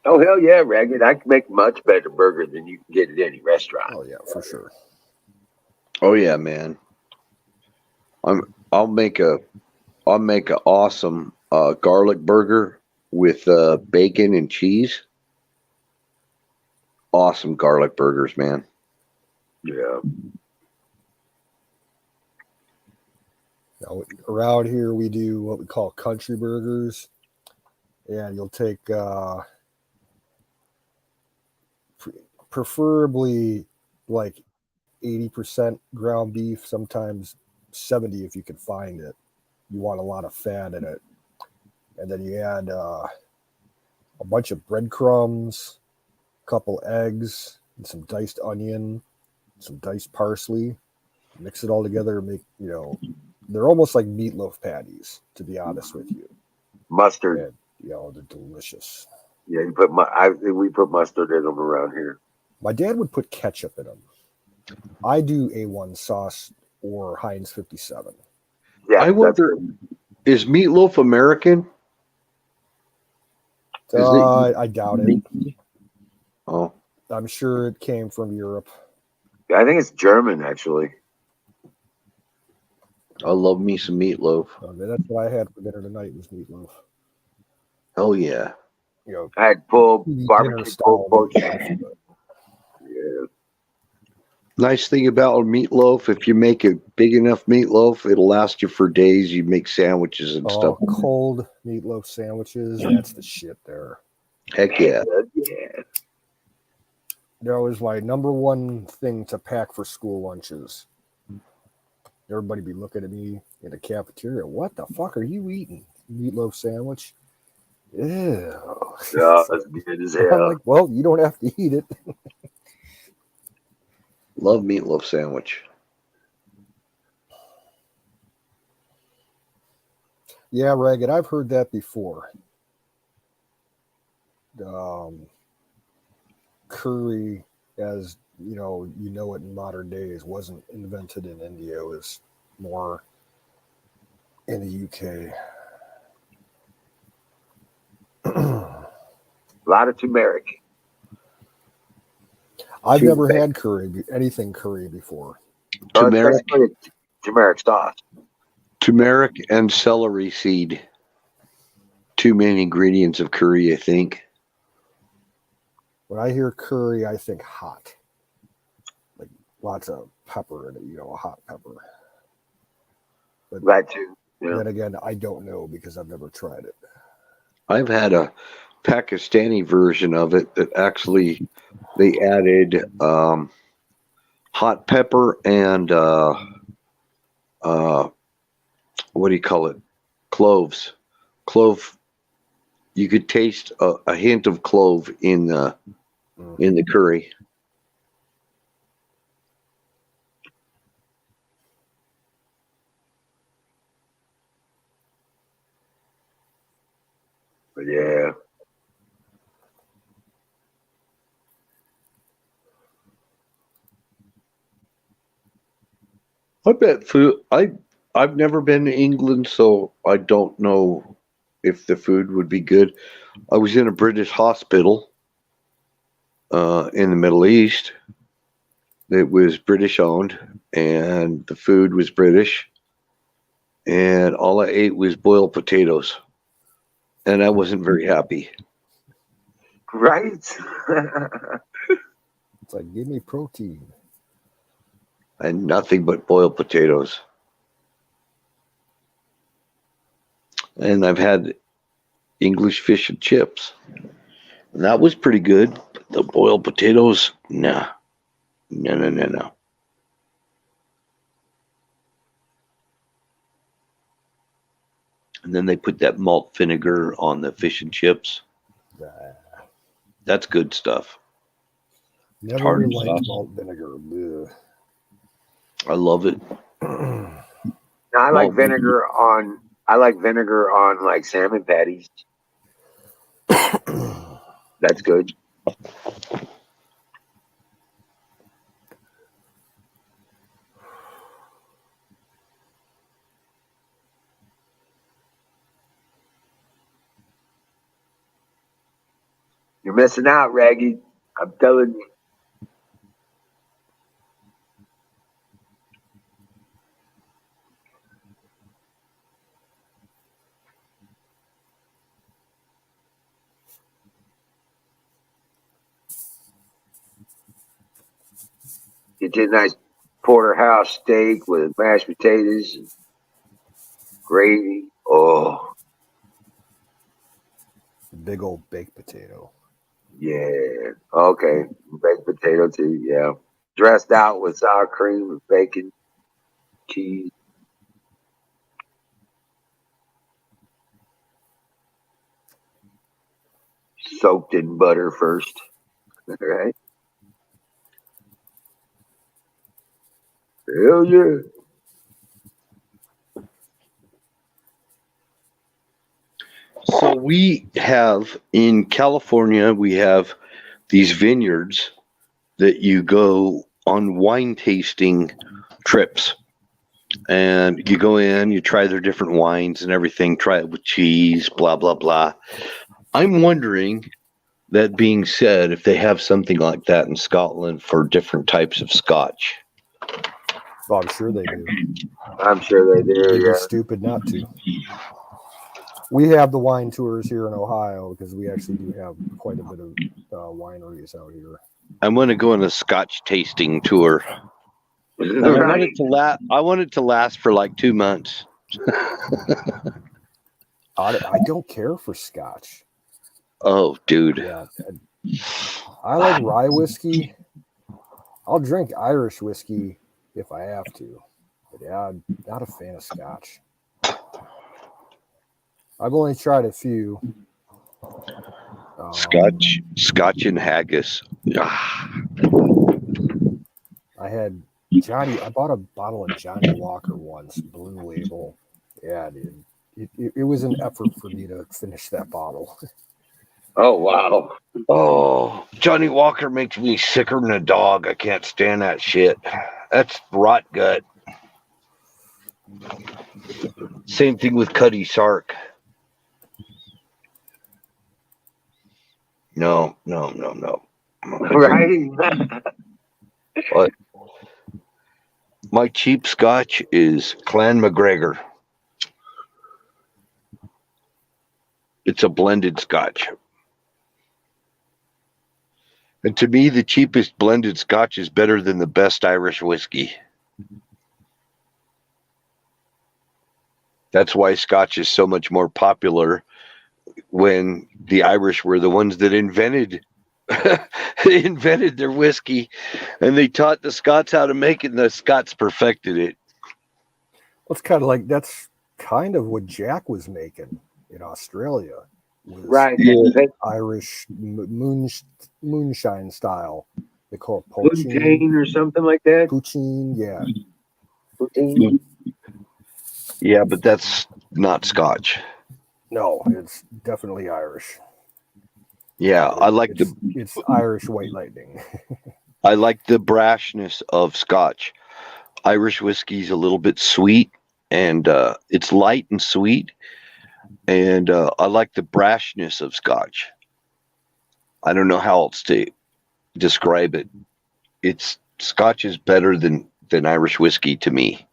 Oh, hell yeah, Ragged. I can make much better burger than you can get at any restaurant. Oh, yeah, for sure. Oh yeah, man. I'll make an awesome garlic burger with bacon and cheese. Awesome garlic burgers, man. Yeah. Around here, we do what we call country burgers. And you'll take preferably like 80% ground beef, sometimes 70 if you can find it. You want a lot of fat in it. And then you add a bunch of breadcrumbs, a couple eggs, and some diced onion, some diced parsley. Mix it all together and make, they're almost like meatloaf patties, to be honest with you. Mustard. And, they're delicious. Yeah, we put mustard in them around here. My dad would put ketchup in them. I do A1 sauce or Heinz 57. Yeah, I wonder, is meatloaf American? I doubt it. Oh, I'm sure it came from Europe. I think it's German, actually. I love me some meatloaf. That's what I had for dinner tonight was meatloaf. Hell yeah. I had barbecue pulled pork. Yeah. Nice thing about a meatloaf, if you make a big enough meatloaf, it'll last you for days. You make sandwiches and stuff. Cold meatloaf sandwiches, that's the shit there. Heck yeah. Yeah. That was my number one thing to pack for school lunches. Everybody be looking at me in the cafeteria. What the fuck are you eating? Meatloaf sandwich? Ew. Yeah, that's good as hell. I'm like, well, you don't have to eat it. Love meatloaf sandwich. Yeah, Ragged, I've heard that before. Curry, as you know it in modern days, wasn't invented in India. It was more in the UK. A lot of turmeric. I've never had anything curry before. Turmeric, turmeric sauce. turmeric and celery seed. Two main ingredients of curry, I think. When I hear curry, I think hot. Like lots of pepper in it, a hot pepper. But that too. Yeah. Then again, I don't know because I've never tried it. I've had a Pakistani version of it that actually they added hot pepper and what do you call it? Cloves. You could taste a hint of clove in the curry. But yeah. I bet food. I've never been to England, so I don't know if the food would be good. I was in a British hospital in the Middle East. It was British owned, and the food was British. And all I ate was boiled potatoes, and I wasn't very happy. Right? It's like, give me protein. And nothing but boiled potatoes. And I've had English fish and chips. And that was pretty good. But the boiled potatoes, nah. No. And then they put that malt vinegar on the fish and chips. That's good stuff. Never Tartar liked sauce. malt vinegar. Ugh. I love it. Now, I like Malt vinegar on. I like vinegar on like salmon patties. That's good. You're missing out, Raggy. I'm telling you. Get you a nice porterhouse steak with mashed potatoes and gravy. Oh, Big old baked potato. yeah. Okay. Baked potato too. Yeah. Dressed out with sour cream and bacon, cheese, soaked in butter first. Right? Hell yeah. So we have in California, we have these vineyards that you go on wine tasting trips. And you go in, you try their different wines and everything, try it with cheese, blah, blah, blah. I'm wondering, that being said, if they have something like that in Scotland for different types of scotch. Well, I'm sure they do. I'm sure they They'd do. be Yeah. stupid not to. We have the wine tours here in Ohio because we actually do have quite a bit of wineries out here. I want to go on a scotch tasting tour. And I want it to last. I want it to last for like 2 months. I don't care for scotch. Oh, dude. Yeah, I like rye whiskey. I'll drink Irish whiskey if I have to, but yeah, I'm not a fan of scotch. I've only tried a few. Scotch and haggis. Ah. I had Johnny. I bought a bottle of Johnny Walker once, Blue Label. Yeah, dude. It was an effort for me to finish that bottle. Oh, wow. Oh, Johnny Walker makes me sicker than a dog. I can't stand that shit. That's rot gut. Same thing with Cuddy Sark. No. Right? But my cheap scotch is Clan McGregor. It's a blended scotch. And to me, the cheapest blended scotch is better than the best Irish whiskey. That's why scotch is so much more popular when the Irish were the ones that invented their whiskey, and they taught the Scots how to make it, and the Scots perfected it. Well, it's kind of like that's kind of what Jack was making in Australia. Was Right. Yeah. Irish moonshine style. They call it poaching. Poutine or something like that. Poutine, yeah. Poutine. Yeah, but that's not Scotch. No, it's definitely Irish. Yeah, I like it's Irish White Lightning. I like the brashness of Scotch. Irish whiskey's a little bit sweet, and it's light and sweet, and I like the brashness of Scotch. I don't know how else to describe it. Scotch is better than Irish whiskey to me.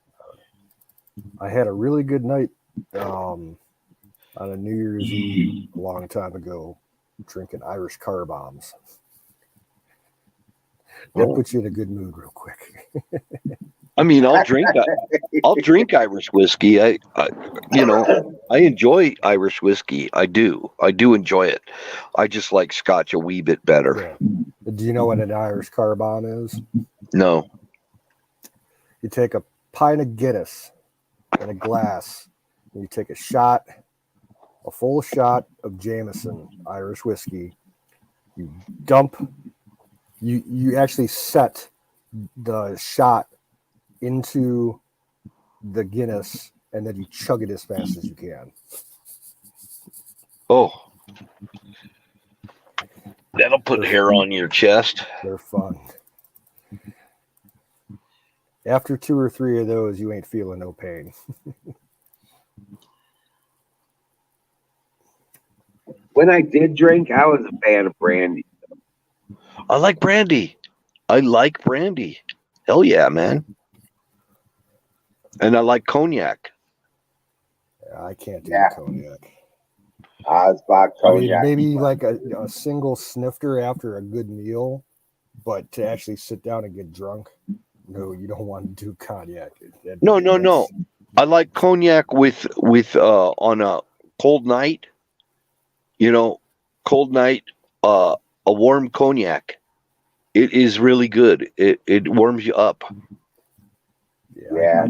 I had a really good night on a New Year's Eve a long time ago. drinking Irish car bombs. That puts you in a good mood real quick. I mean, I'll drink Irish whiskey. I enjoy Irish whiskey. I do enjoy it. I just like Scotch a wee bit better. Yeah. Do you know what an Irish car bomb is? No. You take a pint of Guinness in a glass, and you take a full shot of Jameson Irish whiskey. You dump. You actually set the shot into the Guinness, and then you chug it as fast as you can. Oh, that'll put hair on your chest. They're fun. After 2 or 3 of those, you ain't feeling no pain. When I did drink, I was a fan of brandy. I like brandy. Hell yeah, man. And I like cognac. I can't do Yeah. cognac. Osbach I mean, cognac. maybe like a single snifter after a good meal, but to actually sit down and get drunk, no, you don't want to do cognac. No. I like cognac with on a cold night. Cold night, a warm cognac. It is really good. It warms you up. Yeah.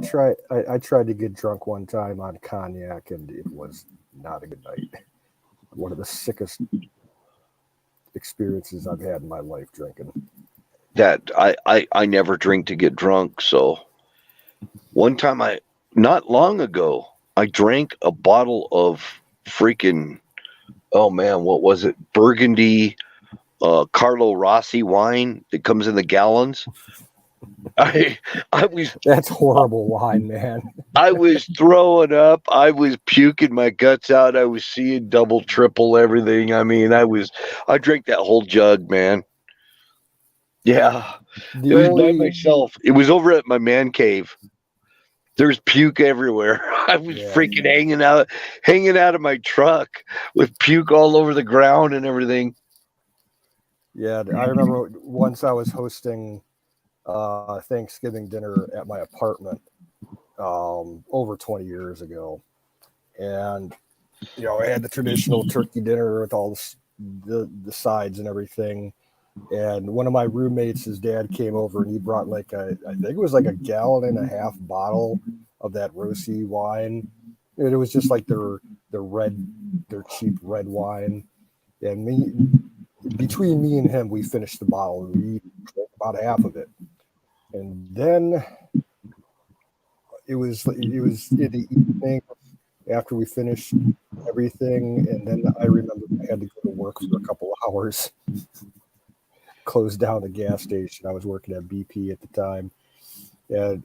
I tried to get drunk one time on cognac, and it was not a good night. One of the sickest experiences I've had in my life drinking. That I never drink to get drunk. So one time not long ago, I drank a bottle of freaking, oh man, what was it? Burgundy Carlo Rossi wine that comes in the gallons. That's horrible wine, man. I was throwing up. I was puking my guts out. I was seeing double, triple everything. I mean, I drank that whole jug, man. Yeah. It was by myself. It was over at my man cave. There's puke everywhere. I was freaking hanging out of my truck with puke all over the ground and everything. Yeah, I remember once I was hosting Thanksgiving dinner at my apartment over 20 years ago, and I had the traditional turkey dinner with all the sides and everything. And one of my roommates, his dad came over and he brought I think it was like a 1.5 gallon bottle of that Rossi wine. And it was just like their cheap red wine. And between me and him, we finished the bottle. We drank about half of it. And then it was in the evening after we finished everything. And then I remember I had to go to work for a couple of hours. Closed down the gas station. I was working at BP at the time. And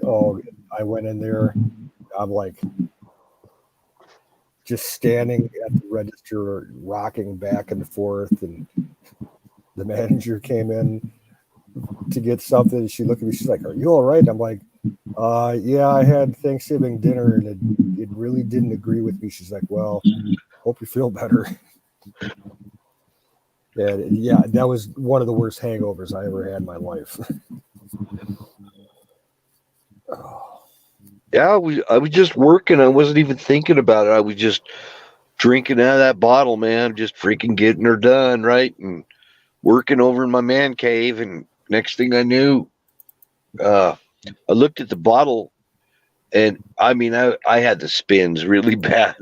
I went in there. I'm like just standing at the register, rocking back and forth. And the manager came in to get something. She looked at me. She's like, "Are you all right?" I'm like, "Yeah, I had Thanksgiving dinner and it really didn't agree with me." She's like, "Well, hope you feel better." And yeah, that was one of the worst hangovers I ever had in my life. Yeah, I was just working. I wasn't even thinking about it. I was just drinking out of that bottle, man. Just freaking getting her done, right? And working over in my man cave. And next thing I knew, I looked at the bottle, and I mean, I had the spins really bad.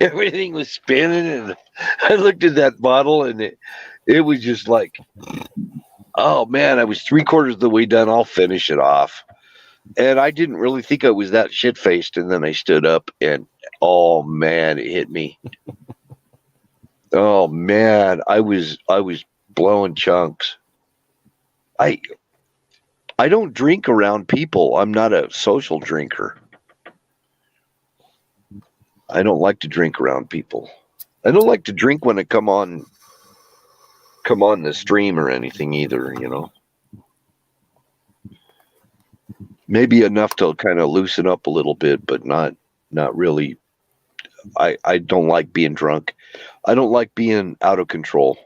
Everything was spinning, and I looked at that bottle, and it was just like, oh man, I was 3/4 of the way done. I'll finish it off. And I didn't really think I was that shit-faced, and then I stood up, and oh man, it hit me. Oh man, I was blowing chunks. I don't drink around people. I'm not a social drinker. I don't like to drink around people. I don't like to drink when I come on the stream or anything either, Maybe enough to kind of loosen up a little bit, but not really I don't like being drunk. I don't like being out of control.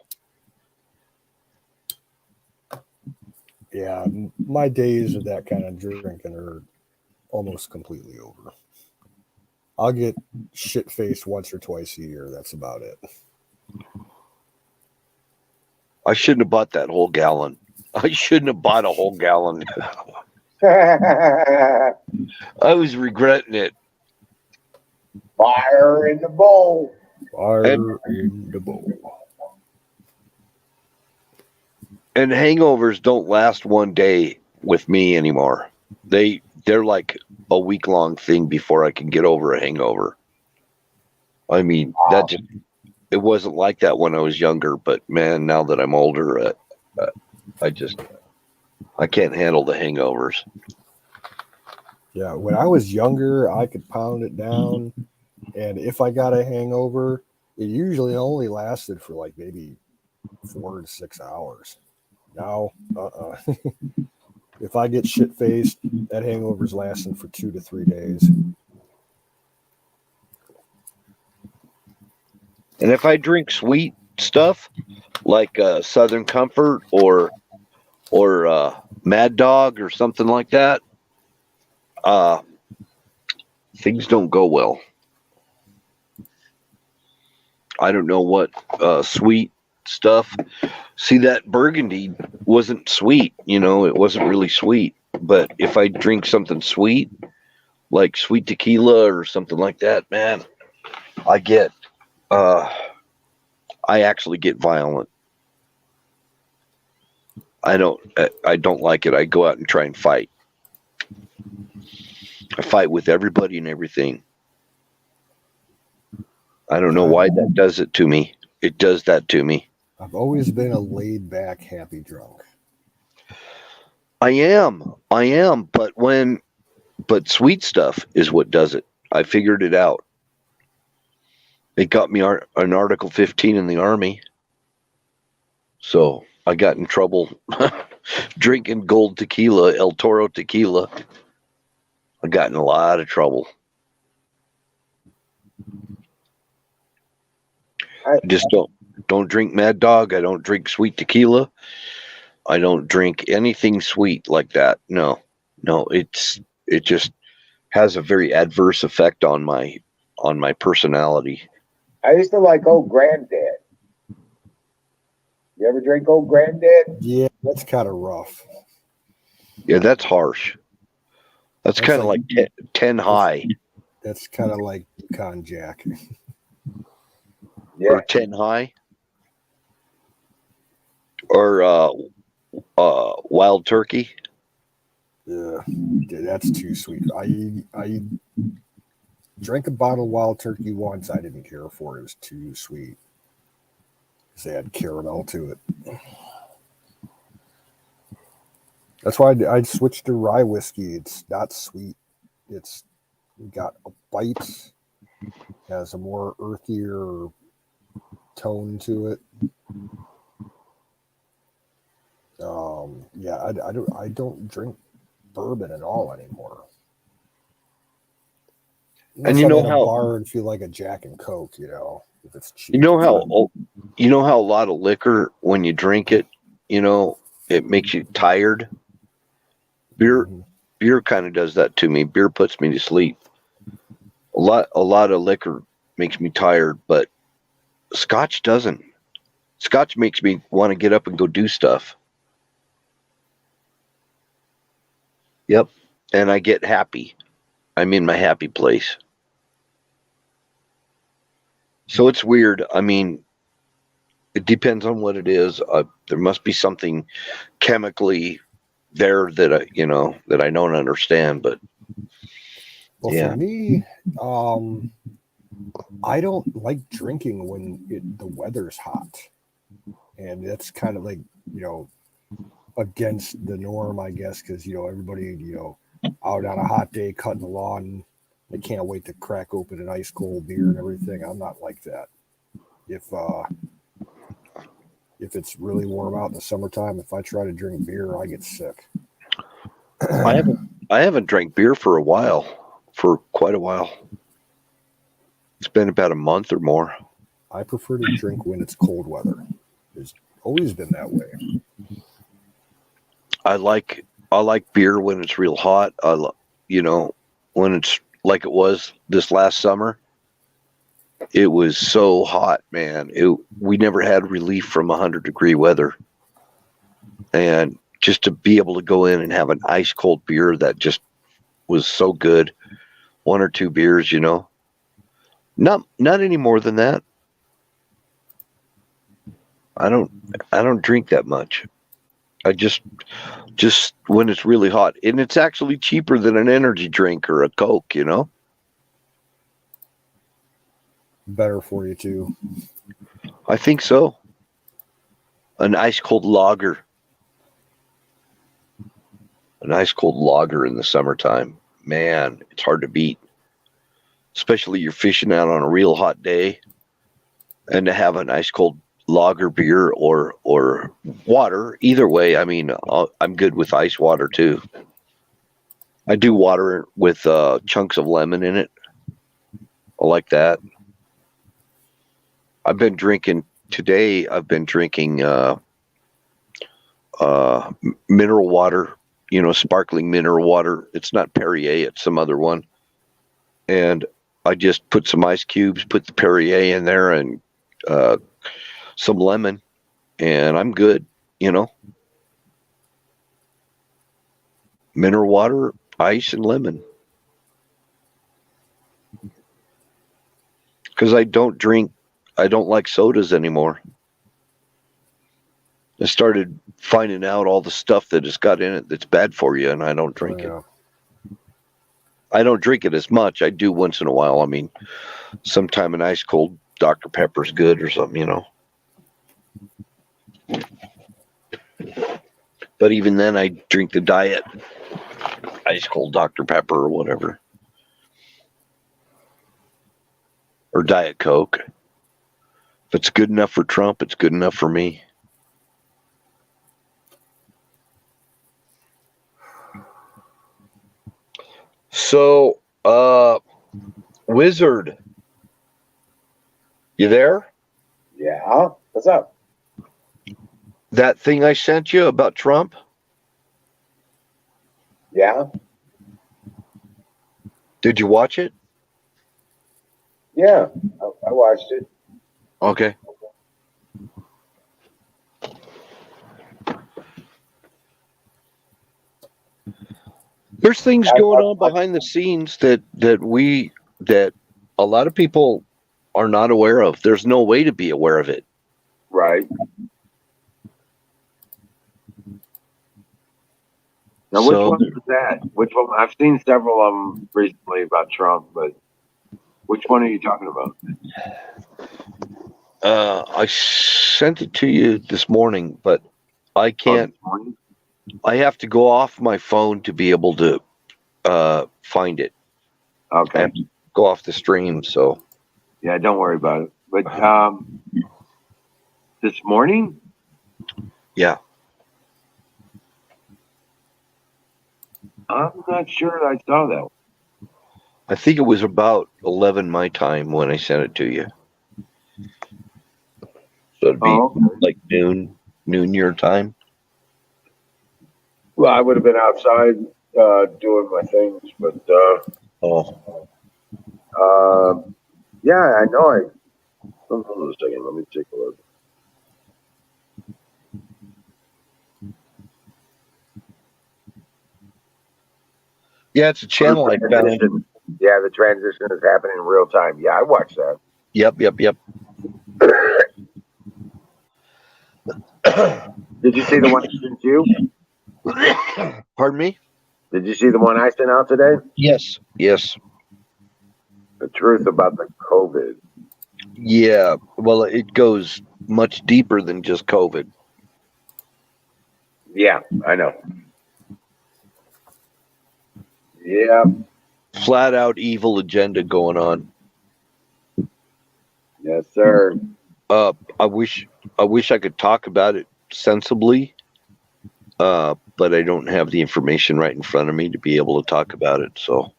Yeah, my days of that kind of drinking are almost completely over. I'll get shit faced once or twice a year. That's about it. I shouldn't have bought that whole gallon. I shouldn't have bought a whole gallon. Fire I was regretting it. in the bowl. Fire in the bowl. And hangovers don't last one day with me anymore. They're like a week-long thing before I can get over a hangover. I mean, it wasn't like that when I was younger, but man, now that I'm older, I can't handle the hangovers. Yeah, when I was younger, I could pound it down, and if I got a hangover, it usually only lasted for like maybe 4 to 6 hours. Now, if I get shit faced, that hangover's lasting for 2 to 3 days. And if I drink sweet stuff like Southern Comfort or Mad Dog or something like that, things don't go well. I don't know what sweet stuff. See, that Burgundy wasn't sweet, it wasn't really sweet. But if I drink something sweet, like sweet tequila or something like that, man, I actually get violent. I don't like it. I go out and try and fight. I fight with everybody and everything. I don't know why that does it to me. It does that to me. I've always been a laid back, happy drunk. I am, but sweet stuff is what does it. I figured it out. It got me an Article 15 in the Army. So I got in trouble drinking gold tequila, El Toro tequila. I got in a lot of trouble. I just don't drink Mad Dog. I don't drink sweet tequila. I don't drink anything sweet like that. No, it just has a very adverse effect on my personality. I used to like Old Granddad. You ever drink Old Granddad? Yeah, that's kind of rough. Yeah, that's harsh. That's kind of like 10 high. That's kind of like Con Jack. Yeah. Or 10 high. Or Wild Turkey. Yeah, that's too sweet. I drank a bottle of Wild Turkey once. I didn't care for it. It was too sweet. Because they had caramel to it. That's why I switched to rye whiskey. It's not sweet. It's got a bite. Has a more earthier tone to it. Yeah, I don't drink bourbon at all anymore. Unless and you I'm know in how a bar and feel like a Jack and Coke, if it's cheap. You know how a lot of liquor, when you drink it, it makes you tired. Beer kind of does that to me. Beer puts me to sleep. A lot of liquor makes me tired, but Scotch doesn't. Scotch makes me want to get up and go do stuff. Yep. And I get happy. I'm in my happy place. So it's weird. I mean, it depends on what it is. There must be something chemically there that I don't understand. But for me, I don't like drinking when the weather's hot, and that's kind of like against the norm, I guess, because everybody out on a hot day cutting the lawn, they can't wait to crack open an ice cold beer and everything. I'm not like that. If it's really warm out in the summertime, if I try to drink beer, I get sick. I haven't drank beer for quite a while. been about a month or more. I prefer to drink when it's cold weather. It's always been that way. I like beer when it's real hot. When it's like it was this last summer. It was so hot, man. We never had relief from 100-degree weather, and just to be able to go in and have an ice cold beer that just was so good. 1 or 2 beers, not any more than that. I don't drink that much. I just when it's really hot, and it's actually cheaper than an energy drink or a Coke, Better for you too. I think so. An ice cold lager. An ice cold lager in the summertime. Man, it's hard to beat. Especially you're fishing out on a real hot day, and to have an ice cold lager beer or water, either way, I mean, I'm good with ice water too. I do water with chunks of lemon in it. I like that. I've been drinking mineral water, sparkling mineral water. It's not Perrier, it's some other one. And I just put some ice cubes, put the Perrier in there, and some lemon, and I'm good, Mineral water, ice, and lemon. Because I don't like sodas anymore. I started finding out all the stuff that it's got in it that's bad for you, and I don't drink it. I don't drink it as much. I do once in a while. I mean, sometime an ice cold Dr. Pepper's good or something, But even then, I drink the diet ice cold Dr. Pepper or whatever. Or Diet Coke. If it's good enough for Trump, it's good enough for me. So, Wizard, you there? Yeah. What's up? That thing I sent you about Trump? Yeah. Did you watch it? Yeah. I watched it. Okay. There's things going on behind the scenes that a lot of people are not aware of. There's no way to be aware of it. Right. Now, which one is that? Which one? I've seen several of them recently about Trump, but which one are you talking about? I sent it to you this morning, but I can't. I have to go off my phone to be able to find it. Okay. I have to go off the stream, so. Yeah, don't worry about it. But this morning? Yeah. I'm not sure I saw that one. I think it was about 11 my time when I sent it to you. So it'd be like noon your time. Well, I would have been outside doing my things, but yeah, I know. Hold on a second. Let me take a look. Yeah, it's a channel I found. Yeah, the transition is happening in real time. Yeah, I watched that. Yep. Did you see the one I sent you? Pardon me? Did you see the one I sent out today? Yes. The truth about the COVID. Yeah, well, it goes much deeper than just COVID. Yeah, I know. Yeah. Flat out evil agenda going on. Yes, sir. I wish I could talk about it sensibly, but I don't have the information right in front of me to be able to talk about it. So,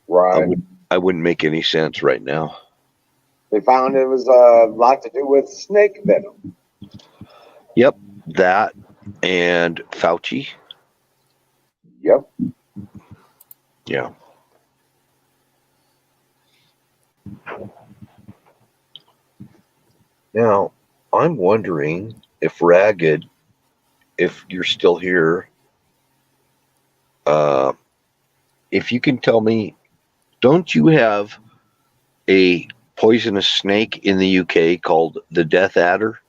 right, I wouldn't make any sense right now. They found it was a lot to do with snake venom. Yep, that and Fauci. Yep. Yeah. Now, I'm wondering if Ragged, if you're still here, if you can tell me, don't you have a poisonous snake in the UK called the Death Adder?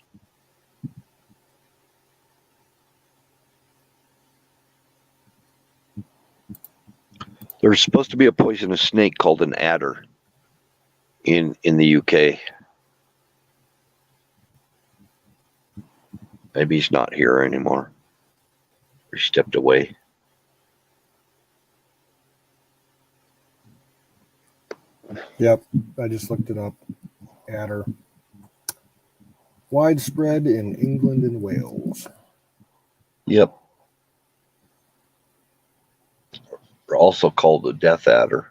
There's supposed to be a poisonous snake called an adder in the UK. Maybe he's not here anymore. He stepped away. Yep, I just looked it up. Adder. Widespread in England and Wales. Yep. They're also called the Death Adder.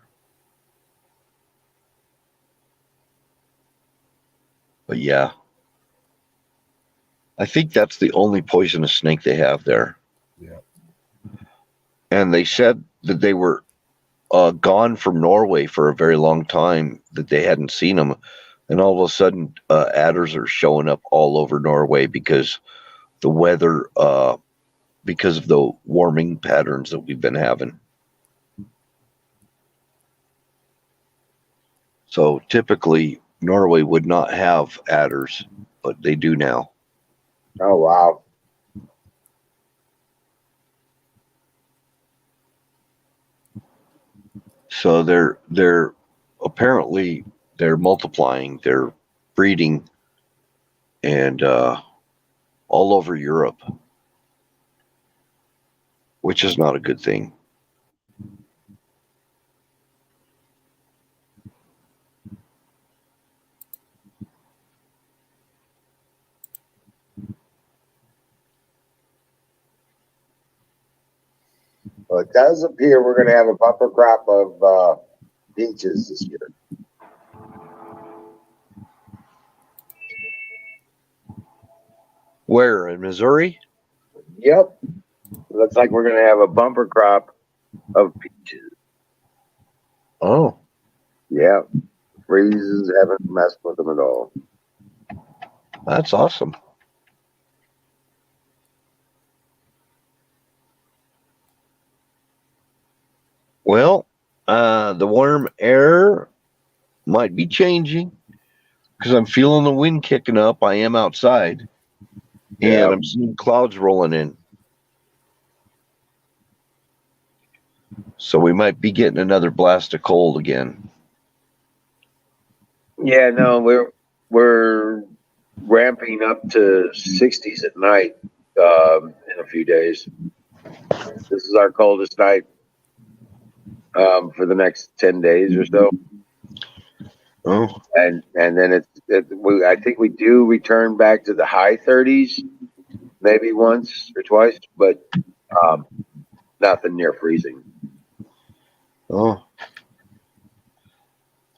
But yeah, I think that's the only poisonous snake they have there. Yeah. And they said that they were gone from Norway for a very long time, that they hadn't seen them. And all of a sudden, adders are showing up all over Norway because the weather, because of the warming patterns that we've been having. So typically, Norway would not have adders, but they do now. Oh wow. So they're apparently they're multiplying, they're breeding, and all over Europe, which is not a good thing. Well, it does appear we're going to have a bumper crop of peaches this year. Where in Missouri? Yep. Looks like we're going to have a bumper crop of peaches. Oh, Yeah. Freezes haven't messed with them at all. that's awesome. Well, the warm air might be changing because I'm feeling the wind kicking up. I am outside, Yeah. and I'm seeing clouds rolling in. So we might be getting another blast of cold again. Yeah, no, we're ramping up to 60s at night in a few days. This is our coldest night for the next 10 days or so. Oh, And then I think we do return back to the high 30s, maybe once or twice, but nothing near freezing. oh.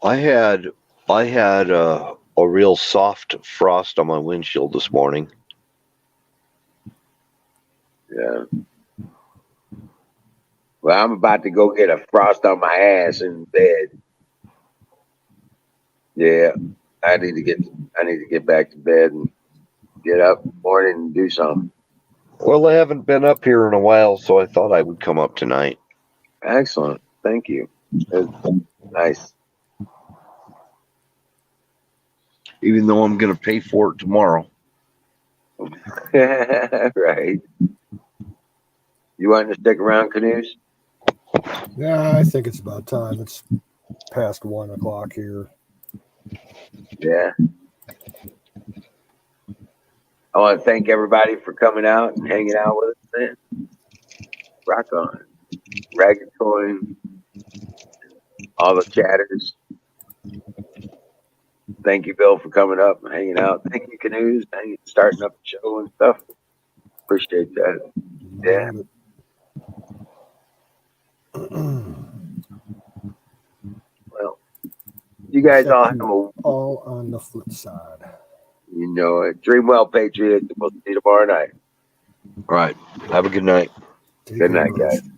I had a real soft frost on my windshield this morning. Yeah. Well, I'm about to go get a frost on my ass in bed. Yeah, I need to get back to bed and get up in the morning and do something. Well, I haven't been up here in a while, so I thought I would come up tonight. Excellent. Thank you. It's nice. Even though I'm going to pay for it tomorrow. Right. You wanting to stick around, Canoes? Yeah, I think it's about time. It's past 1 o'clock here. Yeah. I want to thank everybody for coming out and hanging out with us then. Rock on. Ragged Coin, all the chatters. Thank you, Bill, for coming up and hanging out. Thank you, Canoes, starting up the show and stuff. Appreciate that. Yeah. Well, you You guys all Check have you a, all on the flip side. you know it. Dream well, Patriots. We'll see you tomorrow night. All right. Have a good night. Take Good care, night, brothers. guys.